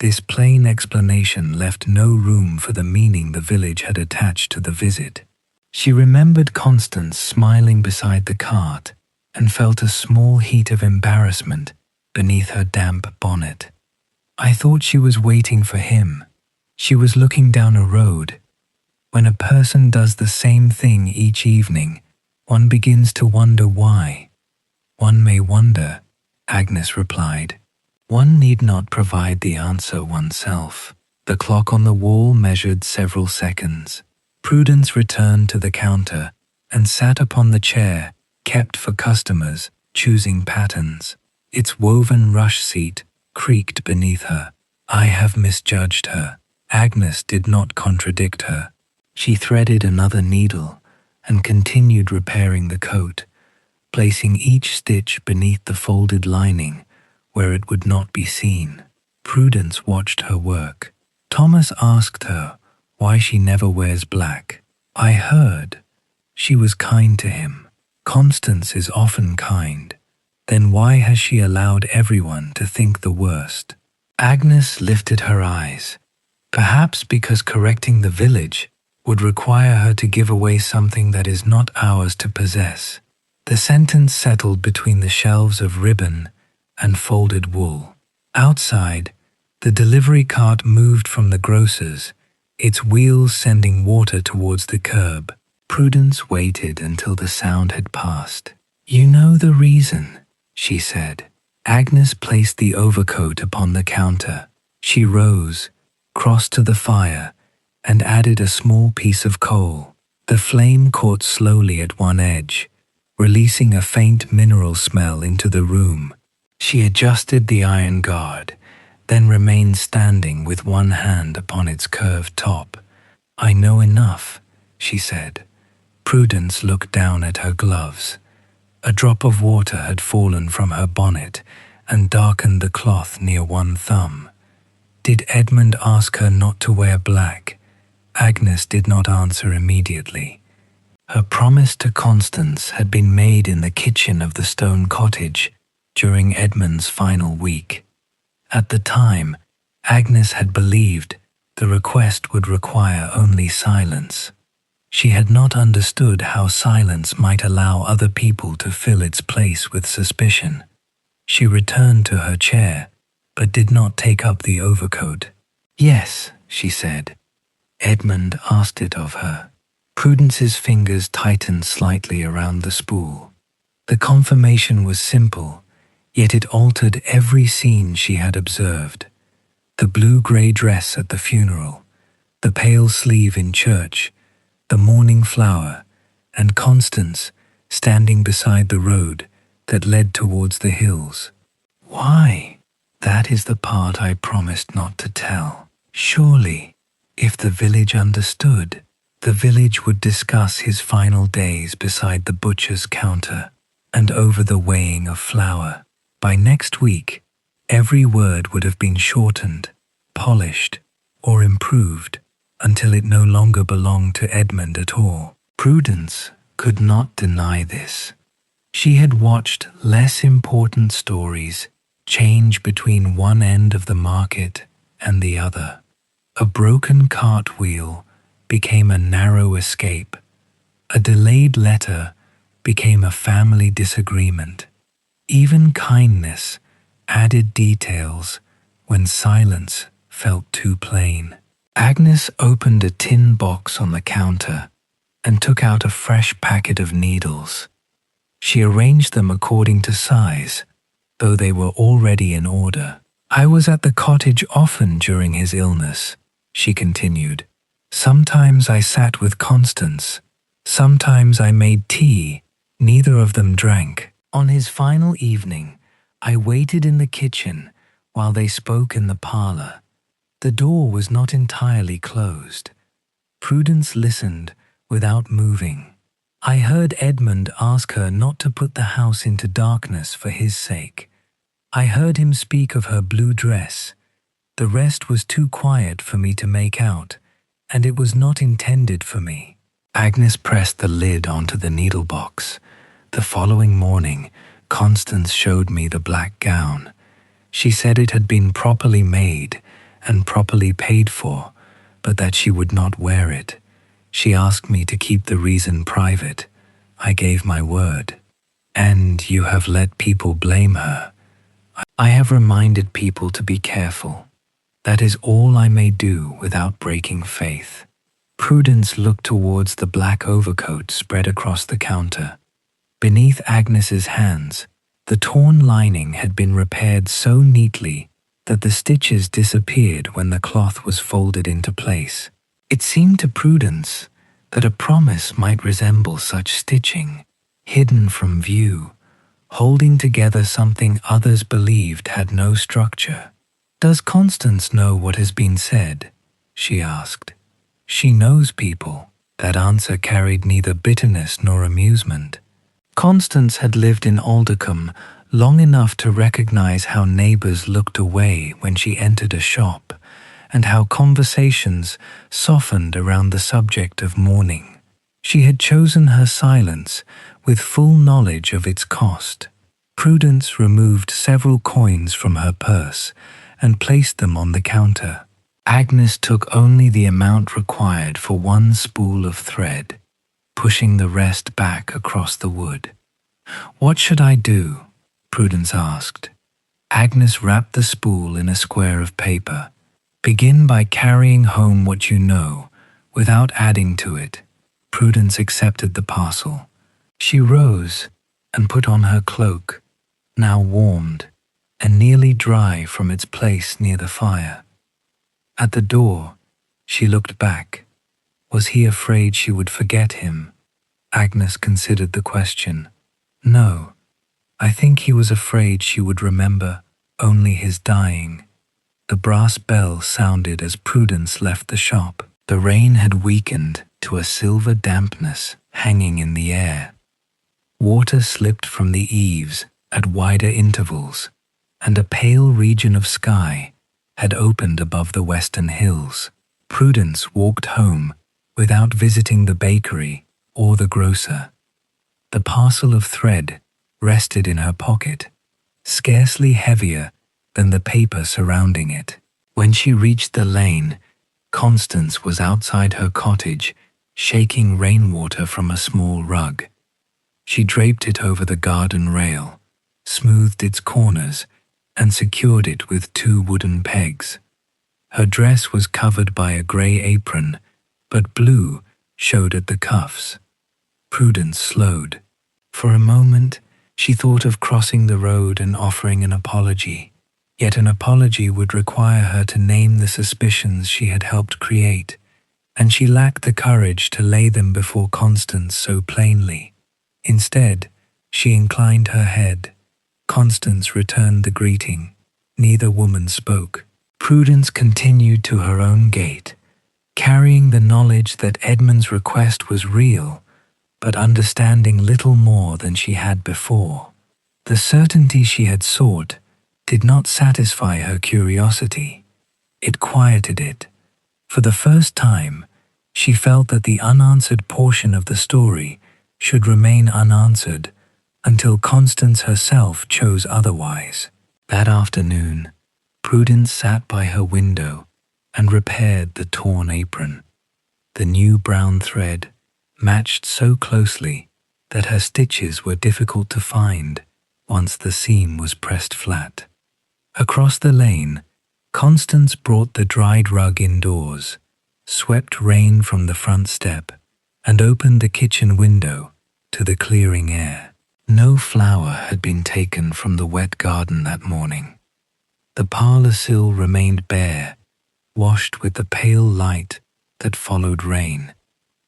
This plain explanation left no room for the meaning the village had attached to the visit. She remembered Constance smiling beside the cart and felt a small heat of embarrassment beneath her damp bonnet. "I thought she was waiting for him. She was looking down a road. When a person does the same thing each evening, one begins to wonder why." "One may wonder," Agnes replied. "One need not provide the answer oneself." The clock on the wall measured several seconds. Prudence returned to the counter and sat upon the chair kept for customers, choosing patterns. Its woven rush seat creaked beneath her. "I have misjudged her." Agnes did not contradict her. She threaded another needle and continued repairing the coat, placing each stitch beneath the folded lining where it would not be seen. Prudence watched her work. Thomas asked her why she never wears black. "I heard she was kind to him. Constance is often kind. Then why has she allowed everyone to think the worst?" Agnes lifted her eyes. "Perhaps because correcting the village would require her to give away something that is not ours to possess." The sentence settled between the shelves of ribbon and folded wool. Outside, the delivery cart moved from the grocer's, its wheels sending water towards the curb. Prudence waited until the sound had passed. "You know the reason," she said. Agnes placed the overcoat upon the counter. She rose, crossed to the fire, and added a small piece of coal. The flame caught slowly at one edge, releasing a faint mineral smell into the room. She adjusted the iron guard, then remained standing with one hand upon its curved top. "I know enough," she said. Prudence looked down at her gloves. A drop of water had fallen from her bonnet and darkened the cloth near one thumb. Did Edmund ask her not to wear black? Agnes did not answer immediately. Her promise to Constance had been made in the kitchen of the stone cottage during Edmund's final week. At the time, Agnes had believed the request would require only silence. She had not understood how silence might allow other people to fill its place with suspicion. She returned to her chair, but did not take up the overcoat. "Yes," she said. Edmund asked it of her. Prudence's fingers tightened slightly around the spool. The confirmation was simple, yet it altered every scene she had observed. The blue-grey dress at the funeral, the pale sleeve in church, the morning flower, and Constance standing beside the road that led towards the hills. "Why? That is the part I promised not to tell. Surely, if the village understood, the village would discuss his final days beside the butcher's counter and over the weighing of flour. By next week, every word would have been shortened, polished, or improved until it no longer belonged to Edmund at all." Prudence could not deny this. She had watched less important stories change between one end of the market and the other. A broken cartwheel became a narrow escape. A delayed letter became a family disagreement. Even kindness added details when silence felt too plain. Agnes opened a tin box on the counter and took out a fresh packet of needles. She arranged them according to size, though they were already in order. "I was at the cottage often during his illness," she continued. "Sometimes I sat with Constance. Sometimes I made tea. Neither of them drank. On his final evening, I waited in the kitchen while they spoke in the parlour. The door was not entirely closed. Prudence listened without moving. I heard Edmund ask her not to put the house into darkness for his sake. I heard him speak of her blue dress. The rest was too quiet for me to make out, and it was not intended for me." Agnes pressed the lid onto the needle box. "The following morning, Constance showed me the black gown. She said it had been properly made and properly paid for, but that she would not wear it. She asked me to keep the reason private. I gave my word." "And you have let people blame her." "I have reminded people to be careful. That is all I may do without breaking faith." Prudence looked towards the black overcoat spread across the counter. Beneath Agnes's hands, the torn lining had been repaired so neatly that the stitches disappeared when the cloth was folded into place. It seemed to Prudence that a promise might resemble such stitching, hidden from view, holding together something others believed had no structure. "Does Constance know what has been said?" she asked. "She knows people." That answer carried neither bitterness nor amusement. Constance had lived in Aldercombe long enough to recognize how neighbors looked away when she entered a shop, and how conversations softened around the subject of mourning. She had chosen her silence with full knowledge of its cost. Prudence removed several coins from her purse and placed them on the counter. Agnes took only the amount required for one spool of thread, pushing the rest back across the wood. "What should I do?" Prudence asked. Agnes wrapped the spool in a square of paper. "Begin by carrying home what you know, without adding to it." Prudence accepted the parcel. She rose and put on her cloak, now warmed and nearly dry from its place near the fire. At the door, She looked back. Was he afraid she would forget him? Agnes considered the question. No, I think he was afraid she would remember only his dying. The brass bell sounded as Prudence left the shop. The rain had weakened to a silver dampness hanging in the air. Water slipped from the eaves at wider intervals, and a pale region of sky had opened above the western hills. Prudence walked home without visiting the bakery or the grocer. The parcel of thread rested in her pocket, scarcely heavier than the paper surrounding it. When she reached the lane, Constance was outside her cottage, shaking rainwater from a small rug. She draped it over the garden rail, smoothed its corners, and secured it with 2 wooden pegs. Her dress was covered by a grey apron, but blue showed at the cuffs. Prudence slowed. For a moment, she thought of crossing the road and offering an apology. Yet an apology would require her to name the suspicions she had helped create, and she lacked the courage to lay them before Constance so plainly. Instead, she inclined her head. Constance returned the greeting. Neither woman spoke. Prudence continued to her own gate, carrying the knowledge that Edmund's request was real, but understanding little more than she had before. The certainty she had sought did not satisfy her curiosity. It quieted it. For the first time, she felt that the unanswered portion of the story should remain unanswered until Constance herself chose otherwise. That afternoon, Prudence sat by her window and repaired the torn apron. The new brown thread matched so closely that her stitches were difficult to find once the seam was pressed flat. Across the lane, Constance brought the dried rug indoors, swept rain from the front step, and opened the kitchen window to the clearing air. No flower had been taken from the wet garden that morning. The parlour sill remained bare, washed with the pale light that followed rain.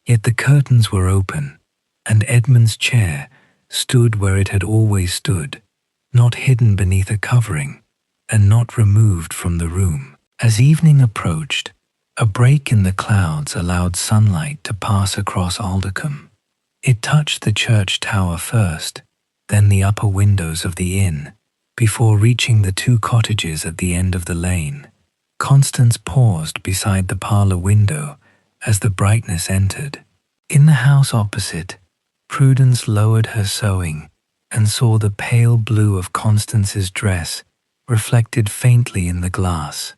Yet the curtains were open, and Edmund's chair stood where it had always stood, not hidden beneath a covering, and not removed from the room. As evening approached, a break in the clouds allowed sunlight to pass across Aldercombe. It touched the church tower first, then the upper windows of the inn, before reaching the 2 cottages at the end of the lane. Constance paused beside the parlour window as the brightness entered. In the house opposite, Prudence lowered her sewing and saw the pale blue of Constance's dress reflected faintly in the glass.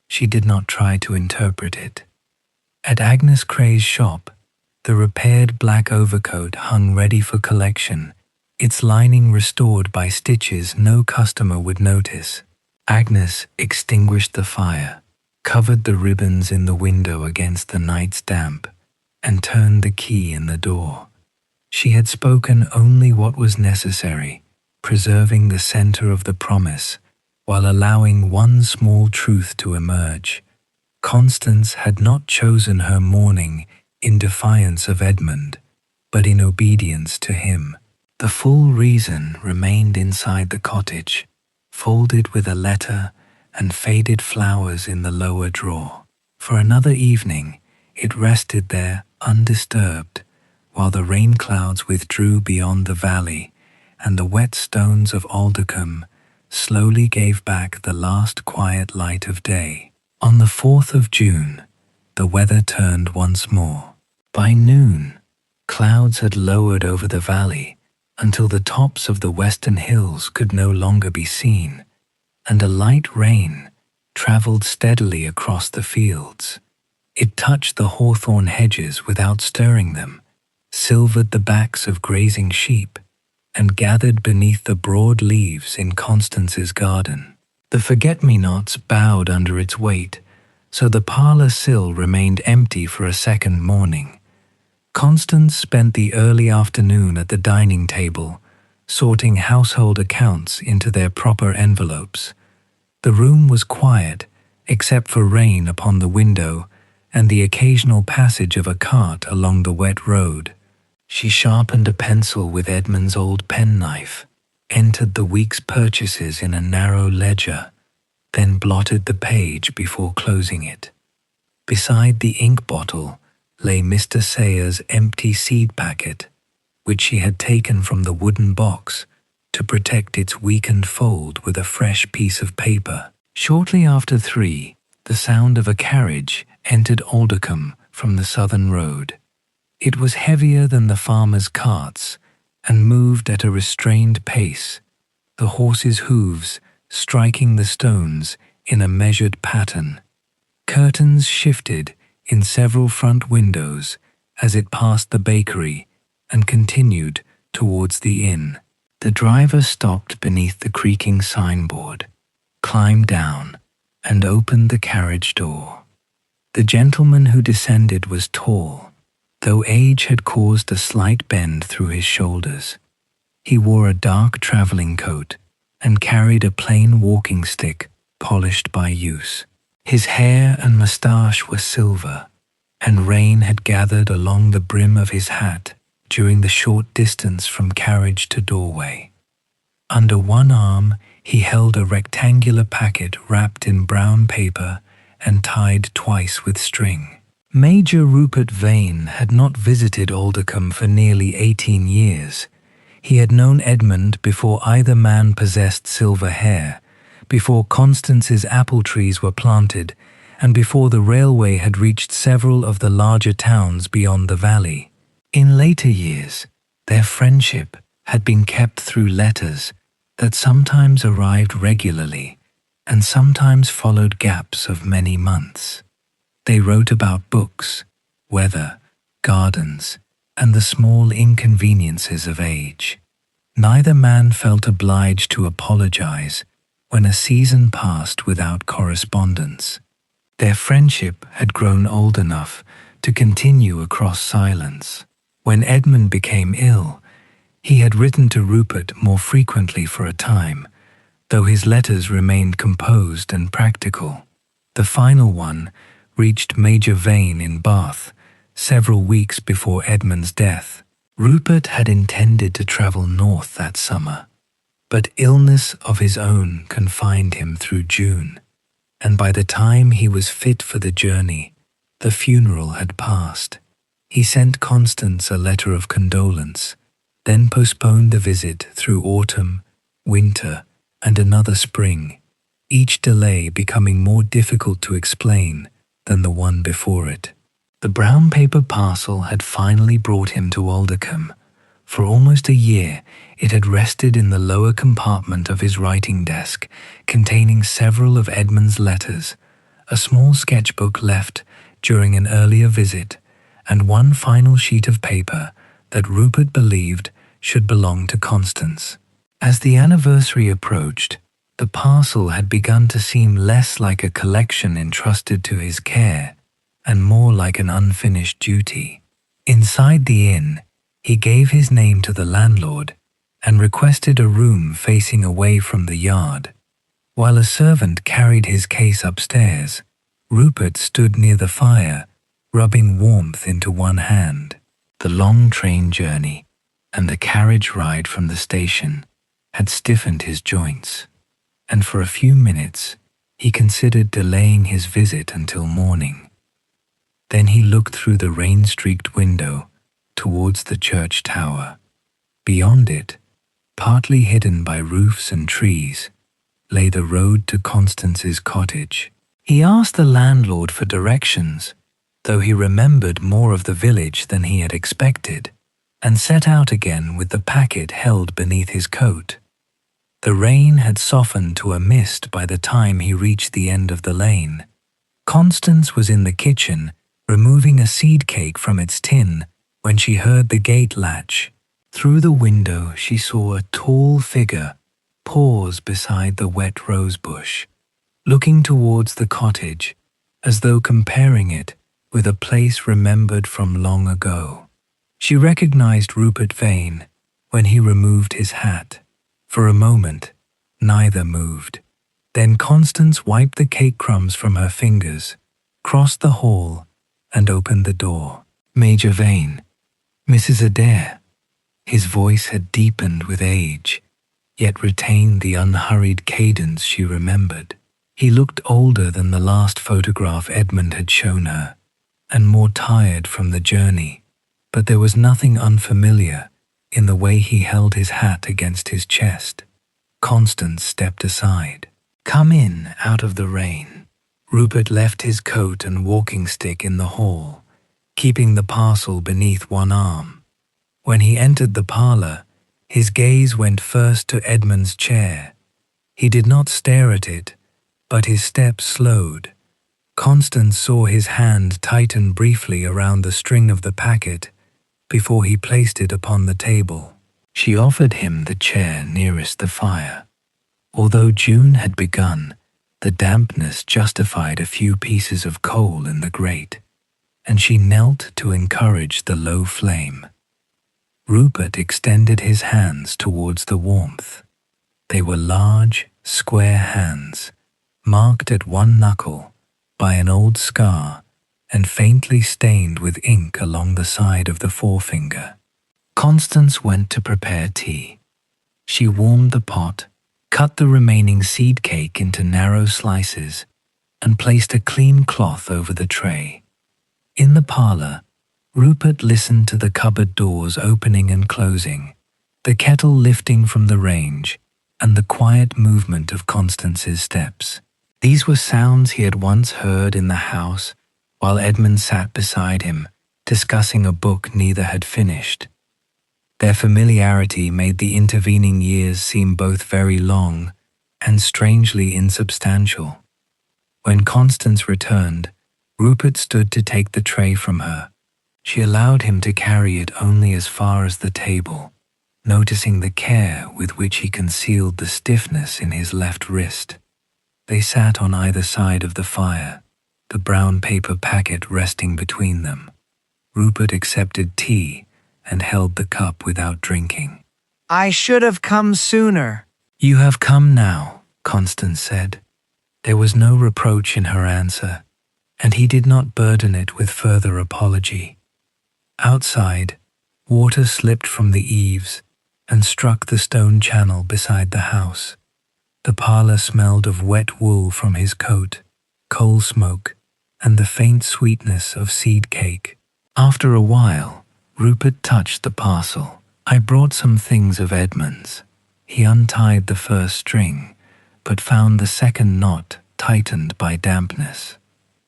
She did not try to interpret it. At Agnes Cray's shop, the repaired black overcoat hung ready for collection, its lining restored by stitches no customer would notice. Agnes extinguished the fire, covered the ribbons in the window against the night's damp, and turned the key in the door. She had spoken only what was necessary, preserving the center of the promise, while allowing one small truth to emerge. Constance had not chosen her mourning in defiance of Edmund, but in obedience to him. The full reason remained inside the cottage, folded with a letter and faded flowers in the lower drawer. For another evening, it rested there undisturbed, while the rain clouds withdrew beyond the valley, and the wet stones of Aldercombe slowly gave back the last quiet light of day. On the 4th of June, the weather turned once more. By noon, clouds had lowered over the valley until the tops of the western hills could no longer be seen, and a light rain travelled steadily across the fields. It touched the hawthorn hedges without stirring them, silvered the backs of grazing sheep, and gathered beneath the broad leaves in Constance's garden. The forget-me-nots bowed under its weight, so the parlour sill remained empty for a second morning. Constance spent the early afternoon at the dining table, sorting household accounts into their proper envelopes. The room was quiet, except for rain upon the window and the occasional passage of a cart along the wet road. She sharpened a pencil with Edmund's old penknife, entered the week's purchases in a narrow ledger, then blotted the page before closing it. Beside the ink bottle lay Mr. Sayer's empty seed packet, which she had taken from the wooden box to protect its weakened fold with a fresh piece of paper. Shortly after 3, the sound of a carriage entered Aldercombe from the southern road. It was heavier than the farmers' carts and moved at a restrained pace, the horses' hooves striking the stones in a measured pattern. Curtains shifted in several front windows as it passed the bakery and continued towards the inn. The driver stopped beneath the creaking signboard, climbed down, and opened the carriage door. The gentleman who descended was tall, though age had caused a slight bend through his shoulders. He wore a dark travelling coat and carried a plain walking stick polished by use. His hair and moustache were silver, and rain had gathered along the brim of his hat during the short distance from carriage to doorway. Under one arm he held a rectangular packet wrapped in brown paper and tied twice with string. Major Rupert Vane had not visited Aldercombe for nearly 18 years. He had known Edmund before either man possessed silver hair, before Constance's apple trees were planted, and before the railway had reached several of the larger towns beyond the valley. In later years, their friendship had been kept through letters that sometimes arrived regularly and sometimes followed gaps of many months. They wrote about books, weather, gardens, and the small inconveniences of age. Neither man felt obliged to apologize when a season passed without correspondence. Their friendship had grown old enough to continue across silence. When Edmund became ill, he had written to Rupert more frequently for a time, though his letters remained composed and practical. The final one reached Major Vane in Bath several weeks before Edmund's death. Rupert had intended to travel north that summer, but illness of his own confined him through June, and by the time he was fit for the journey, the funeral had passed. He sent Constance a letter of condolence, then postponed the visit through autumn, winter, and another spring, each delay becoming more difficult to explain than the one before it. The brown paper parcel had finally brought him to Aldercombe. For almost a year, it had rested in the lower compartment of his writing desk, containing several of Edmund's letters, a small sketchbook left during an earlier visit, and one final sheet of paper that Rupert believed should belong to Constance. As the anniversary approached, the parcel had begun to seem less like a collection entrusted to his care and more like an unfinished duty. Inside the inn, he gave his name to the landlord and requested a room facing away from the yard. While a servant carried his case upstairs, Rupert stood near the fire, rubbing warmth into one hand. The long train journey and the carriage ride from the station had stiffened his joints, and for a few minutes he considered delaying his visit until morning. Then he looked through the rain-streaked window towards the church tower. Beyond it, partly hidden by roofs and trees, lay the road to Constance's cottage. He asked the landlord for directions, though he remembered more of the village than he had expected, and set out again with the packet held beneath his coat. The rain had softened to a mist by the time he reached the end of the lane. Constance was in the kitchen, removing a seed cake from its tin when she heard the gate latch. Through the window she saw a tall figure pause beside the wet rose bush, looking towards the cottage as though comparing it with a place remembered from long ago. She recognized Rupert Vane when he removed his hat. For a moment, neither moved. Then Constance wiped the cake crumbs from her fingers, crossed the hall, and opened the door. "Major Vane, Mrs. Adair." His voice had deepened with age, yet retained the unhurried cadence she remembered. He looked older than the last photograph Edmund had shown her, and more tired from the journey, but there was nothing unfamiliar in the way he held his hat against his chest. Constance stepped aside. "Come in out of the rain." Rupert left his coat and walking stick in the hall, keeping the parcel beneath one arm. When he entered the parlour, his gaze went first to Edmund's chair. He did not stare at it, but his steps slowed. Constance saw his hand tighten briefly around the string of the packet before he placed it upon the table. She offered him the chair nearest the fire. Although June had begun, the dampness justified a few pieces of coal in the grate, and she knelt to encourage the low flame. Rupert extended his hands towards the warmth. They were large, square hands, marked at one knuckle by an old scar and faintly stained with ink along the side of the forefinger. Constance went to prepare tea. She warmed the pot, cut the remaining seed cake into narrow slices, and placed a clean cloth over the tray. In the parlour, Rupert listened to the cupboard doors opening and closing, the kettle lifting from the range, and the quiet movement of Constance's steps. These were sounds he had once heard in the house while Edmund sat beside him, discussing a book neither had finished. Their familiarity made the intervening years seem both very long and strangely insubstantial. When Constance returned, Rupert stood to take the tray from her. She allowed him to carry it only as far as the table, noticing the care with which he concealed the stiffness in his left wrist. They sat on either side of the fire, the brown paper packet resting between them. Rupert accepted tea and held the cup without drinking. "I should have come sooner." "You have come now," Constance said. There was no reproach in her answer, and he did not burden it with further apology. Outside, water slipped from the eaves and struck the stone channel beside the house. The parlour smelled of wet wool from his coat, coal smoke, and the faint sweetness of seed cake. After a while, Rupert touched the parcel. "I brought some things of Edmund's." He untied the first string, but found the second knot tightened by dampness.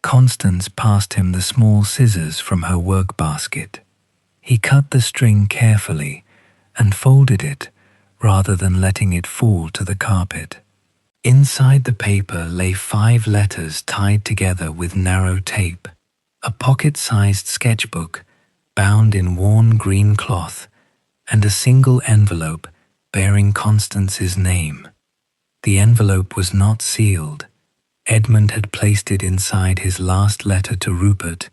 Constance passed him the small scissors from her work basket. He cut the string carefully and folded it rather than letting it fall to the carpet. Inside the paper lay 5 letters tied together with narrow tape, a pocket-sized sketchbook bound in worn green cloth, and a single envelope bearing Constance's name. The envelope was not sealed. Edmund had placed it inside his last letter to Rupert,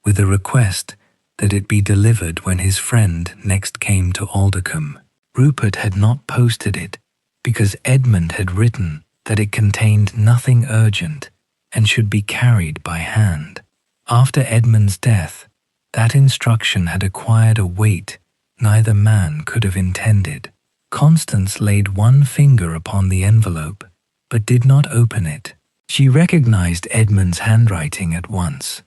with a request that it be delivered when his friend next came to Aldercombe. Rupert had not posted it because Edmund had written that it contained nothing urgent and should be carried by hand. After Edmund's death, that instruction had acquired a weight neither man could have intended. Constance laid one finger upon the envelope, but did not open it. She recognized Edmund's handwriting at once.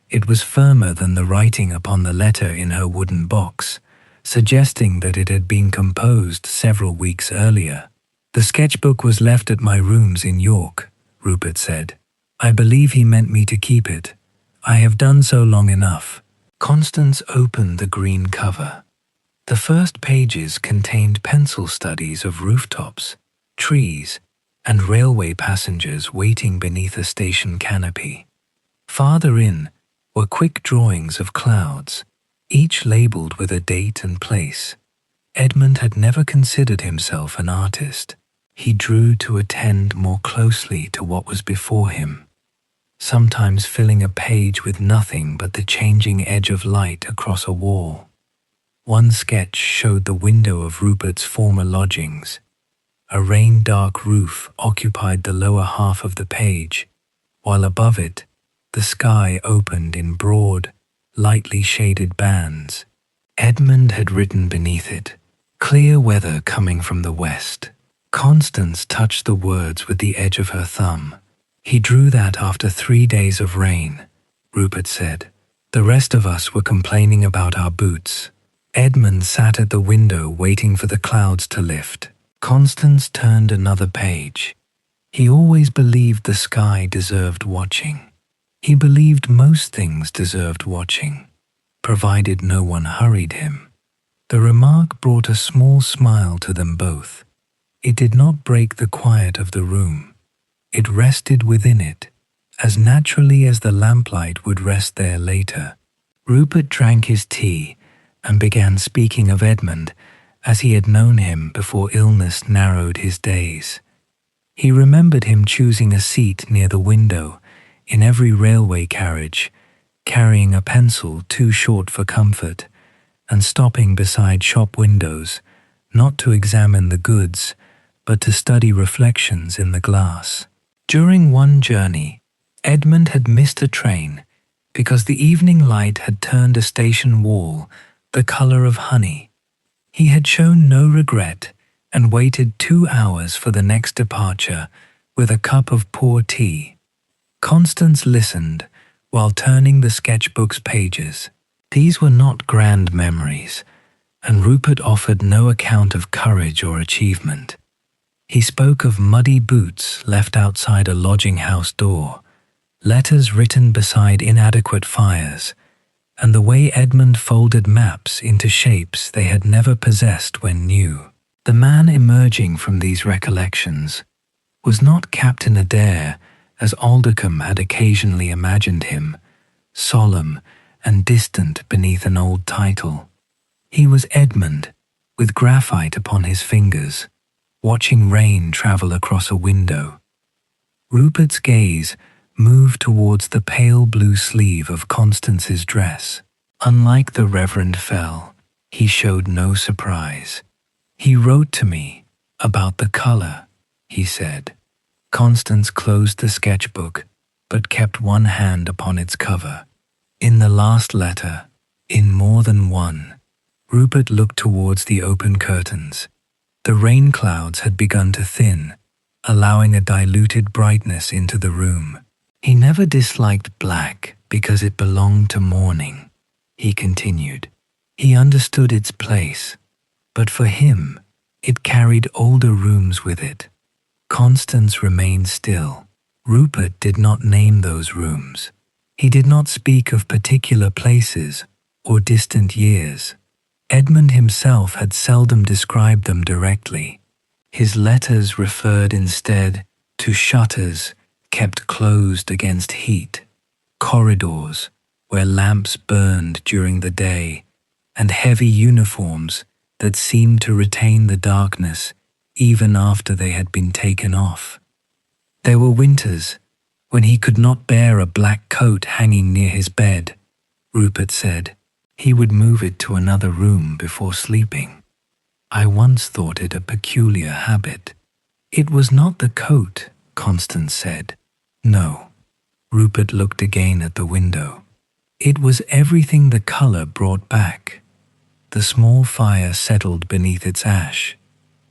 It was firmer than the writing upon the letter in her wooden box, suggesting that it had been composed several weeks earlier. "The sketchbook was left at my rooms in York," Rupert said. "I believe he meant me to keep it. I have done so long enough." Constance opened the green cover. The first pages contained pencil studies of rooftops, trees, and railway passengers waiting beneath a station canopy. Farther in were quick drawings of clouds, each labelled with a date and place. Edmund had never considered himself an artist. He drew to attend more closely to what was before him, sometimes filling a page with nothing but the changing edge of light across a wall. One sketch showed the window of Rupert's former lodgings. A rain-dark roof occupied the lower half of the page, while above it, The sky opened in broad, lightly shaded bands. Edmund had written beneath it, "Clear weather coming from the west." Constance touched the words with the edge of her thumb. "He drew that after 3 days of rain," Rupert said. "The rest of us were complaining about our boots." Edmund sat at the window waiting for the clouds to lift. Constance turned another page. He always believed the sky deserved watching. He believed most things deserved watching, provided no one hurried him. The remark brought a small smile to them both. It did not break the quiet of the room. It rested within it, as naturally as the lamplight would rest there later. Rupert drank his tea and began speaking of Edmund as he had known him before illness narrowed his days. He remembered him choosing a seat near the window in every railway carriage, carrying a pencil too short for comfort, and stopping beside shop windows, not to examine the goods, but to study reflections in the glass. During one journey, Edmund had missed a train because the evening light had turned a station wall the color of honey. He had shown no regret and waited 2 hours for the next departure with a cup of poor tea. Constance listened while turning the sketchbook's pages. These were not grand memories, and Rupert offered no account of courage or achievement. He spoke of muddy boots left outside a lodging house door, letters written beside inadequate fires, and the way Edmund folded maps into shapes they had never possessed when new. The man emerging from these recollections was not Captain Adair as Aldercombe had occasionally imagined him, solemn and distant beneath an old title. He was Edmund, with graphite upon his fingers, watching rain travel across a window. Rupert's gaze moved towards the pale blue sleeve of Constance's dress. Unlike the Reverend Fell, he showed no surprise. "He wrote to me about the color," he said. Constance closed the sketchbook, but kept one hand upon its cover. In the last letter, in more than one, Rupert looked towards the open curtains. The rain clouds had begun to thin, allowing a diluted brightness into the room. "He never disliked black because it belonged to mourning," he continued. "He understood its place, but for him, it carried older rooms with it." Constance remained still. Rupert did not name those rooms. He did not speak of particular places or distant years. Edmund himself had seldom described them directly. His letters referred instead to shutters kept closed against heat, corridors where lamps burned during the day, and heavy uniforms that seemed to retain the darkness even after they had been taken off. There were winters when he could not bear a black coat hanging near his bed, Rupert said. He would move it to another room before sleeping. "I once thought it a peculiar habit." "It was not the coat," Constance said. "No." Rupert looked again at the window. "It was everything the color brought back." The small fire settled beneath its ash.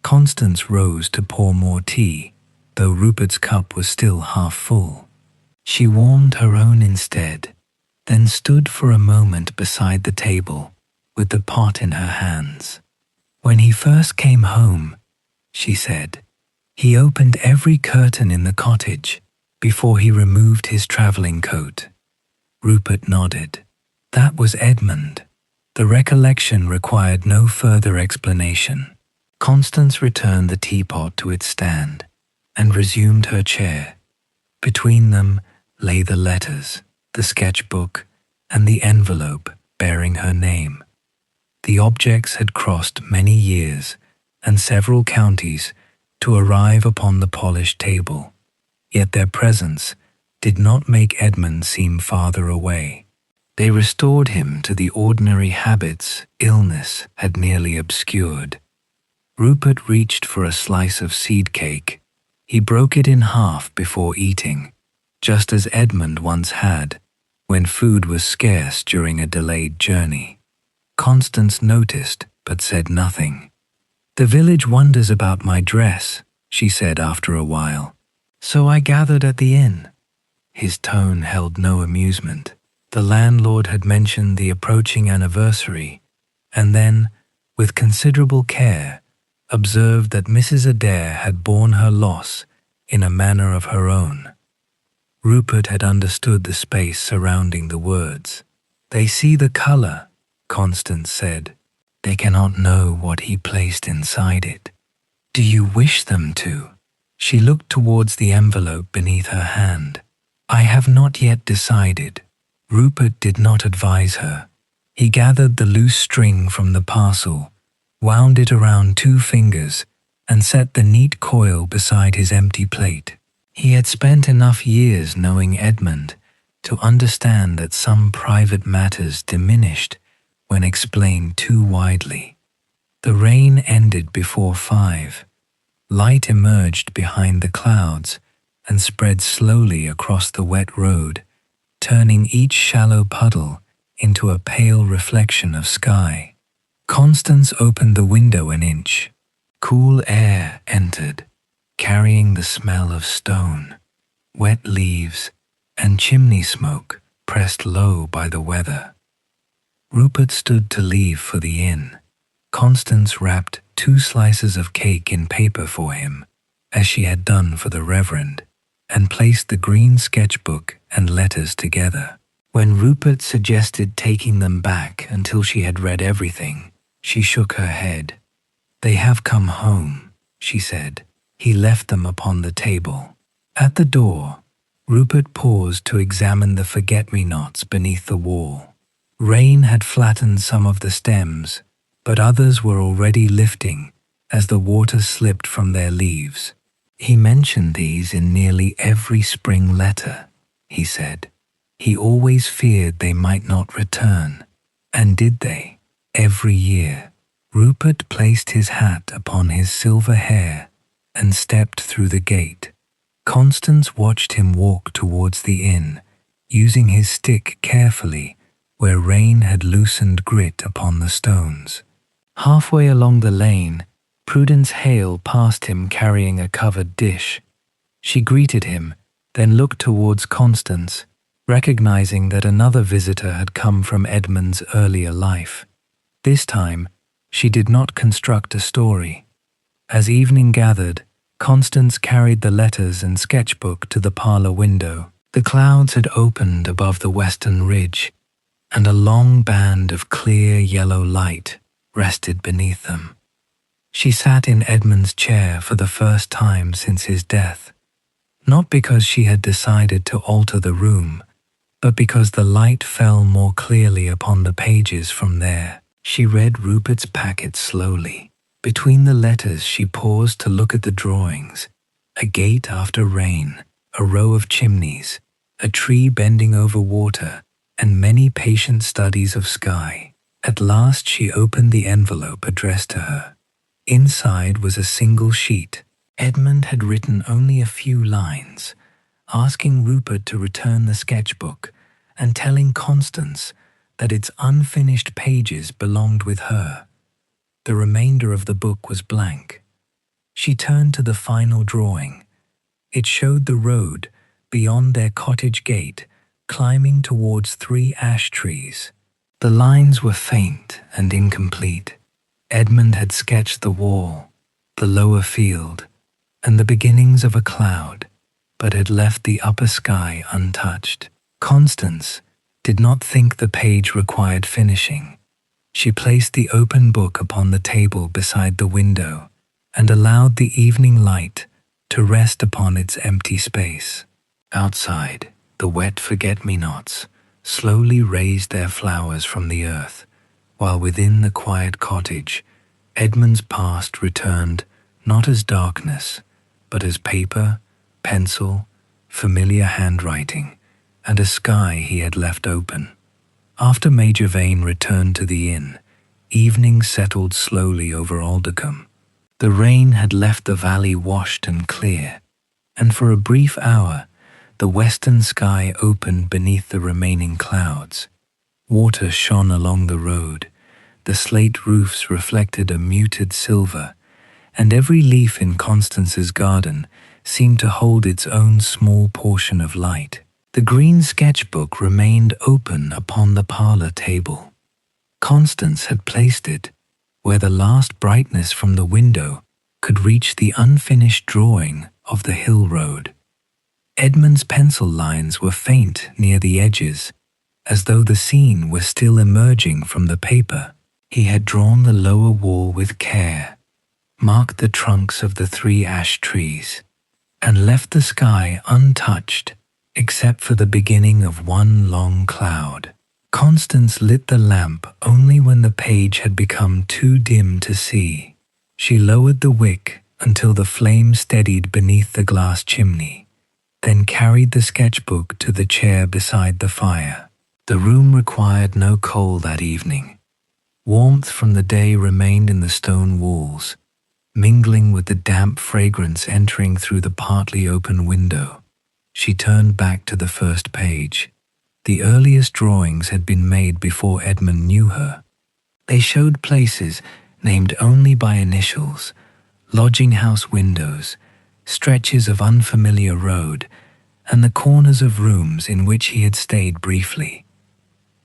Constance rose to pour more tea, though Rupert's cup was still half full. She warmed her own instead, then stood for a moment beside the table with the pot in her hands. "When he first came home," she said, "he opened every curtain in the cottage before he removed his travelling coat." Rupert nodded. That was Edmund. The recollection required no further explanation. Constance returned the teapot to its stand and resumed her chair. Between them lay the letters, the sketchbook, and the envelope bearing her name. The objects had crossed many years and several counties to arrive upon the polished table, yet their presence did not make Edmund seem farther away. They restored him to the ordinary habits illness had nearly obscured. Rupert reached for a slice of seed cake. He broke it in half before eating, just as Edmund once had, when food was scarce during a delayed journey. Constance noticed, but said nothing. "The village wonders about my dress," she said after a while. "So I gathered at the inn." His tone held no amusement. The landlord had mentioned the approaching anniversary, and then, with considerable care, observed that Mrs. Adair had borne her loss in a manner of her own. Rupert had understood the space surrounding the words. "They see the colour," Constance said. "They cannot know what he placed inside it. Do you wish them to?" She looked towards the envelope beneath her hand. "I have not yet decided." Rupert did not advise her. He gathered the loose string from the parcel, wound it around 2 fingers, and set the neat coil beside his empty plate. He had spent enough years knowing Edmund to understand that some private matters diminished when explained too widely. The rain ended before 5. Light emerged behind the clouds and spread slowly across the wet road, turning each shallow puddle into a pale reflection of sky. Constance opened the window an inch. Cool air entered, carrying the smell of stone, wet leaves, and chimney smoke pressed low by the weather. Rupert stood to leave for the inn. Constance wrapped 2 slices of cake in paper for him, as she had done for the Reverend, and placed the green sketchbook and letters together. When Rupert suggested taking them back until she had read everything, she shook her head. "They have come home," she said. He left them upon the table. At the door, Rupert paused to examine the forget-me-nots beneath the wall. Rain had flattened some of the stems, but others were already lifting as the water slipped from their leaves. "He mentioned these in nearly every spring letter," he said. "He always feared they might not return. And did they? Every year." Rupert placed his hat upon his silver hair and stepped through the gate. Constance watched him walk towards the inn, using his stick carefully where rain had loosened grit upon the stones. Halfway along the lane, Prudence Hale passed him carrying a covered dish. She greeted him, then looked towards Constance, recognizing that another visitor had come from Edmund's earlier life. This time, she did not construct a story. As evening gathered, Constance carried the letters and sketchbook to the parlour window. The clouds had opened above the western ridge, and a long band of clear yellow light rested beneath them. She sat in Edmund's chair for the first time since his death, not because she had decided to alter the room, but because the light fell more clearly upon the pages from there. She read Rupert's packet slowly. Between the letters she paused to look at the drawings: a gate after rain, a row of chimneys, a tree bending over water, and many patient studies of sky. At last she opened the envelope addressed to her. Inside was a single sheet. Edmund had written only a few lines, asking Rupert to return the sketchbook and telling Constance that its unfinished pages belonged with her. The remainder of the book was blank. She turned to the final drawing. It showed the road beyond their cottage gate, climbing towards 3 ash trees. The lines were faint and incomplete. Edmund had sketched the wall, the lower field, and the beginnings of a cloud, but had left the upper sky untouched. Constance did not think the page required finishing. She placed the open book upon the table beside the window and allowed the evening light to rest upon its empty space. Outside, the wet forget-me-nots slowly raised their flowers from the earth, while within the quiet cottage, Edmund's past returned not as darkness, but as paper, pencil, familiar handwriting, and a sky he had left open. After Major Vane returned to the inn, evening settled slowly over Aldercombe. The rain had left the valley washed and clear, and for a brief hour, the western sky opened beneath the remaining clouds. Water shone along the road, the slate roofs reflected a muted silver, and every leaf in Constance's garden seemed to hold its own small portion of light. The green sketchbook remained open upon the parlor table. Constance had placed it where the last brightness from the window could reach the unfinished drawing of the hill road. Edmund's pencil lines were faint near the edges, as though the scene were still emerging from the paper. He had drawn the lower wall with care, marked the trunks of the 3 ash trees, and left the sky untouched except for the beginning of one long cloud. Constance lit the lamp only when the page had become too dim to see. She lowered the wick until the flame steadied beneath the glass chimney, then carried the sketchbook to the chair beside the fire. The room required no coal that evening. Warmth from the day remained in the stone walls, mingling with the damp fragrance entering through the partly open window. She turned back to the first page. The earliest drawings had been made before Edmund knew her. They showed places named only by initials, lodging house windows, stretches of unfamiliar road, and the corners of rooms in which he had stayed briefly.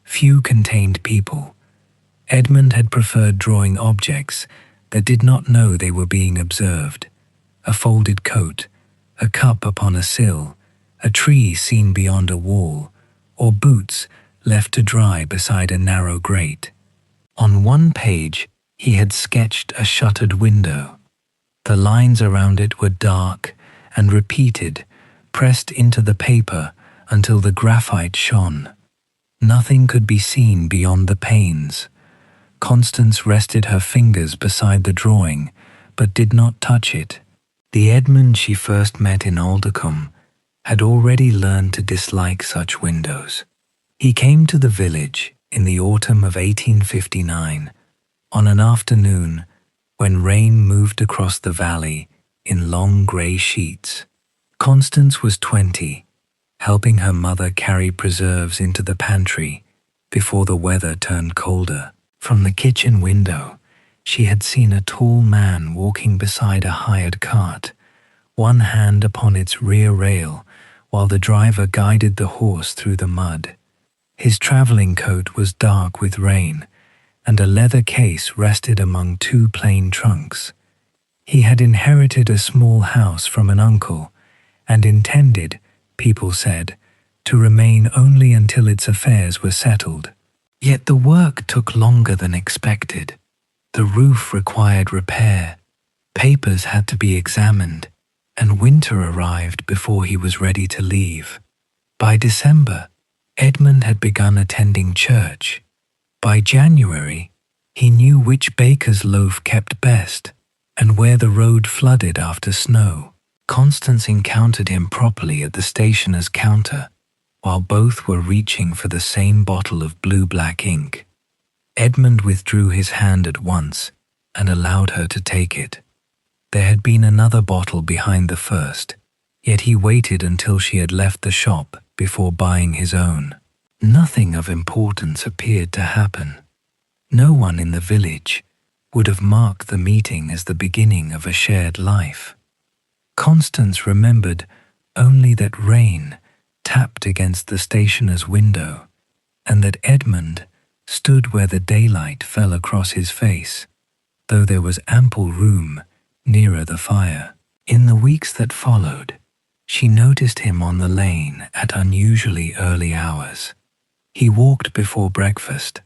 Few contained people. Edmund had preferred drawing objects that did not know they were being observed. A folded coat, a cup upon a sill, a tree seen beyond a wall, or boots left to dry beside a narrow grate. On one page, he had sketched a shuttered window. The lines around it were dark and repeated, pressed into the paper until the graphite shone. Nothing could be seen beyond the panes. Constance rested her fingers beside the drawing, but did not touch it. The Edmund she first met in Aldercombe had already learned to dislike such windows. He came to the village in the autumn of 1859, on an afternoon when rain moved across the valley in long grey sheets. Constance was 20, helping her mother carry preserves into the pantry before the weather turned colder. From the kitchen window, she had seen a tall man walking beside a hired cart, one hand upon its rear rail, while the driver guided the horse through the mud. His travelling coat was dark with rain, and a leather case rested among 2 plain trunks. He had inherited a small house from an uncle, and intended, people said, to remain only until its affairs were settled. Yet the work took longer than expected. The roof required repair, papers had to be examined, and winter arrived before he was ready to leave. By December, Edmund had begun attending church. By January, he knew which baker's loaf kept best and where the road flooded after snow. Constance encountered him properly at the stationer's counter, while both were reaching for the same bottle of blue-black ink. Edmund withdrew his hand at once and allowed her to take it. There had been another bottle behind the first, yet he waited until she had left the shop before buying his own. Nothing of importance appeared to happen. No one in the village would have marked the meeting as the beginning of a shared life. Constance remembered only that rain tapped against the stationer's window, and that Edmund stood where the daylight fell across his face, though there was ample room nearer the fire. In the weeks that followed, she noticed him on the lane at unusually early hours. He walked before breakfast,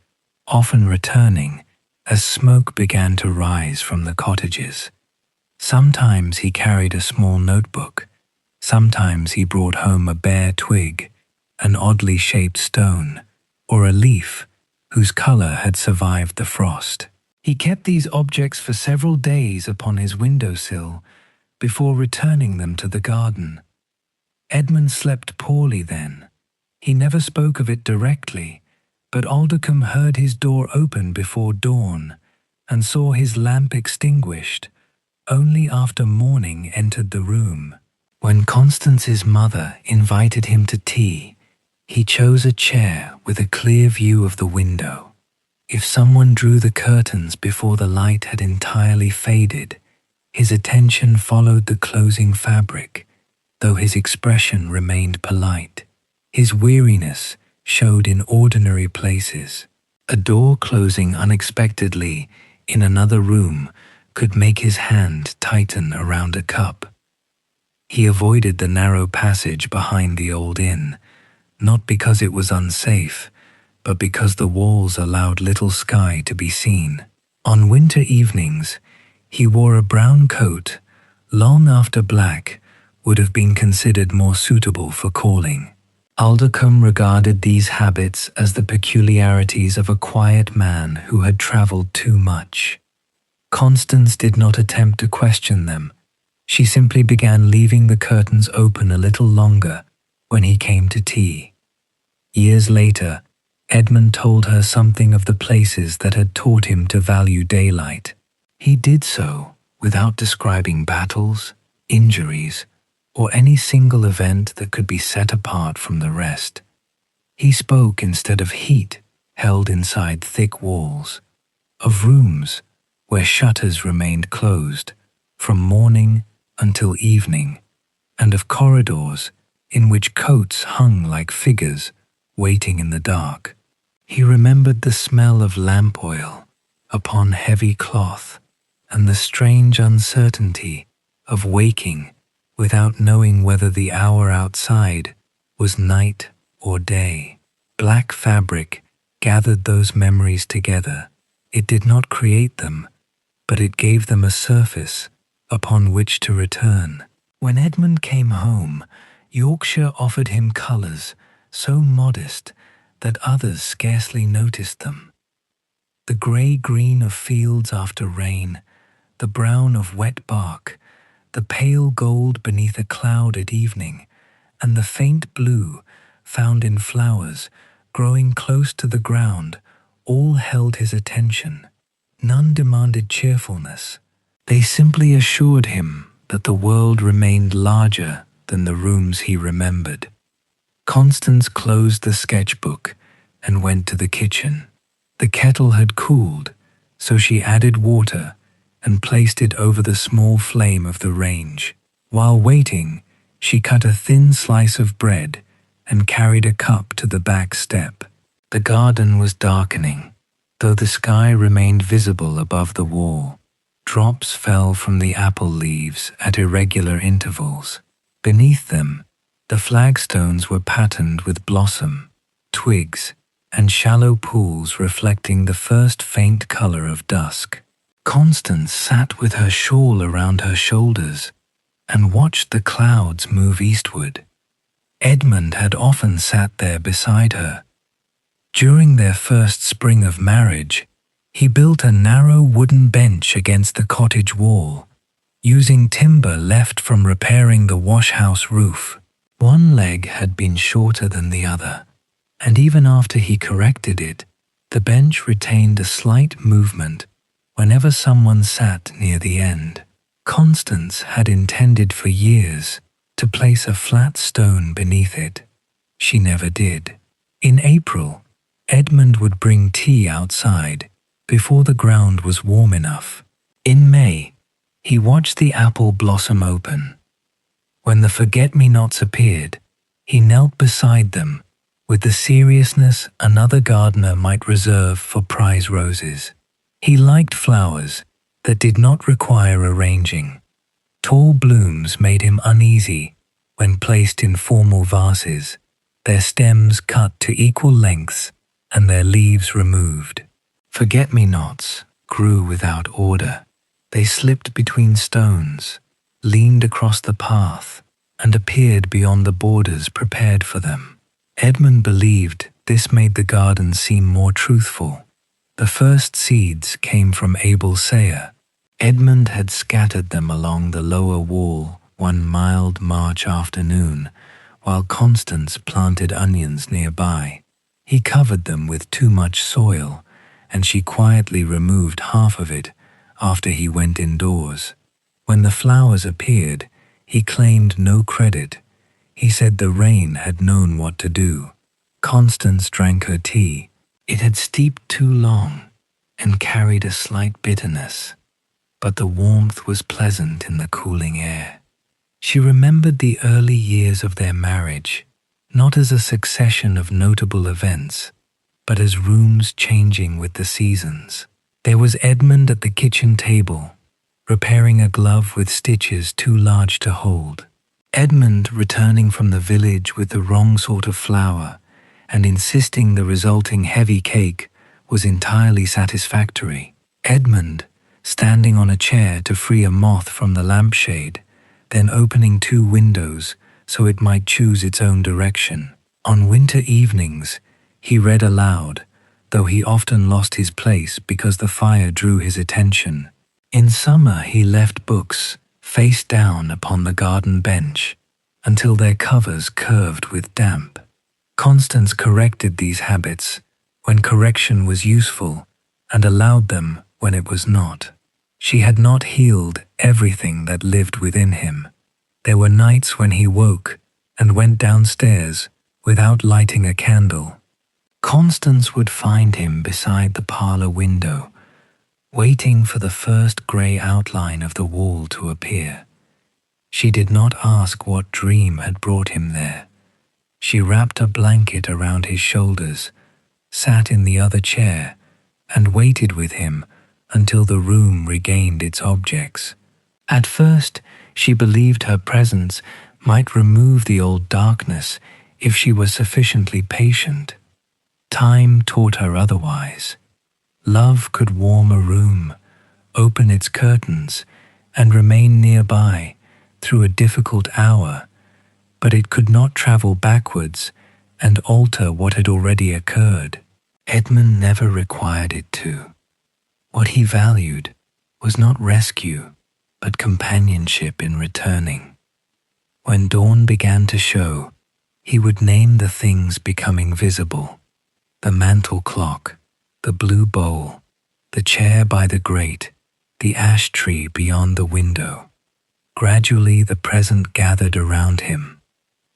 often returning as smoke began to rise from the cottages. Sometimes he carried a small notebook. Sometimes he brought home a bare twig, an oddly shaped stone, or a leaf whose color had survived the frost. He kept these objects for several days upon his windowsill before returning them to the garden. Edmund slept poorly then. He never spoke of it directly, but Aldercombe heard his door open before dawn and saw his lamp extinguished only after morning entered the room. When Constance's mother invited him to tea, he chose a chair with a clear view of the window. If someone drew the curtains before the light had entirely faded, his attention followed the closing fabric, though his expression remained polite. His weariness showed in ordinary places. A door closing unexpectedly in another room could make his hand tighten around a cup. He avoided the narrow passage behind the old inn, not because it was unsafe, but because the walls allowed little sky to be seen. On winter evenings, he wore a brown coat, long after black would have been considered more suitable for calling. Aldercombe regarded these habits as the peculiarities of a quiet man who had travelled too much. Constance did not attempt to question them. She simply began leaving the curtains open a little longer when he came to tea. Years later, Edmund told her something of the places that had taught him to value daylight. He did so without describing battles, injuries, or any single event that could be set apart from the rest. He spoke instead of heat held inside thick walls, of rooms where shutters remained closed from morning until evening, and of corridors in which coats hung like figures waiting in the dark. He remembered the smell of lamp oil upon heavy cloth and the strange uncertainty of waking without knowing whether the hour outside was night or day. Black fabric gathered those memories together. It did not create them, but it gave them a surface upon which to return. When Edmund came home, Yorkshire offered him colours so modest that others scarcely noticed them. The grey-green of fields after rain, the brown of wet bark, the pale gold beneath a cloud at evening, and the faint blue found in flowers growing close to the ground, all held his attention. None demanded cheerfulness. They simply assured him that the world remained larger than the rooms he remembered. Constance closed the sketchbook and went to the kitchen. The kettle had cooled, so she added water and placed it over the small flame of the range. While waiting, she cut a thin slice of bread and carried a cup to the back step. The garden was darkening, though the sky remained visible above the wall. Drops fell from the apple leaves at irregular intervals. Beneath them, the flagstones were patterned with blossom, twigs, and shallow pools reflecting the first faint color of dusk. Constance sat with her shawl around her shoulders and watched the clouds move eastward. Edmund had often sat there beside her. During their first spring of marriage, he built a narrow wooden bench against the cottage wall, using timber left from repairing the wash-house roof. One leg had been shorter than the other, and even after he corrected it, the bench retained a slight movement whenever someone sat near the end. Constance had intended for years to place a flat stone beneath it. She never did. In April, Edmund would bring tea outside before the ground was warm enough. In May, he watched the apple blossom open. When the forget-me-nots appeared, he knelt beside them with the seriousness another gardener might reserve for prize roses. He liked flowers that did not require arranging. Tall blooms made him uneasy when placed in formal vases, their stems cut to equal lengths and their leaves removed. Forget-me-nots grew without order. They slipped between stones, leaned across the path, and appeared beyond the borders prepared for them. Edmund believed this made the garden seem more truthful. The first seeds came from Abel Sayer. Edmund had scattered them along the lower wall one mild March afternoon, while Constance planted onions nearby. He covered them with too much soil, and she quietly removed half of it after he went indoors. When the flowers appeared, He claimed no credit. He said the rain had known what to do. Constance drank her tea. It had steeped too long and carried a slight bitterness, but the warmth was pleasant in the cooling air. She remembered the early years of their marriage, not as a succession of notable events, but as rooms changing with the seasons. There was Edmund at the kitchen table, repairing a glove with stitches too large to hold. Edmund returning from the village with the wrong sort of flour and insisting the resulting heavy cake was entirely satisfactory. Edmund standing on a chair to free a moth from the lampshade, then opening 2 windows so it might choose its own direction. On winter evenings, he read aloud, though he often lost his place because the fire drew his attention. In summer, he left books face down upon the garden bench until their covers curved with damp. Constance corrected these habits when correction was useful and allowed them when it was not. She had not healed everything that lived within him. There were nights when he woke and went downstairs without lighting a candle. Constance would find him beside the parlor window, waiting for the first grey outline of the wall to appear. She did not ask what dream had brought him there. She wrapped a blanket around his shoulders, sat in the other chair, and waited with him until the room regained its objects. At first, she believed her presence might remove the old darkness if she were sufficiently patient. Time taught her otherwise. Love could warm a room, open its curtains, and remain nearby through a difficult hour, but it could not travel backwards and alter what had already occurred. Edmund never required it to. What he valued was not rescue, but companionship in returning. When dawn began to show, he would name the things becoming visible: the mantel clock, the blue bowl, the chair by the grate, the ash tree beyond the window. Gradually the present gathered around him.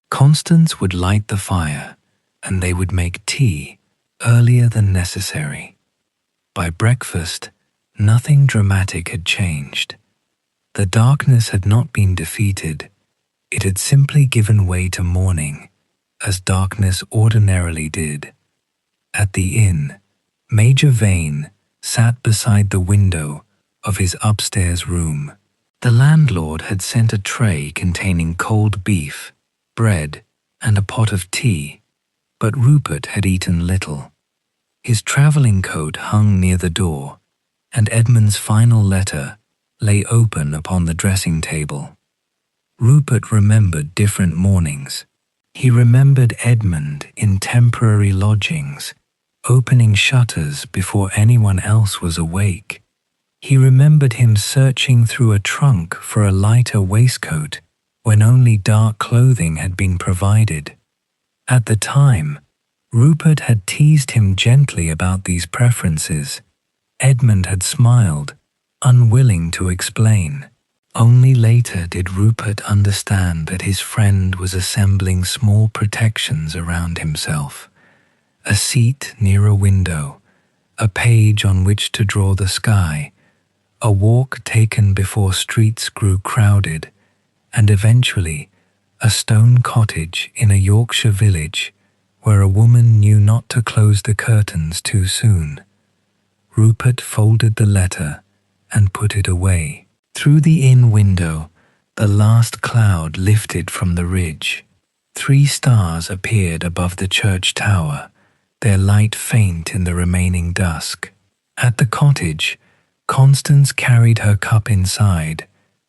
Constance would light the fire, and they would make tea earlier than necessary. By breakfast, nothing dramatic had changed. The darkness had not been defeated. It had simply given way to morning, as darkness ordinarily did. At the inn, Major Vane sat beside the window of his upstairs room. The landlord had sent a tray containing cold beef, bread, and a pot of tea, but Rupert had eaten little. His travelling coat hung near the door, and Edmund's final letter lay open upon the dressing table. Rupert remembered different mornings. He remembered Edmund in temporary lodgings, opening shutters before anyone else was awake. He remembered him searching through a trunk for a lighter waistcoat when only dark clothing had been provided. At the time, Rupert had teased him gently about these preferences. Edmund had smiled, unwilling to explain. Only later did Rupert understand that his friend was assembling small protections around himself: a seat near a window, a page on which to draw the sky, a walk taken before streets grew crowded, and eventually a stone cottage in a Yorkshire village where a woman knew not to close the curtains too soon. Rupert folded the letter and put it away. Through the inn window, the last cloud lifted from the ridge. 3 stars appeared above the church tower, their light faint in the remaining dusk. At the cottage, Constance carried her cup inside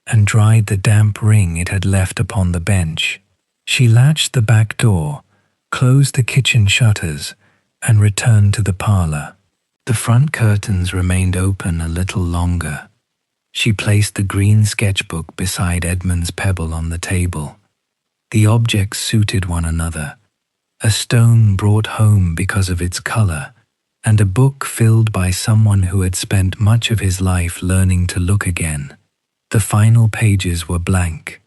and dried the damp ring it had left upon the bench. She latched the back door, closed the kitchen shutters, and returned to the parlor. The front curtains remained open a little longer. She placed the green sketchbook beside Edmund's pebble on the table. The objects suited one another: a stone brought home because of its color, and a book filled by someone who had spent much of his life learning to look again. The final pages were blank.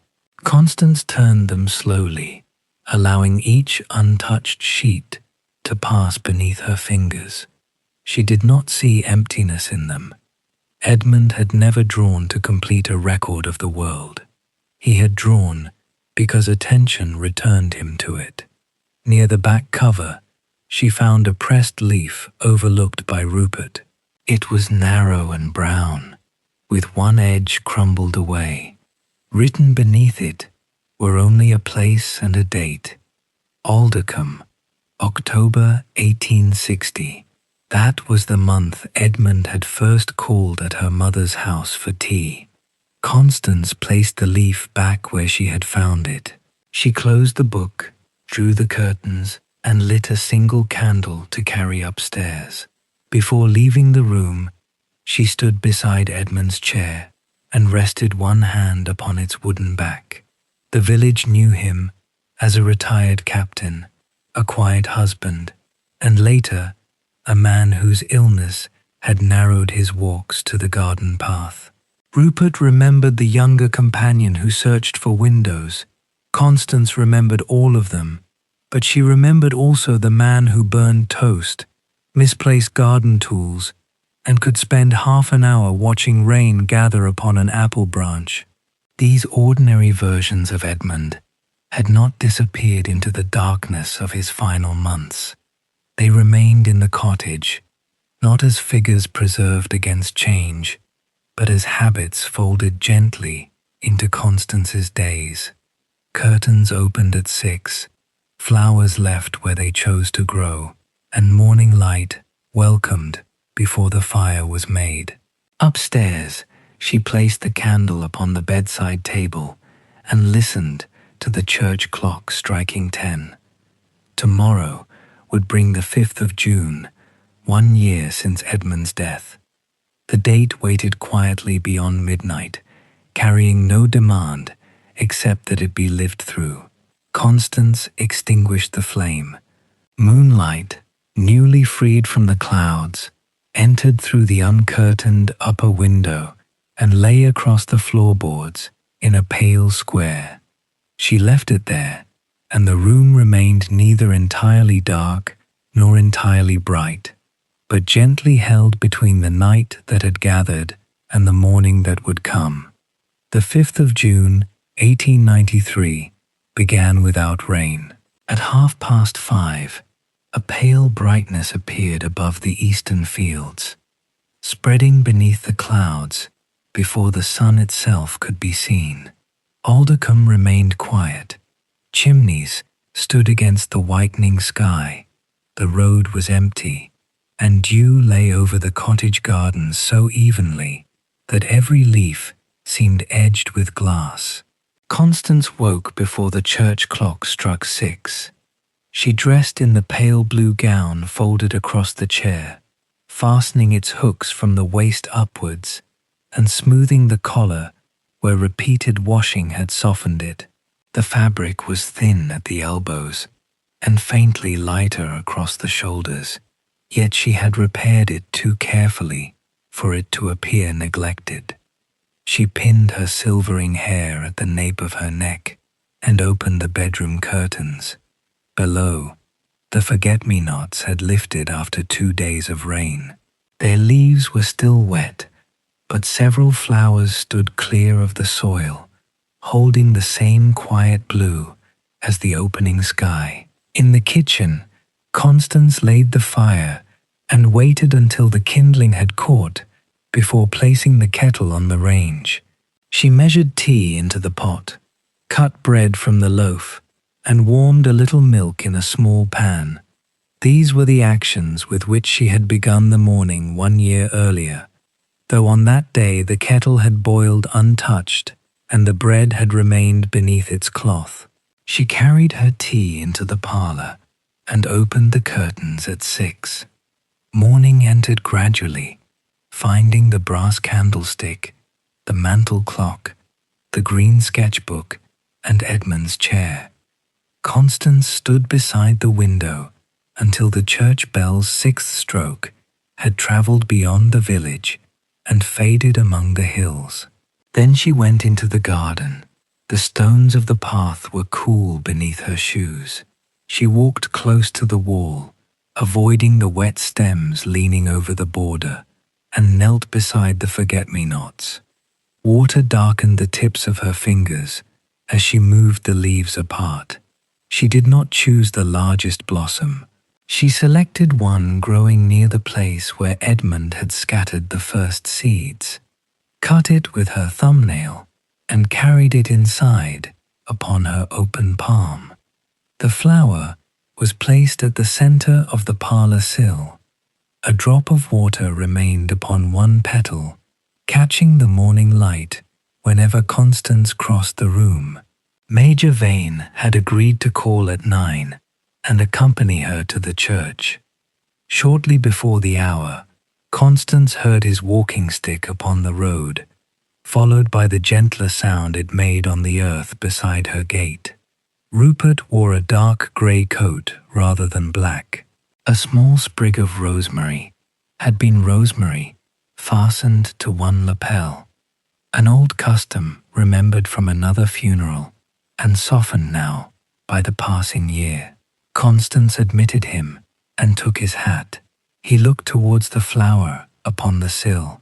Constance turned them slowly, allowing each untouched sheet to pass beneath her fingers. She did not see emptiness in them. Edmund had never drawn to complete a record of the world. He had drawn because attention returned him to it. Near the back cover, she found a pressed leaf overlooked by Rupert. It was narrow and brown, with one edge crumbled away. Written beneath it were only a place and a date. Aldercombe, October 1860. That was the month Edmund had first called at her mother's house for tea. Constance placed the leaf back where she had found it. She closed the book, drew the curtains, and lit a single candle to carry upstairs. Before leaving the room, she stood beside Edmund's chair and rested one hand upon its wooden back. The village knew him as a retired captain, a quiet husband, and later, a man whose illness had narrowed his walks to the garden path. Rupert remembered the younger companion who searched for windows. Constance remembered all of them, but she remembered also the man who burned toast, misplaced garden tools, and could spend half an hour watching rain gather upon an apple branch. These ordinary versions of Edmund had not disappeared into the darkness of his final months. They remained in the cottage, not as figures preserved against change, but as habits folded gently into Constance's days. Curtains opened at 6, flowers left where they chose to grow, and morning light welcomed before the fire was made. Upstairs, she placed the candle upon the bedside table and listened to the church clock striking 10. Tomorrow would bring the 5th of June, 1 year since Edmund's death. The date waited quietly beyond midnight, carrying no demand except that it be lived through. Constance extinguished the flame. Moonlight, newly freed from the clouds, entered through the uncurtained upper window and lay across the floorboards in a pale square. She left it there, and the room remained neither entirely dark nor entirely bright, but gently held between the night that had gathered and the morning that would come. The 5th of June, 1893, began without rain. At 5:30, a pale brightness appeared above the eastern fields, spreading beneath the clouds before the sun itself could be seen. Aldercombe remained quiet. Chimneys stood against the whitening sky. The road was empty, and dew lay over the cottage gardens so evenly that every leaf seemed edged with glass. Constance woke before the church clock struck 6. She dressed in the pale blue gown folded across the chair, fastening its hooks from the waist upwards and smoothing the collar where repeated washing had softened it. The fabric was thin at the elbows and faintly lighter across the shoulders, yet she had repaired it too carefully for it to appear neglected. She pinned her silvering hair at the nape of her neck and opened the bedroom curtains. Below, the forget-me-nots had lifted after 2 days of rain. Their leaves were still wet, but several flowers stood clear of the soil, holding the same quiet blue as the opening sky. In the kitchen, Constance laid the fire and waited until the kindling had caught before placing the kettle on the range. She measured tea into the pot, cut bread from the loaf, and warmed a little milk in a small pan. These were the actions with which she had begun the morning 1 year earlier, though on that day the kettle had boiled untouched and the bread had remained beneath its cloth. She carried her tea into the parlour and opened the curtains at 6. Morning entered gradually, finding the brass candlestick, the mantel clock, the green sketchbook, and Edmund's chair. Constance stood beside the window until the church bell's 6th stroke had travelled beyond the village and faded among the hills. Then she went into the garden. The stones of the path were cool beneath her shoes. She walked close to the wall, avoiding the wet stems leaning over the border, and knelt beside the forget-me-nots. Water darkened the tips of her fingers as she moved the leaves apart. She did not choose the largest blossom. She selected one growing near the place where Edmund had scattered the first seeds, cut it with her thumbnail, and carried it inside upon her open palm. The flower was placed at the center of the parlor sill. A drop of water remained upon one petal, catching the morning light whenever Constance crossed the room. Major Vane had agreed to call at 9 and accompany her to the church. Shortly before the hour, Constance heard his walking stick upon the road, followed by the gentler sound it made on the earth beside her gate. Rupert wore a dark grey coat rather than black. A small sprig of rosemary had been fastened to one lapel, an old custom remembered from another funeral and softened now by the passing year. Constance admitted him and took his hat. He looked towards the flower upon the sill,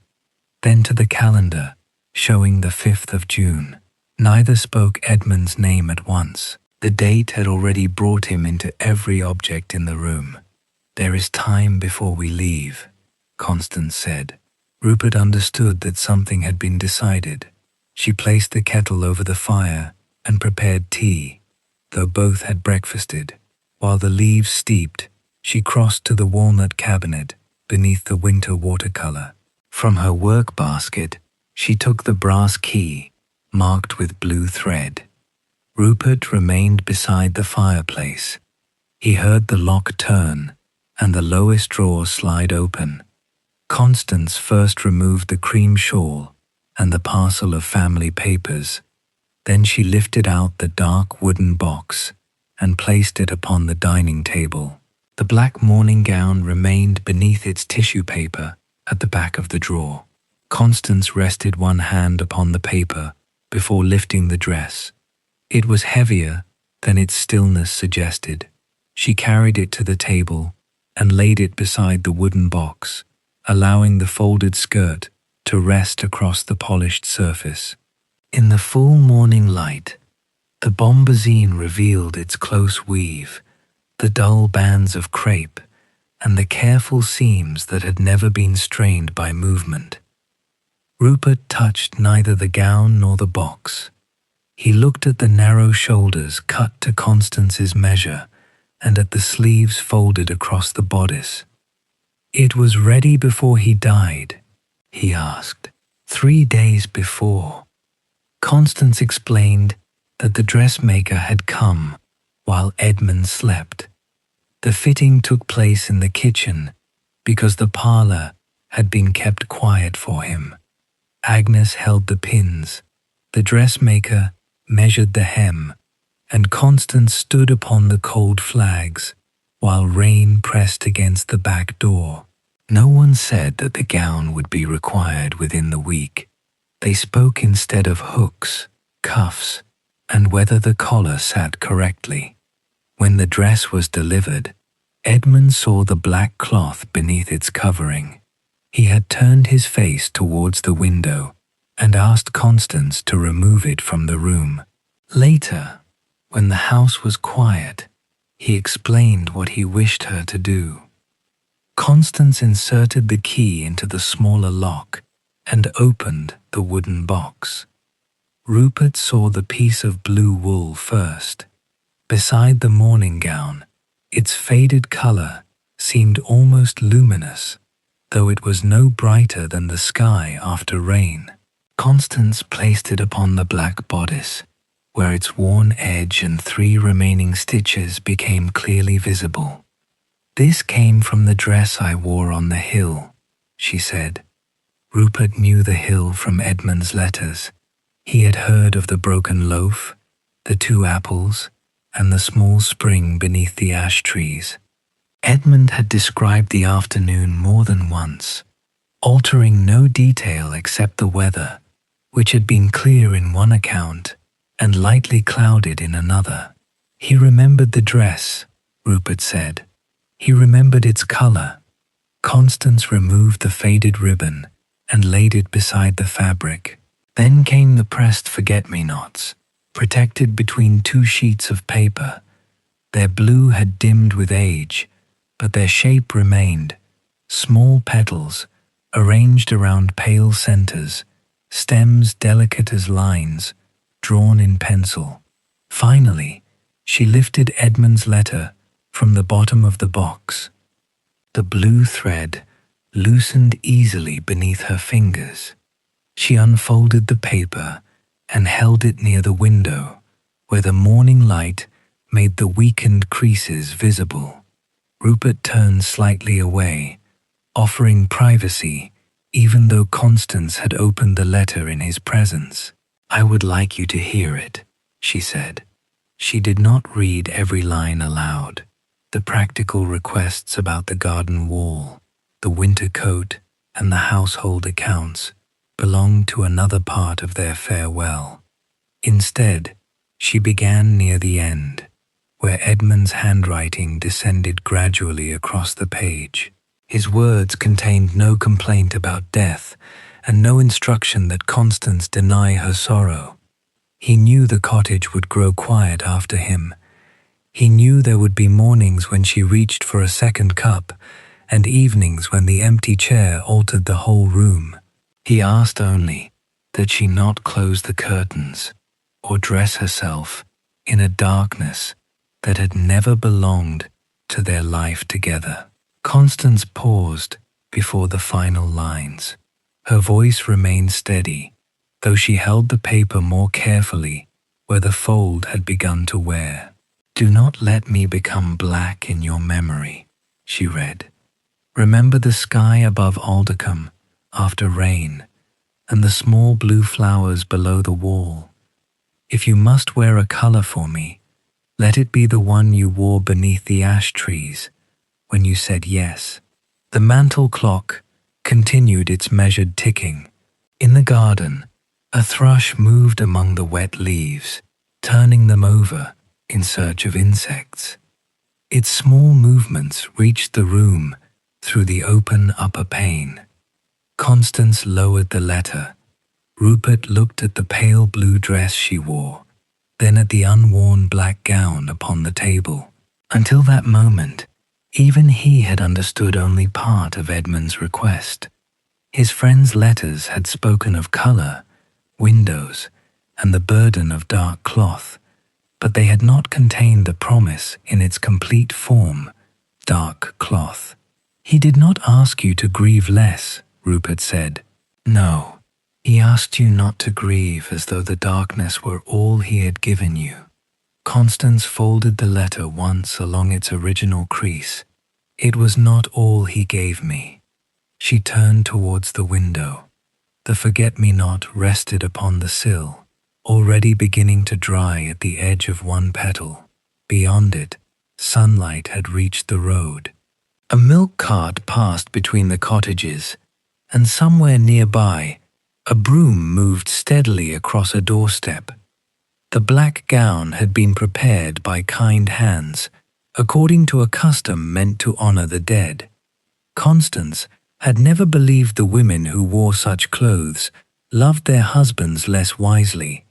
then to the calendar showing the 5th of June. Neither spoke Edmund's name at once. The date had already brought him into every object in the room. "There is time before we leave," Constance said. Rupert understood that something had been decided. She placed the kettle over the fire and prepared tea, though both had breakfasted. While the leaves steeped, she crossed to the walnut cabinet beneath the winter watercolor. From her work basket, she took the brass key, marked with blue thread. Rupert remained beside the fireplace. He heard the lock turn and the lowest drawer slide open. Constance first removed the cream shawl and the parcel of family papers. Then she lifted out the dark wooden box and placed it upon the dining table. The black morning gown remained beneath its tissue paper at the back of the drawer. Constance rested one hand upon the paper before lifting the dress. It was heavier than its stillness suggested. She carried it to the table and laid it beside the wooden box, allowing the folded skirt to rest across the polished surface. In the full morning light, the bombazine revealed its close weave, the dull bands of crepe, and the careful seams that had never been strained by movement. Rupert touched neither the gown nor the box. He looked at the narrow shoulders cut to Constance's measure and at the sleeves folded across the bodice. "It was ready before he died?" he asked. 3 days before." Constance explained that the dressmaker had come while Edmund slept. The fitting took place in the kitchen because the parlor had been kept quiet for him. Agnes held the pins, the dressmaker measured the hem, and Constance stood upon the cold flags while rain pressed against the back door. No one said that the gown would be required within the week. They spoke instead of hooks, cuffs, and whether the collar sat correctly. When the dress was delivered, Edmund saw the black cloth beneath its covering. He had turned his face towards the window and asked Constance to remove it from the room. Later, when the house was quiet, he explained what he wished her to do. Constance inserted the key into the smaller lock and opened the wooden box. Rupert saw the piece of blue wool first. Beside the morning gown, its faded color seemed almost luminous, though it was no brighter than the sky after rain. Constance placed it upon the black bodice, where its worn edge and 3 remaining stitches became clearly visible. "This came from the dress I wore on the hill," she said. Rupert knew the hill from Edmund's letters. He had heard of the broken loaf, the 2 apples, and the small spring beneath the ash trees. Edmund had described the afternoon more than once, altering no detail except the weather, which had been clear in one account and lightly clouded in another. He remembered the dress, Rupert said. He remembered its colour. Constance removed the faded ribbon and laid it beside the fabric. Then came the pressed forget-me-nots, protected between two sheets of paper. Their blue had dimmed with age, but their shape remained. Small petals, arranged around pale centres, stems delicate as lines, drawn in pencil. Finally, she lifted Edmund's letter from the bottom of the box. The blue thread loosened easily beneath her fingers. She unfolded the paper and held it near the window, where the morning light made the weakened creases visible. Rupert turned slightly away, offering privacy, even though Constance had opened the letter in his presence. "I would like you to hear it," she said. She did not read every line aloud. The practical requests about the garden wall, the winter coat, and the household accounts belonged to another part of their farewell. Instead, she began near the end, where Edmund's handwriting descended gradually across the page. His words contained no complaint about death and no instruction that Constance deny her sorrow. He knew the cottage would grow quiet after him. He knew there would be mornings when she reached for a second cup and evenings when the empty chair altered the whole room. He asked only that she not close the curtains or dress herself in a darkness that had never belonged to their life together. Constance paused before the final lines. Her voice remained steady, though she held the paper more carefully where the fold had begun to wear. "Do not let me become black in your memory," she read. "Remember the sky above Aldercombe after rain, and the small blue flowers below the wall. If you must wear a colour for me, let it be the one you wore beneath the ash trees when you said yes." The mantel clock continued its measured ticking. In the garden, a thrush moved among the wet leaves, turning them over in search of insects. Its small movements reached the room through the open upper pane. Constance lowered the letter. Rupert looked at the pale blue dress she wore, then at the unworn black gown upon the table. Until that moment, even he had understood only part of Edmund's request. His friend's letters had spoken of colour, windows, and the burden of dark cloth, but they had not contained the promise in its complete form, dark cloth. "He did not ask you to grieve less," Rupert said. "No, he asked you not to grieve as though the darkness were all he had given you." Constance folded the letter once along its original crease. "It was not all he gave me." She turned towards the window. The forget-me-not rested upon the sill, already beginning to dry at the edge of one petal. Beyond it, sunlight had reached the road. A milk cart passed between the cottages, and somewhere nearby, a broom moved steadily across a doorstep. The black gown had been prepared by kind hands, according to a custom meant to honor the dead. Constance had never believed the women who wore such clothes loved their husbands less wisely,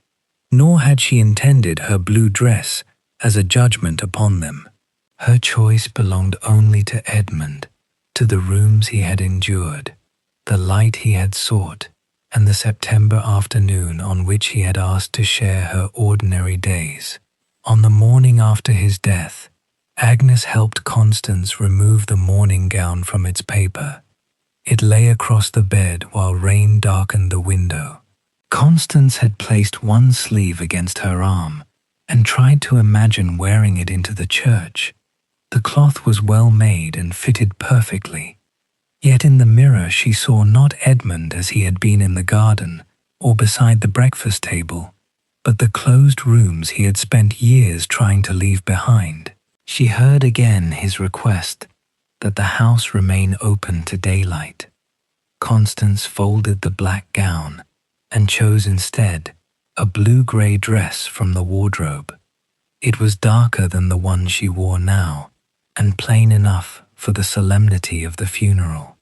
nor had she intended her blue dress as a judgment upon them. Her choice belonged only to Edmund, to the rooms he had endured, the light he had sought, and the September afternoon on which he had asked to share her ordinary days. On the morning after his death, Agnes helped Constance remove the mourning gown from its paper. It lay across the bed while rain darkened the window. Constance had placed one sleeve against her arm and tried to imagine wearing it into the church. The cloth was well made and fitted perfectly. Yet in the mirror she saw not Edmund as he had been in the garden or beside the breakfast table, but the closed rooms he had spent years trying to leave behind. She heard again his request that the house remain open to daylight. Constance folded the black gown and chose instead a blue-grey dress from the wardrobe. It was darker than the one she wore now, and plain enough for the solemnity of the funeral.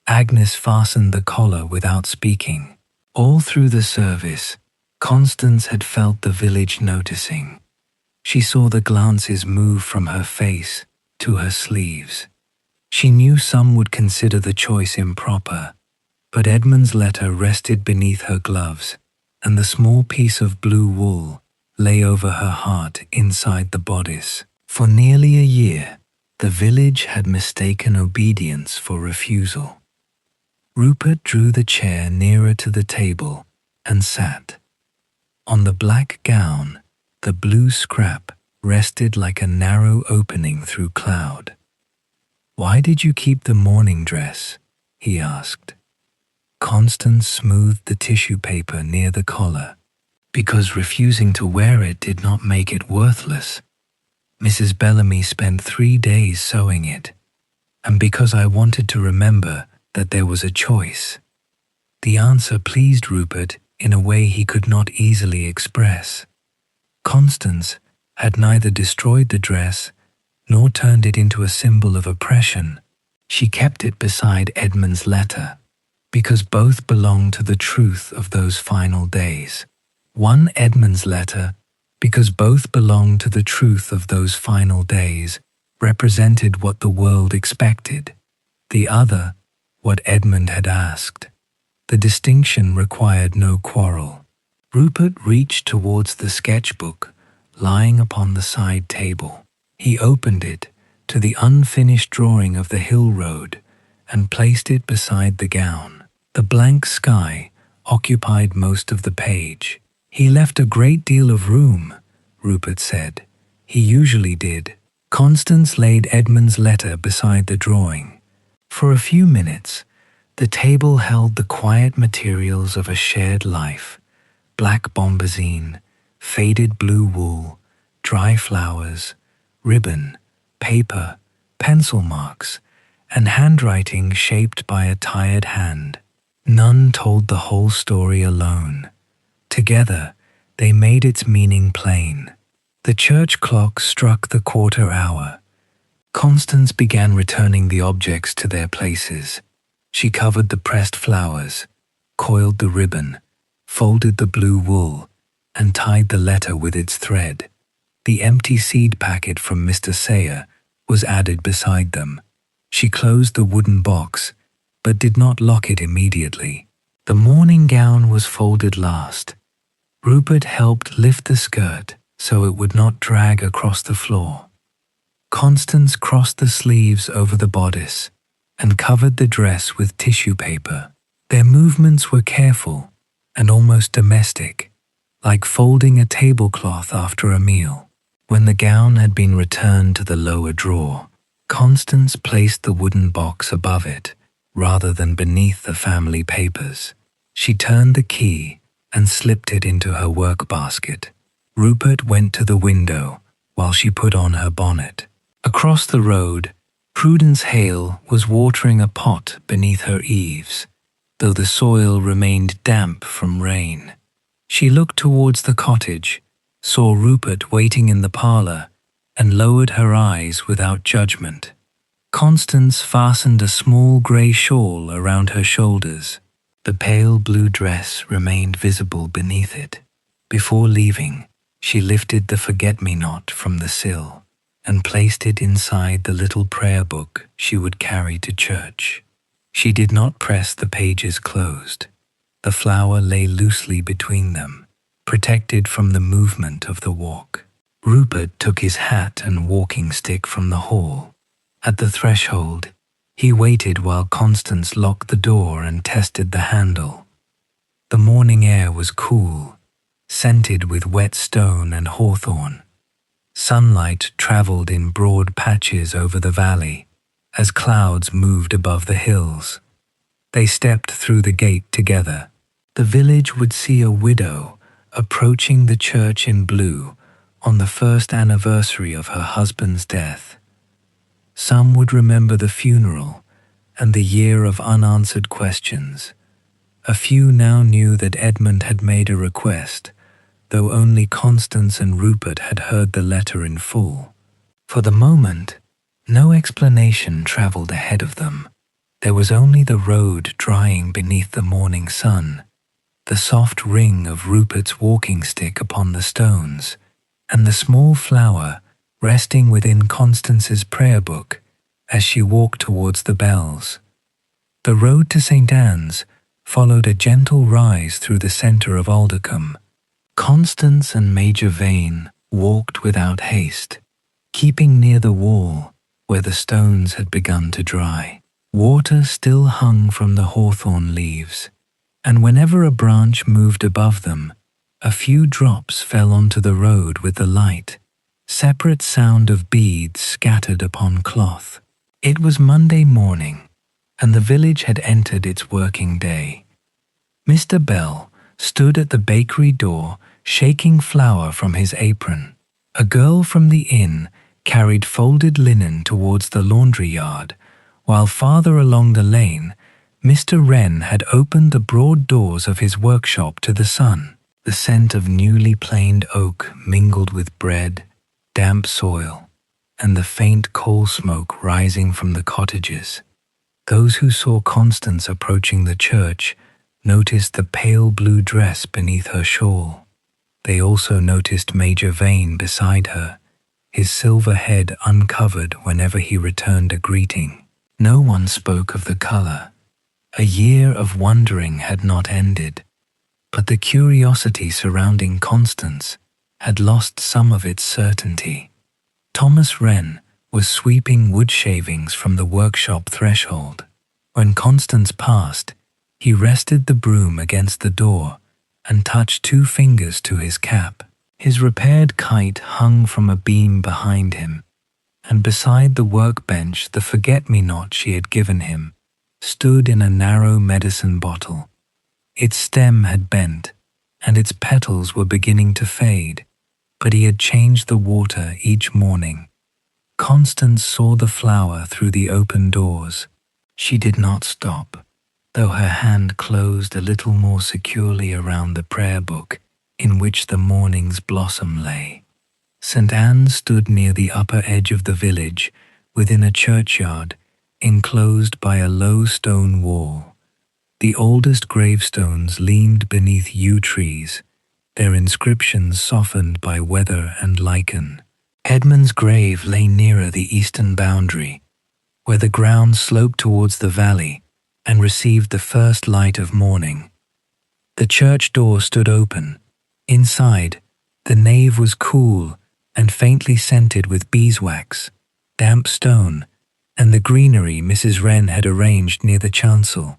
Agnes fastened the collar without speaking. All through the service, Constance had felt the village noticing. She saw the glances move from her face to her sleeves. She knew some would consider the choice improper, but Edmund's letter rested beneath her gloves, and the small piece of blue wool lay over her heart inside the bodice. For nearly a year, the village had mistaken obedience for refusal. Rupert drew the chair nearer to the table and sat. On the black gown, the blue scrap rested like a narrow opening through cloud. "Why did you keep the mourning dress?" he asked. Constance smoothed the tissue paper near the collar. "Because refusing to wear it did not make it worthless. Mrs. Bellamy spent 3 days sewing it, and because I wanted to remember that there was a choice." The answer pleased Rupert in a way he could not easily express. Constance had neither destroyed the dress nor turned it into a symbol of oppression. She kept it beside Edmund's letter, because both belonged to the truth of those final days. One, Edmund's letter, because both belonged to the truth of those final days, represented what the world expected. The other, what Edmund had asked. The distinction required no quarrel. Rupert reached towards the sketchbook lying upon the side table. He opened it to the unfinished drawing of the hill road and placed it beside the gown. The blank sky occupied most of the page. "He left a great deal of room," Rupert said. "He usually did." Constance laid Edmund's letter beside the drawing. For a few minutes, the table held the quiet materials of a shared life: black bombazine, faded blue wool, dry flowers, ribbon, paper, pencil marks, and handwriting shaped by a tired hand. None told the whole story alone. Together, they made its meaning plain. The church clock struck the quarter hour. Constance began returning the objects to their places. She covered the pressed flowers, coiled the ribbon, folded the blue wool, and tied the letter with its thread. The empty seed packet from Mr. Sayer was added beside them. She closed the wooden box, but did not lock it immediately. The morning gown was folded last. Rupert helped lift the skirt so it would not drag across the floor. Constance crossed the sleeves over the bodice and covered the dress with tissue paper. Their movements were careful and almost domestic, like folding a tablecloth after a meal. When the gown had been returned to the lower drawer, Constance placed the wooden box above it rather than beneath the family papers. She turned the key and slipped it into her work basket. Rupert went to the window while she put on her bonnet. Across the road, Prudence Hale was watering a pot beneath her eaves, though the soil remained damp from rain. She looked towards the cottage, saw Rupert waiting in the parlour, and lowered her eyes without judgment. Constance fastened a small grey shawl around her shoulders. The pale blue dress remained visible beneath it. Before leaving, she lifted the forget-me-not from the sill and placed it inside the little prayer book she would carry to church. She did not press the pages closed. The flower lay loosely between them, protected from the movement of the walk. Rupert took his hat and walking stick from the hall. At the threshold, he waited while Constance locked the door and tested the handle. The morning air was cool, scented with wet stone and hawthorn. Sunlight travelled in broad patches over the valley as clouds moved above the hills. They stepped through the gate together. The village would see a widow approaching the church in blue on the first anniversary of her husband's death. Some would remember the funeral and the year of unanswered questions. A few now knew that Edmund had made a request though only Constance and Rupert had heard the letter in full. For the moment, no explanation travelled ahead of them. There was only the road drying beneath the morning sun, the soft ring of Rupert's walking stick upon the stones, and the small flower resting within Constance's prayer book as she walked towards the bells. The road to St. Anne's followed a gentle rise through the centre of Aldercombe. Constance and Major Vane walked without haste, keeping near the wall where the stones had begun to dry. Water still hung from the hawthorn leaves, and whenever a branch moved above them, a few drops fell onto the road with the light, separate sound of beads scattered upon cloth. It was Monday morning, and the village had entered its working day. Mr. Bell stood at the bakery door, shaking flour from his apron. A girl from the inn carried folded linen towards the laundry yard, while farther along the lane, Mr. Wren had opened the broad doors of his workshop to the sun. The scent of newly planed oak mingled with bread, damp soil, and the faint coal smoke rising from the cottages. Those who saw Constance approaching the church noticed the pale blue dress beneath her shawl. They also noticed Major Vane beside her, his silver head uncovered whenever he returned a greeting. No one spoke of the colour. A year of wondering had not ended, but the curiosity surrounding Constance had lost some of its certainty. Thomas Wren was sweeping wood shavings from the workshop threshold. When Constance passed, he rested the broom against the door and touched 2 fingers to his cap. His repaired kite hung from a beam behind him, and beside the workbench the forget-me-not she had given him stood in a narrow medicine bottle. Its stem had bent, and its petals were beginning to fade, but he had changed the water each morning. Constance saw the flower through the open doors. She did not stop, though her hand closed a little more securely around the prayer book in which the morning's blossom lay. St. Anne stood near the upper edge of the village, within a churchyard, enclosed by a low stone wall. The oldest gravestones leaned beneath yew trees, their inscriptions softened by weather and lichen. Edmund's grave lay nearer the eastern boundary, where the ground sloped towards the valley and received the first light of morning. The church door stood open. Inside, the nave was cool and faintly scented with beeswax, damp stone, and the greenery Mrs. Wren had arranged near the chancel.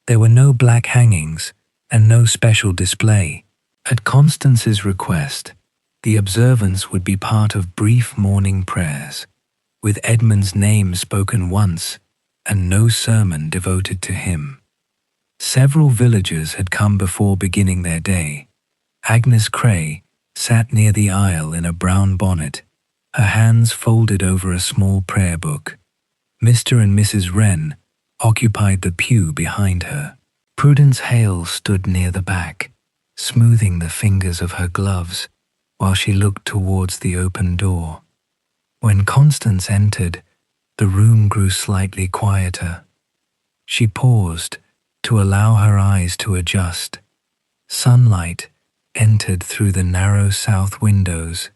There were no black hangings and no special display. At Constance's request, the observance would be part of brief morning prayers, with Edmund's name spoken once and no sermon devoted to him. Several villagers had come before beginning their day. Agnes Cray sat near the aisle in a brown bonnet, her hands folded over a small prayer book. Mr. and Mrs. Wren occupied the pew behind her. Prudence Hale stood near the back, smoothing the fingers of her gloves while she looked towards the open door. When Constance entered, the room grew slightly quieter. She paused to allow her eyes to adjust. Sunlight entered through the narrow south windows,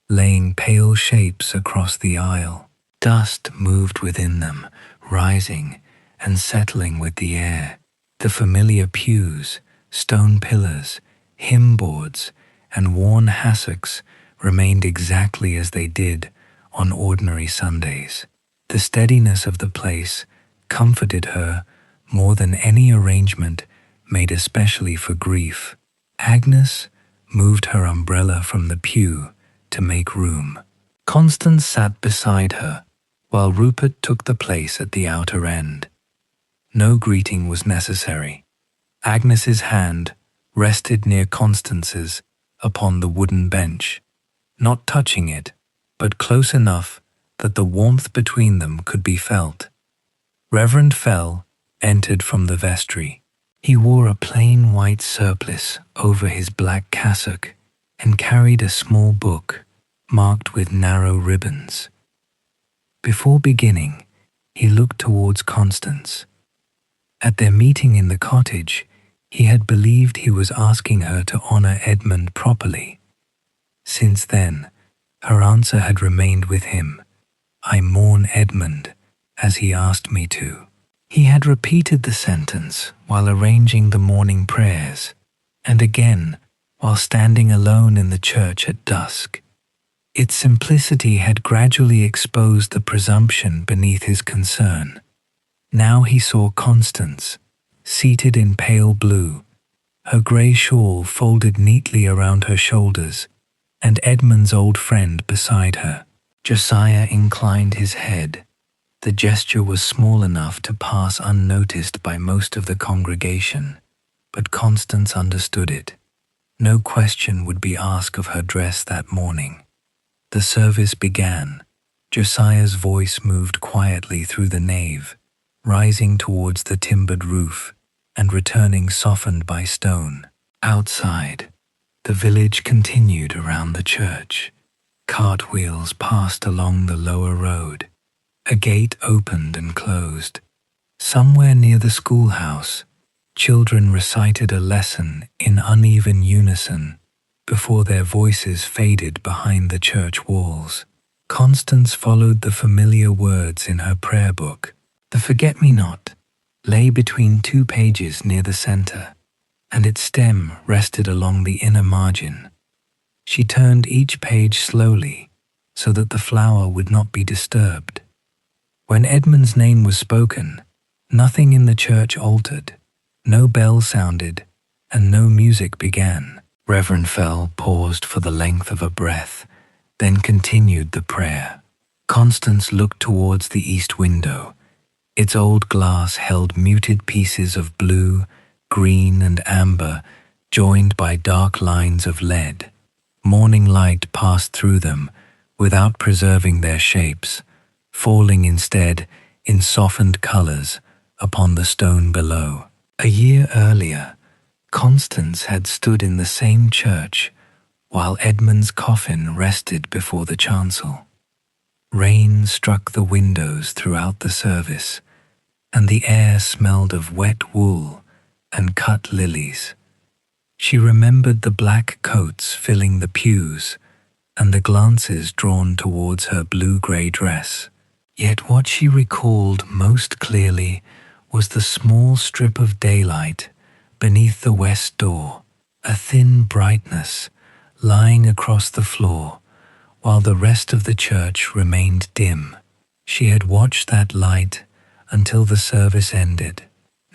laying pale shapes across the aisle. Dust moved within them, rising and settling with the air. The familiar pews, stone pillars, hymn boards, and worn hassocks remained exactly as they did on ordinary Sundays. The steadiness of the place comforted her more than any arrangement made especially for grief. Agnes moved her umbrella from the pew to make room. Constance sat beside her, while Rupert took the place at the outer end. No greeting was necessary. Agnes's hand rested near Constance's upon the wooden bench, not touching it, but close enough that the warmth between them could be felt. Reverend Fell entered from the vestry. He wore a plain white surplice over his black cassock, and carried a small book marked with narrow ribbons. Before beginning, he looked towards Constance. At their meeting in the cottage, he had believed he was asking her to honor Edmund properly. Since then, her answer had remained with him. I mourn Edmund, as he asked me to. He had repeated the sentence while arranging the morning prayers, and again while standing alone in the church at dusk. Its simplicity had gradually exposed the presumption beneath his concern. Now he saw Constance, seated in pale blue, her grey shawl folded neatly around her shoulders, and Edmund's old friend beside her. Josiah inclined his head. The gesture was small enough to pass unnoticed by most of the congregation, but Constance understood it. No question would be asked of her dress that morning. The service began. Josiah's voice moved quietly through the nave, rising towards the timbered roof and returning softened by stone. Outside, the village continued around the church. Cartwheels passed along the lower road. A gate opened and closed. Somewhere near the schoolhouse, children recited a lesson in uneven unison before their voices faded behind the church walls. Constance followed the familiar words in her prayer book. The forget-me-not lay between 2 pages near the center, and its stem rested along the inner margin. She turned each page slowly so that the flower would not be disturbed. When Edmund's name was spoken, nothing in the church altered, no bell sounded, and no music began. Reverend Fell paused for the length of a breath, then continued the prayer. Constance looked towards the east window. Its old glass held muted pieces of blue, green, and amber, joined by dark lines of lead. Morning light passed through them without preserving their shapes, falling instead in softened colors upon the stone below. A year earlier, Constance had stood in the same church while Edmund's coffin rested before the chancel. Rain struck the windows throughout the service, and the air smelled of wet wool and cut lilies. She remembered the black coats filling the pews and the glances drawn towards her blue-grey dress. Yet what she recalled most clearly was the small strip of daylight beneath the west door, a thin brightness lying across the floor, while the rest of the church remained dim. She had watched that light until the service ended.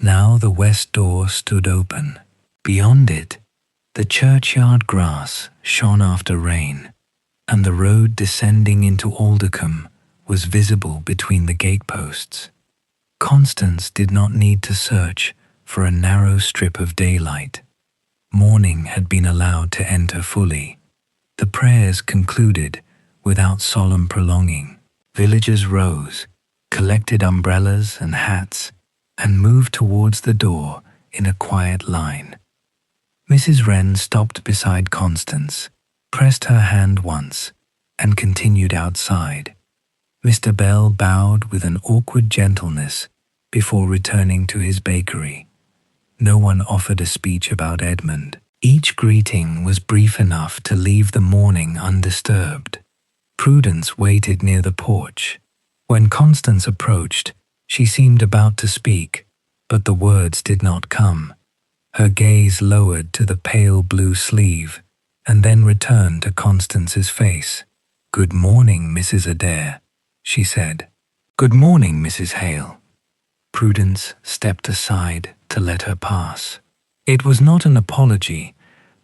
Now the west door stood open. Beyond it, the churchyard grass shone after rain, and the road descending into Aldercombe was visible between the gateposts. Constance did not need to search for a narrow strip of daylight. Morning had been allowed to enter fully. The prayers concluded without solemn prolonging. Villagers rose, collected umbrellas and hats, and moved towards the door in a quiet line. Mrs. Wren stopped beside Constance, pressed her hand once, and continued outside. Mr. Bell bowed with an awkward gentleness before returning to his bakery. No one offered a speech about Edmund. Each greeting was brief enough to leave the morning undisturbed. Prudence waited near the porch. When Constance approached, she seemed about to speak, but the words did not come. Her gaze lowered to the pale blue sleeve, and then returned to Constance's face. "Good morning, Mrs. Adair," she said. "Good morning, Mrs. Hale." Prudence stepped aside to let her pass. It was not an apology,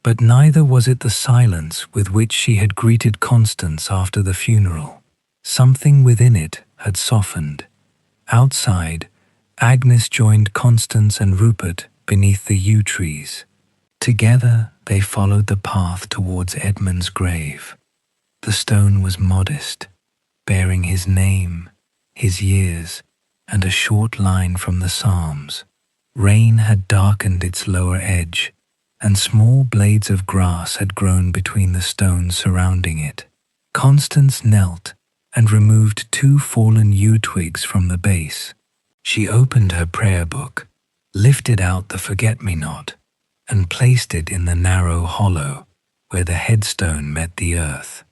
but neither was it the silence with which she had greeted Constance after the funeral. Something within it had softened. Outside, Agnes joined Constance and Rupert beneath the yew trees. Together they followed the path towards Edmund's grave. The stone was modest, bearing his name, his years, and a short line from the Psalms. Rain had darkened its lower edge, and small blades of grass had grown between the stones surrounding it. Constance knelt and removed 2 fallen yew twigs from the base. She opened her prayer book, lifted out the forget-me-not, and placed it in the narrow hollow where the headstone met the earth.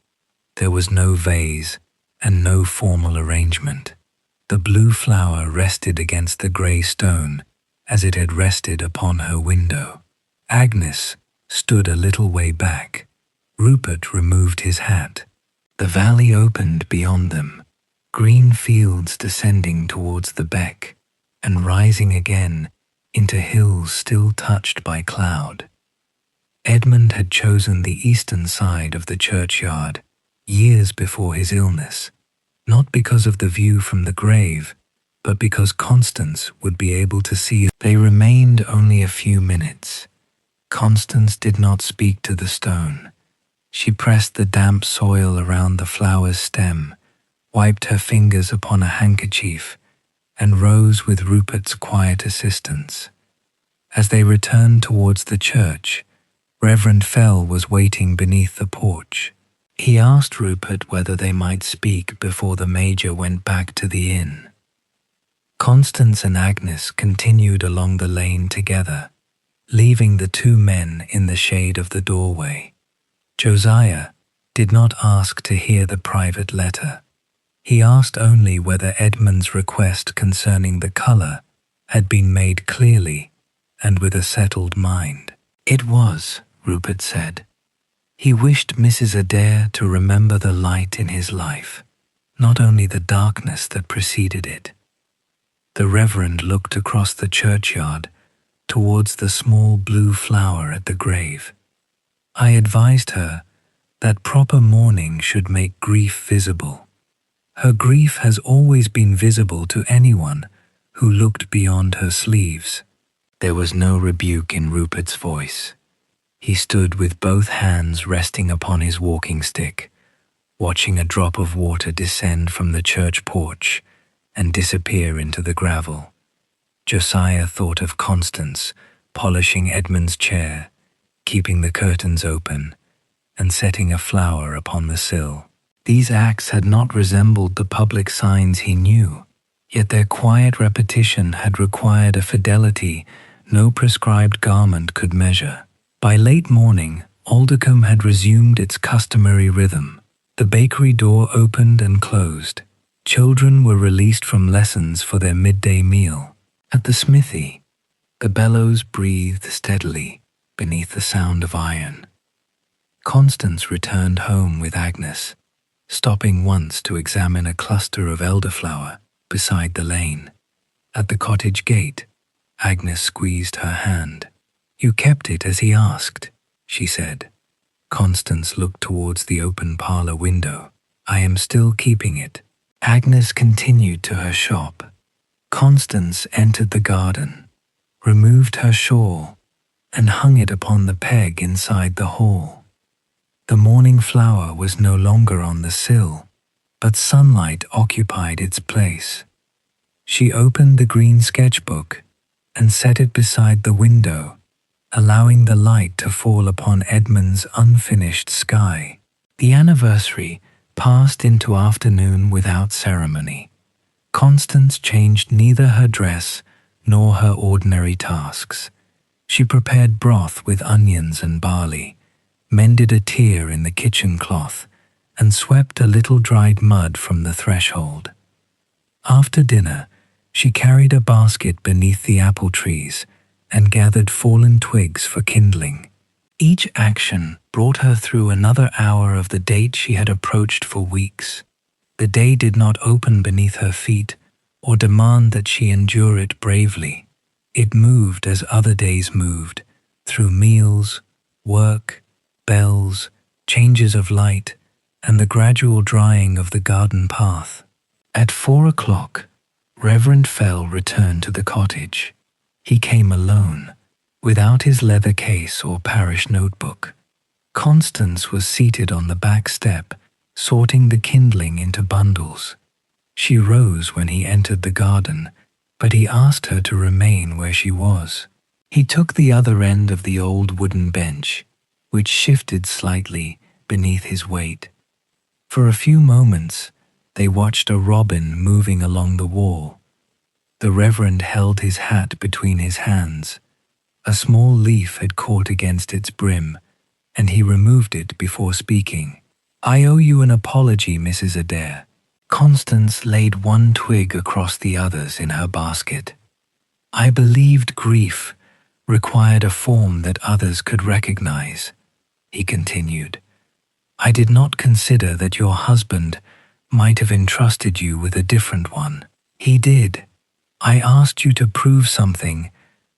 There was no vase and no formal arrangement. The blue flower rested against the grey stone as it had rested upon her window. Agnes stood a little way back. Rupert removed his hat. The valley opened beyond them, green fields descending towards the beck and rising again into hills still touched by cloud. Edmund had chosen the eastern side of the churchyard years before his illness, not because of the view from the grave, but because Constance would be able to see it. They remained only a few minutes. Constance did not speak to the stone. She pressed the damp soil around the flower's stem, wiped her fingers upon a handkerchief, and rose with Rupert's quiet assistance. As they returned towards the church, Reverend Fell was waiting beneath the porch. He asked Rupert whether they might speak before the Major went back to the inn. Constance and Agnes continued along the lane together, leaving the 2 men in the shade of the doorway. Josiah did not ask to hear the private letter. He asked only whether Edmund's request concerning the colour had been made clearly and with a settled mind. It was, Rupert said. He wished Mrs. Adair to remember the light in his life, not only the darkness that preceded it. The Reverend looked across the churchyard towards the small blue flower at the grave. I advised her that proper mourning should make grief visible. Her grief has always been visible to anyone who looked beyond her sleeves. There was no rebuke in Rupert's voice. He stood with both hands resting upon his walking stick, watching a drop of water descend from the church porch and disappear into the gravel. Josiah thought of Constance polishing Edmund's chair, keeping the curtains open, and setting a flower upon the sill. These acts had not resembled the public signs he knew, yet their quiet repetition had required a fidelity no prescribed garment could measure. By late morning, Aldercombe had resumed its customary rhythm. The bakery door opened and closed. Children were released from lessons for their midday meal. At the smithy, the bellows breathed steadily beneath the sound of iron. Constance returned home with Agnes, stopping once to examine a cluster of elderflower beside the lane. At the cottage gate, Agnes squeezed her hand. "You kept it as he asked," she said. Constance looked towards the open parlour window. "I am still keeping it." Agnes continued to her shop. Constance entered the garden, removed her shawl, and hung it upon the peg inside the hall. The morning flower was no longer on the sill, but sunlight occupied its place. She opened the green sketchbook and set it beside the window, allowing the light to fall upon Edmund's unfinished sky. The anniversary passed into afternoon without ceremony. Constance changed neither her dress nor her ordinary tasks. She prepared broth with onions and barley, mended a tear in the kitchen cloth, and swept a little dried mud from the threshold. After dinner, she carried a basket beneath the apple trees and gathered fallen twigs for kindling. Each action brought her through another hour of the date she had approached for weeks. The day did not open beneath her feet or demand that she endure it bravely. It moved as other days moved, through meals, work, bells, changes of light, and the gradual drying of the garden path. At 4 o'clock, Reverend Fell returned to the cottage. He came alone, without his leather case or parish notebook. Constance was seated on the back step, sorting the kindling into bundles. She rose when he entered the garden, but he asked her to remain where she was. He took the other end of the old wooden bench, which shifted slightly beneath his weight. For a few moments, they watched a robin moving along the wall. The Reverend held his hat between his hands. A small leaf had caught against its brim, and he removed it before speaking. "I owe you an apology, Mrs. Adair." Constance laid one twig across the others in her basket. "I believed grief required a form that others could recognize," he continued. "I did not consider that your husband might have entrusted you with a different one. He did. I asked you to prove something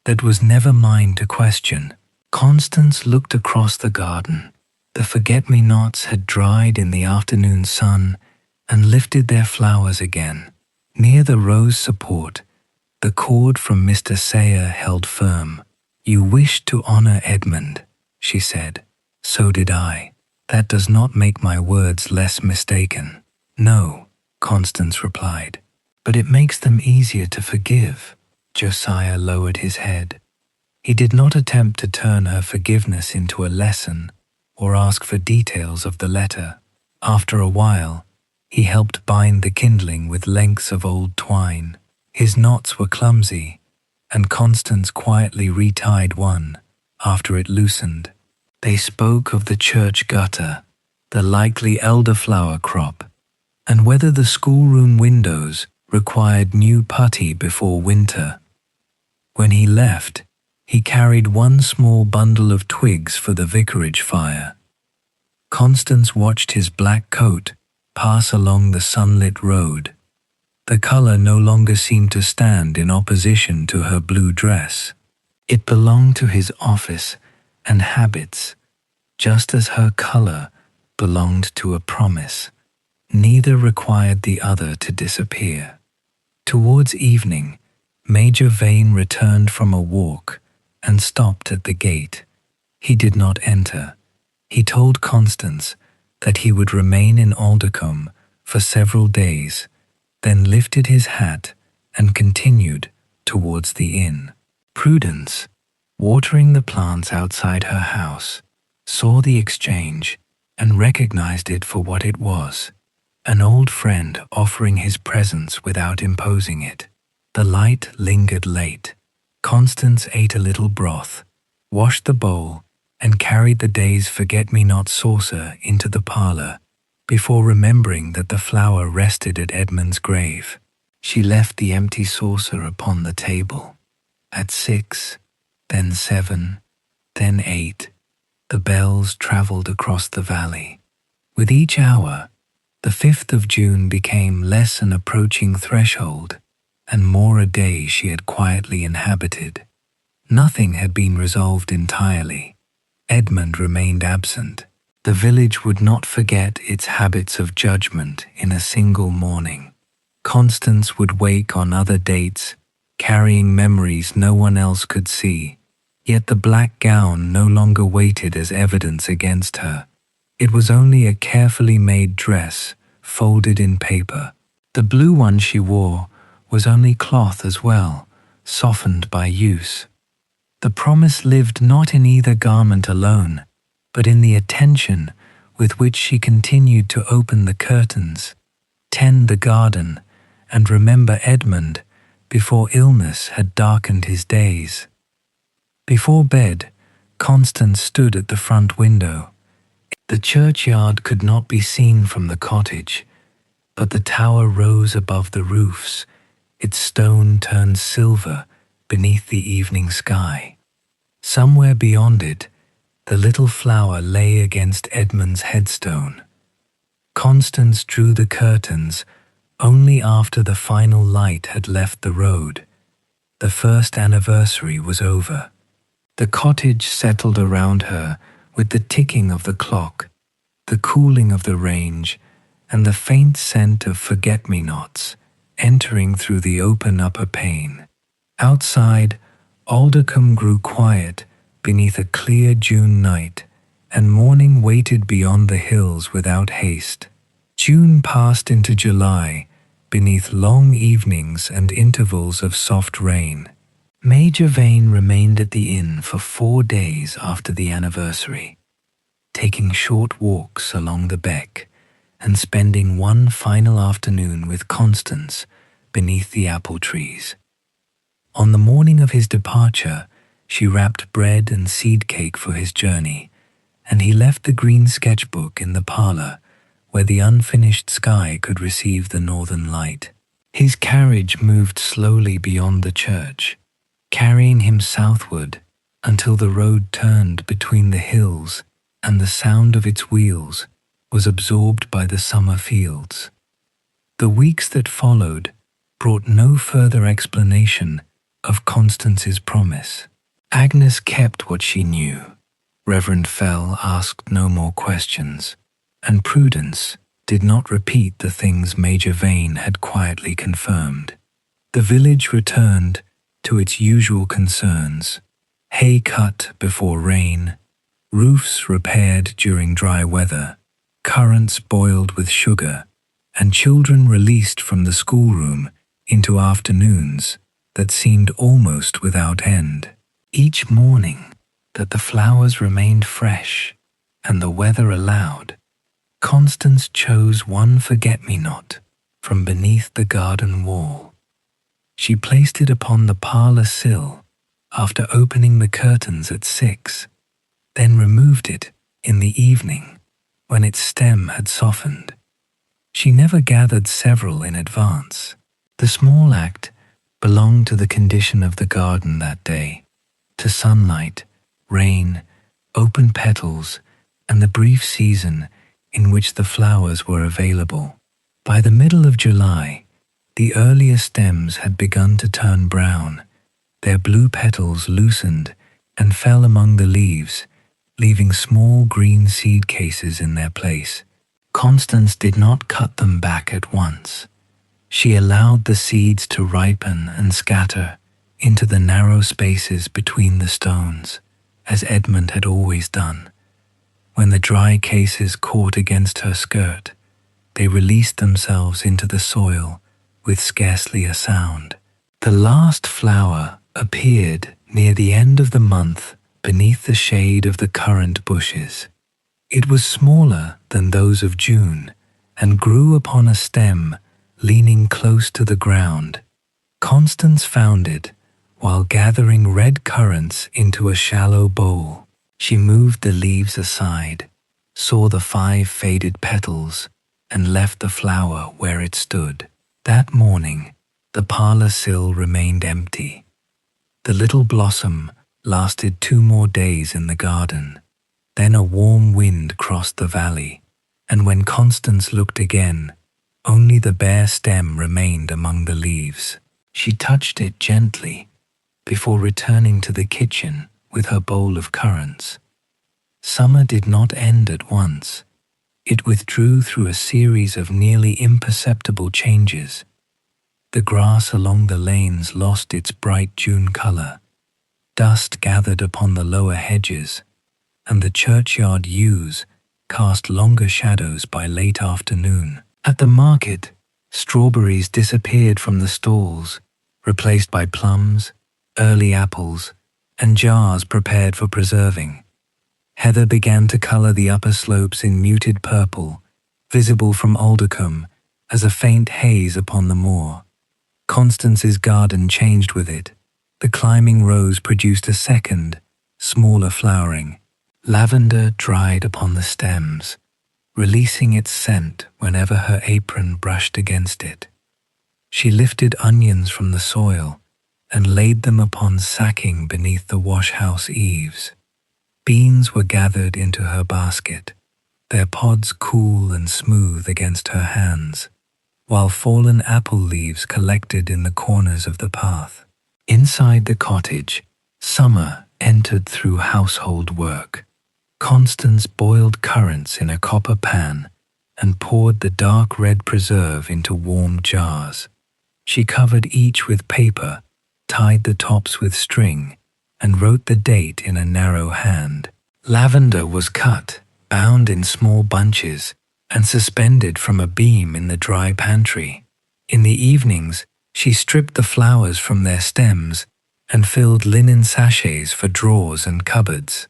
that was never mine to question." Constance looked across the garden. The forget-me-nots had dried in the afternoon sun and lifted their flowers again. Near the rose support, the cord from Mr. Sayer held firm. "You wished to honor Edmund," she said. "So did I. That does not make my words less mistaken." "No," Constance replied, "but it makes them easier to forgive." Josiah lowered his head. He did not attempt to turn her forgiveness into a lesson or ask for details of the letter. After a while, he helped bind the kindling with lengths of old twine. His knots were clumsy, and Constance quietly retied one after it loosened. They spoke of the church gutter, the likely elderflower crop, and whether the schoolroom windows required new putty before winter. When he left, he carried one small bundle of twigs for the vicarage fire. Constance watched his black coat pass along the sunlit road. The color no longer seemed to stand in opposition to her blue dress. It belonged to his office and habits, just as her color belonged to a promise. Neither required the other to disappear. Towards evening, Major Vane returned from a walk and stopped at the gate. He did not enter. He told Constance that he would remain in Aldercombe for several days, then lifted his hat and continued towards the inn. Prudence, watering the plants outside her house, saw the exchange and recognized it for what it was, an old friend offering his presence without imposing it. The light lingered late. Constance ate a little broth, washed the bowl, and carried the day's forget-me-not saucer into the parlor, before remembering that the flower rested at Edmund's grave. She left the empty saucer upon the table. At 6, then 7, then 8, the bells travelled across the valley. With each hour, the 5th of June became less an approaching threshold and more a day she had quietly inhabited. Nothing had been resolved entirely. Edmund remained absent. The village would not forget its habits of judgment in a single morning. Constance would wake on other dates, carrying memories no one else could see. Yet the black gown no longer waited as evidence against her. It was only a carefully made dress, folded in paper. The blue one she wore was only cloth as well, softened by use. The promise lived not in either garment alone, but in the attention with which she continued to open the curtains, tend the garden, and remember Edmund before illness had darkened his days. Before bed, Constance stood at the front window. The churchyard could not be seen from the cottage, but the tower rose above the roofs, its stone turned silver beneath the evening sky. Somewhere beyond it, the little flower lay against Edmund's headstone. Constance drew the curtains only after the final light had left the road. The first anniversary was over. The cottage settled around her with the ticking of the clock, the cooling of the range, and the faint scent of forget-me-nots entering through the open upper pane. Outside, Aldercombe grew quiet beneath a clear June night, and morning waited beyond the hills without haste. June passed into July beneath long evenings and intervals of soft rain. Major Vane remained at the inn for 4 days after the anniversary, taking short walks along the beck and spending one final afternoon with Constance beneath the apple trees. On the morning of his departure, she wrapped bread and seed cake for his journey, and he left the green sketchbook in the parlour where the unfinished sky could receive the northern light. His carriage moved slowly beyond the church, carrying him southward until the road turned between the hills and the sound of its wheels was absorbed by the summer fields. The weeks that followed brought no further explanation of Constance's promise. Agnes kept what she knew. Reverend Fell asked no more questions, and Prudence did not repeat the things Major Vane had quietly confirmed. The village returned to its usual concerns: hay cut before rain, roofs repaired during dry weather, currants boiled with sugar, and children released from the schoolroom into afternoons that seemed almost without end. Each morning that the flowers remained fresh and the weather allowed, Constance chose one forget-me-not from beneath the garden wall. She placed it upon the parlour sill after opening the curtains at 6, then removed it in the evening when its stem had softened. She never gathered several in advance. The small act belonged to the condition of the garden that day, to sunlight, rain, open petals, and the brief season in which the flowers were available. By the middle of July, the earlier stems had begun to turn brown. Their blue petals loosened and fell among the leaves, leaving small green seed cases in their place. Constance did not cut them back at once. She allowed the seeds to ripen and scatter into the narrow spaces between the stones, as Edmund had always done. When the dry cases caught against her skirt, they released themselves into the soil with scarcely a sound. The last flower appeared near the end of the month beneath the shade of the currant bushes. It was smaller than those of June and grew upon a stem leaning close to the ground. Constance found it while gathering red currants into a shallow bowl. She moved the leaves aside, saw the 5 faded petals, and left the flower where it stood. That morning, the parlour sill remained empty. The little blossom lasted 2 more days in the garden. Then a warm wind crossed the valley, and when Constance looked again, only the bare stem remained among the leaves. She touched it gently before returning to the kitchen with her bowl of currants. Summer did not end at once. It withdrew through a series of nearly imperceptible changes. The grass along the lanes lost its bright June colour. Dust gathered upon the lower hedges, and the churchyard yews cast longer shadows by late afternoon. At the market, strawberries disappeared from the stalls, replaced by plums, early apples, and jars prepared for preserving. Heather began to colour the upper slopes in muted purple, visible from Aldercombe as a faint haze upon the moor. Constance's garden changed with it. The climbing rose produced a second, smaller flowering. Lavender dried upon the stems, releasing its scent whenever her apron brushed against it. She lifted onions from the soil and laid them upon sacking beneath the wash-house eaves. Beans were gathered into her basket, their pods cool and smooth against her hands, while fallen apple leaves collected in the corners of the path. Inside the cottage, summer entered through household work. Constance boiled currants in a copper pan and poured the dark red preserve into warm jars. She covered each with paper, tied the tops with string, and wrote the date in a narrow hand. Lavender was cut, bound in small bunches, and suspended from a beam in the dry pantry. In the evenings, she stripped the flowers from their stems and filled linen sachets for drawers and cupboards.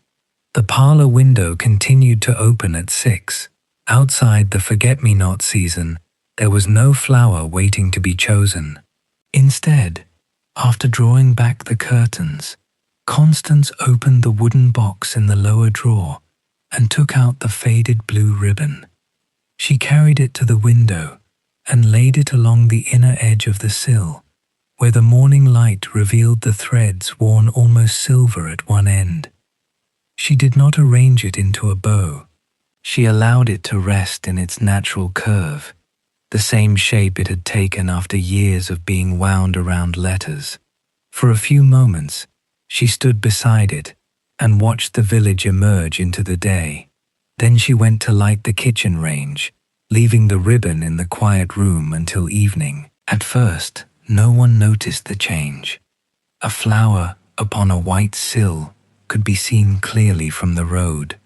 The parlor window continued to open at 6. Outside the forget-me-not season, there was no flower waiting to be chosen. Instead, after drawing back the curtains, Constance opened the wooden box in the lower drawer and took out the faded blue ribbon. She carried it to the window and laid it along the inner edge of the sill, where the morning light revealed the threads worn almost silver at one end. She did not arrange it into a bow. She allowed it to rest in its natural curve, the same shape it had taken after years of being wound around letters. For a few moments, she stood beside it and watched the village emerge into the day. Then she went to light the kitchen range, leaving the ribbon in the quiet room until evening. At first, no one noticed the change. A flower upon a white sill could be seen clearly from the road,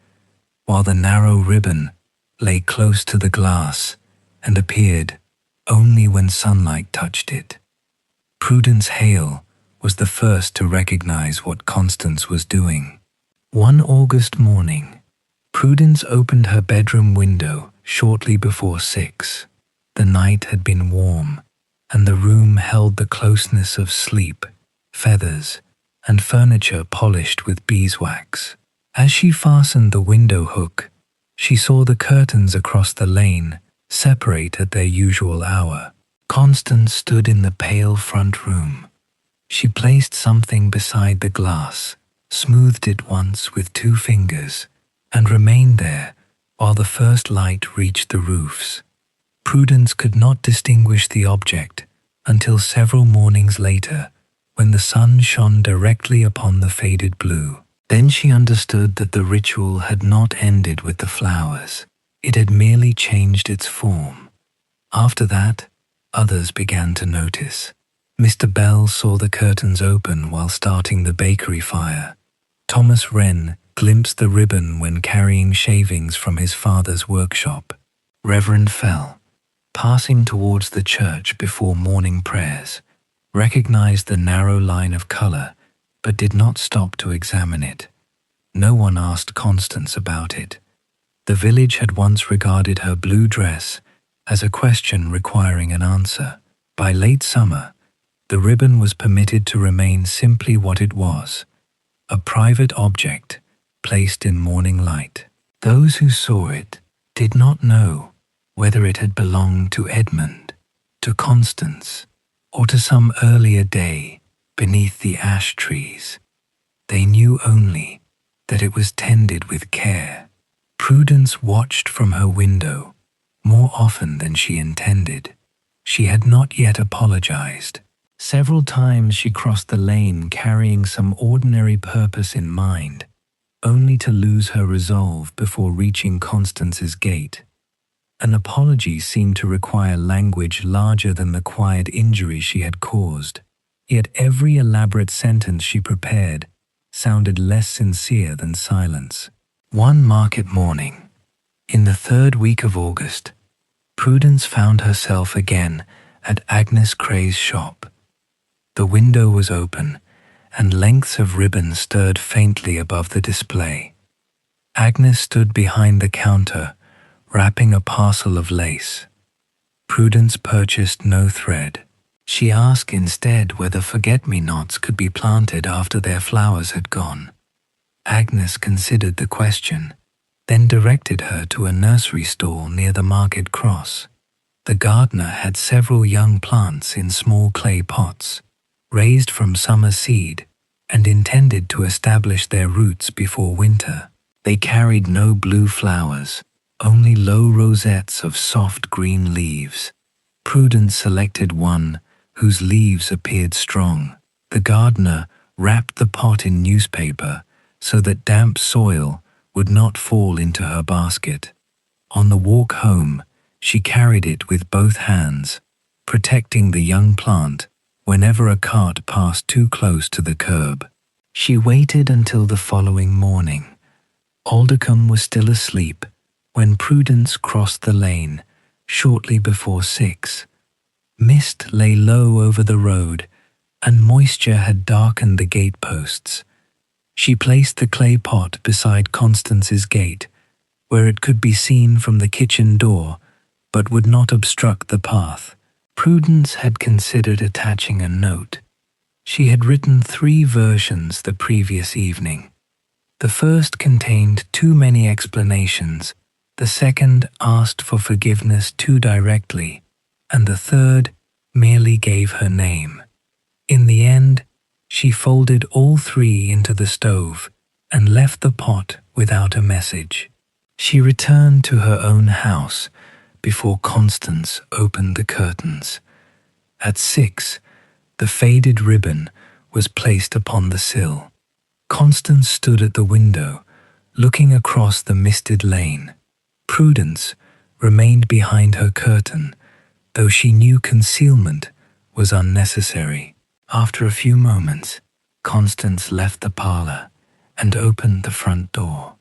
while the narrow ribbon lay close to the glass and appeared only when sunlight touched it. Prudence Hale was the first to recognize what Constance was doing. One August morning, Prudence opened her bedroom window shortly before 6. The night had been warm, and the room held the closeness of sleep, feathers, and furniture polished with beeswax. As she fastened the window hook, she saw the curtains across the lane separate at their usual hour. Constance stood in the pale front room. She placed something beside the glass, smoothed it once with 2 fingers, and remained there while the first light reached the roofs. Prudence could not distinguish the object until several mornings later, when the sun shone directly upon the faded blue. Then she understood that the ritual had not ended with the flowers. It had merely changed its form. After that, others began to notice. Mr. Bell saw the curtains open while starting the bakery fire. Thomas Wren glimpsed the ribbon when carrying shavings from his father's workshop. Reverend Fell, passing towards the church before morning prayers, recognized the narrow line of color but did not stop to examine it. No one asked Constance about it. The village had once regarded her blue dress as a question requiring an answer. By late summer, the ribbon was permitted to remain simply what it was, a private object placed in morning light. Those who saw it did not know whether it had belonged to Edmund, to Constance, or to some earlier day beneath the ash trees. They knew only that it was tended with care. Prudence watched from her window more often than she intended. She had not yet apologized. Several times she crossed the lane carrying some ordinary purpose in mind, only to lose her resolve before reaching Constance's gate. An apology seemed to require language larger than the quiet injury she had caused, yet every elaborate sentence she prepared sounded less sincere than silence. One market morning, in the 3rd week of August, Prudence found herself again at Agnes Cray's shop. The window was open, and lengths of ribbon stirred faintly above the display. Agnes stood behind the counter, wrapping a parcel of lace. Prudence purchased no thread. She asked instead whether forget-me-nots could be planted after their flowers had gone. Agnes considered the question, then directed her to a nursery stall near the market cross. The gardener had several young plants in small clay pots, raised from summer seed and intended to establish their roots before winter. They carried no blue flowers, only low rosettes of soft green leaves. Prudence selected one whose leaves appeared strong. The gardener wrapped the pot in newspaper so that damp soil would not fall into her basket. On the walk home, she carried it with both hands, protecting the young plant whenever a cart passed too close to the curb. She waited until the following morning. Aldercombe was still asleep when Prudence crossed the lane shortly before 6. Mist lay low over the road, and moisture had darkened the gateposts. She placed the clay pot beside Constance's gate, where it could be seen from the kitchen door, but would not obstruct the path. Prudence had considered attaching a note. She had written 3 versions the previous evening. The first contained too many explanations, the second asked for forgiveness too directly, and the third merely gave her name. In the end, she folded all 3 into the stove and left the pot without a message. She returned to her own house before Constance opened the curtains. At 6, the faded ribbon was placed upon the sill. Constance stood at the window, looking across the misted lane. Prudence remained behind her curtain, though she knew concealment was unnecessary. After a few moments, Constance left the parlour and opened the front door.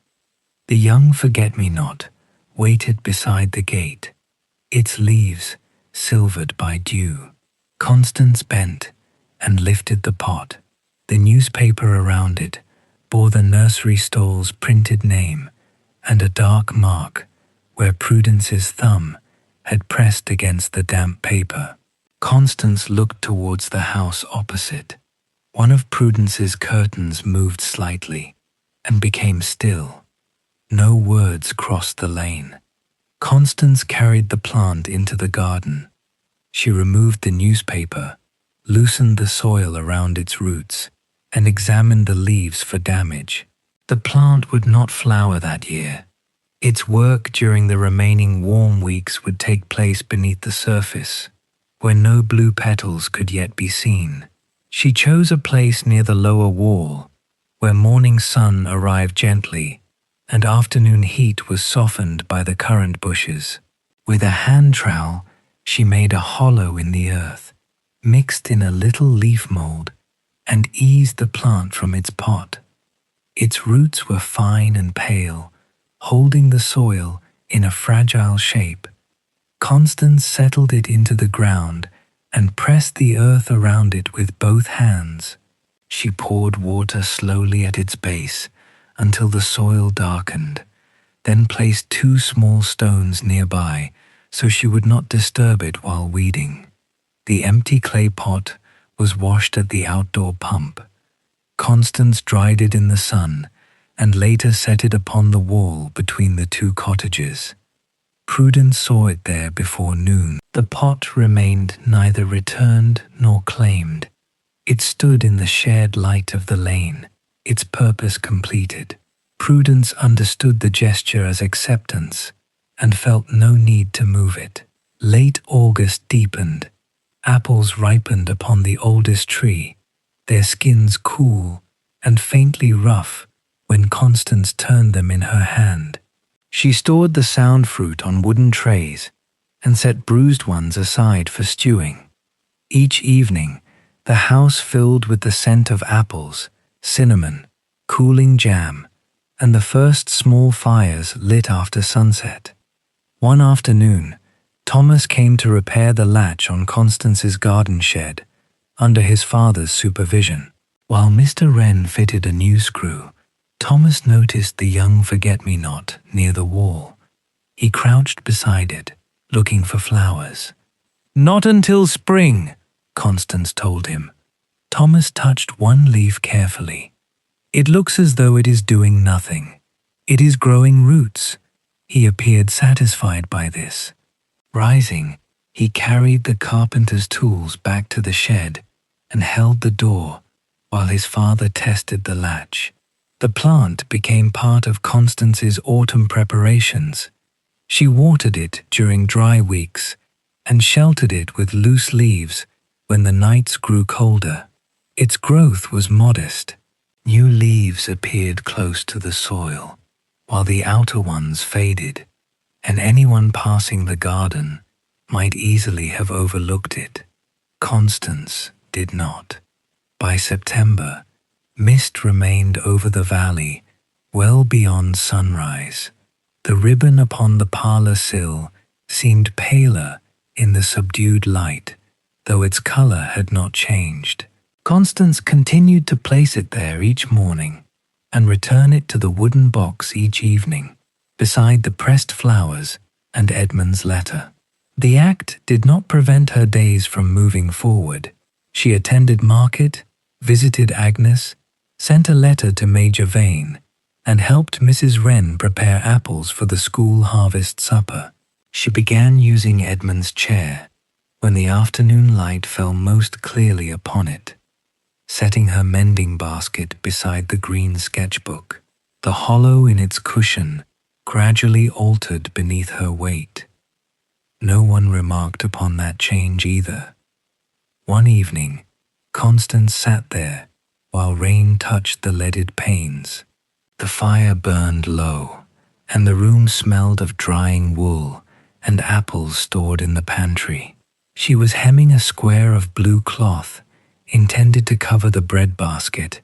The young forget-me-not waited beside the gate, its leaves silvered by dew. Constance bent and lifted the pot. The newspaper around it bore the nursery stall's printed name and a dark mark where Prudence's thumb had pressed against the damp paper. Constance looked towards the house opposite. One of Prudence's curtains moved slightly and became still. No words crossed the lane. Constance carried the plant into the garden. She removed the newspaper, loosened the soil around its roots, and examined the leaves for damage. The plant would not flower that year. Its work during the remaining warm weeks would take place beneath the surface, where no blue petals could yet be seen. She chose a place near the lower wall, where morning sun arrived gently, and afternoon heat was softened by the currant bushes. With a hand trowel, she made a hollow in the earth, mixed in a little leaf mold, and eased the plant from its pot. Its roots were fine and pale, holding the soil in a fragile shape. Constance settled it into the ground and pressed the earth around it with both hands. She poured water slowly at its base until the soil darkened, then placed 2 small stones nearby so she would not disturb it while weeding. The empty clay pot was washed at the outdoor pump. Constance dried it in the sun and later set it upon the wall between the 2 cottages. Prudence saw it there before noon. The pot remained neither returned nor claimed. It stood in the shared light of the lane, its purpose completed. Prudence understood the gesture as acceptance and felt no need to move it. Late August deepened. Apples ripened upon the oldest tree, their skins cool and faintly rough when Constance turned them in her hand. She stored the sound fruit on wooden trays and set bruised ones aside for stewing. Each evening, the house filled with the scent of apples, cinnamon, cooling jam, and the first small fires lit after sunset. One afternoon, Thomas came to repair the latch on Constance's garden shed under his father's supervision. While Mr. Wren fitted a new screw, Thomas noticed the young forget-me-not near the wall. He crouched beside it, looking for flowers. "Not until spring," Constance told him. Thomas touched one leaf carefully. "It looks as though it is doing nothing. It is growing roots." He appeared satisfied by this. Rising, he carried the carpenter's tools back to the shed and held the door while his father tested the latch. The plant became part of Constance's autumn preparations. She watered it during dry weeks and sheltered it with loose leaves when the nights grew colder. Its growth was modest. New leaves appeared close to the soil, while the outer ones faded, and anyone passing the garden might easily have overlooked it. Constance did not. By September, mist remained over the valley, well beyond sunrise. The ribbon upon the parlour sill seemed paler in the subdued light, though its colour had not changed. Constance continued to place it there each morning and return it to the wooden box each evening, beside the pressed flowers and Edmund's letter. The act did not prevent her days from moving forward. She attended market, visited Agnes, sent a letter to Major Vane, and helped Mrs. Wren prepare apples for the school harvest supper. She began using Edmund's chair when the afternoon light fell most clearly upon it, setting her mending basket beside the green sketchbook. The hollow in its cushion gradually altered beneath her weight. No one remarked upon that change either. One evening, Constance sat there while rain touched the leaded panes. The fire burned low, and the room smelled of drying wool and apples stored in the pantry. She was hemming a square of blue cloth intended to cover the bread basket.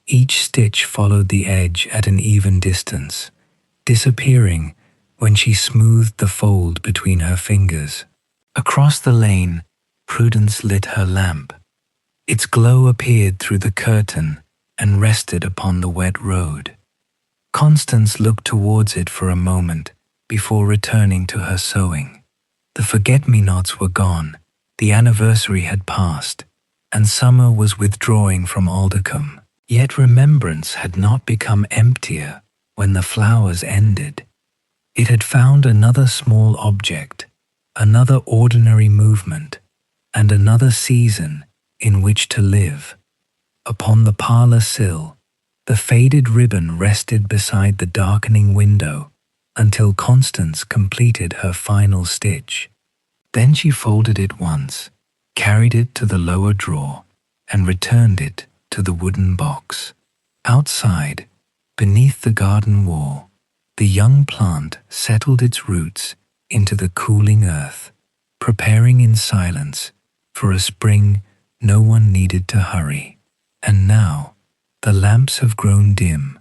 Each stitch followed the edge at an even distance, disappearing when she smoothed the fold between her fingers. Across the lane, Prudence lit her lamp. Its glow appeared through the curtain and rested upon the wet road. Constance looked towards it for a moment before returning to her sewing. The forget-me-nots were gone, the anniversary had passed, and summer was withdrawing from Aldercombe. Yet remembrance had not become emptier when the flowers ended. It had found another small object, another ordinary movement, and another season in which to live. Upon the parlour sill, the faded ribbon rested beside the darkening window until Constance completed her final stitch. Then she folded it once, carried it to the lower drawer, and returned it to the wooden box. Outside, beneath the garden wall, the young plant settled its roots into the cooling earth, preparing in silence for a spring no one needed to hurry. And now, the lamps have grown dim.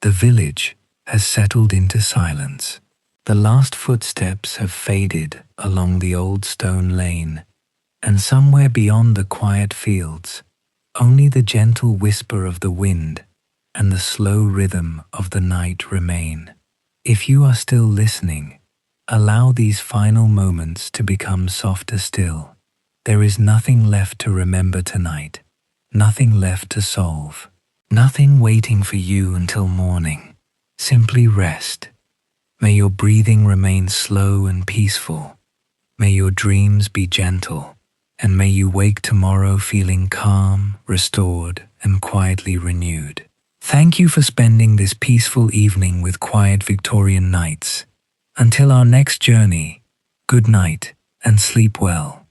The village has settled into silence. The last footsteps have faded along the old stone lane, and somewhere beyond the quiet fields, only the gentle whisper of the wind and the slow rhythm of the night remain. If you are still listening, allow these final moments to become softer still. There is nothing left to remember tonight, nothing left to solve, nothing waiting for you until morning. Simply rest. May your breathing remain slow and peaceful. May your dreams be gentle, and may you wake tomorrow feeling calm, restored, and quietly renewed. Thank you for spending this peaceful evening with Quiet Victorian Nights. Until our next journey, good night and sleep well.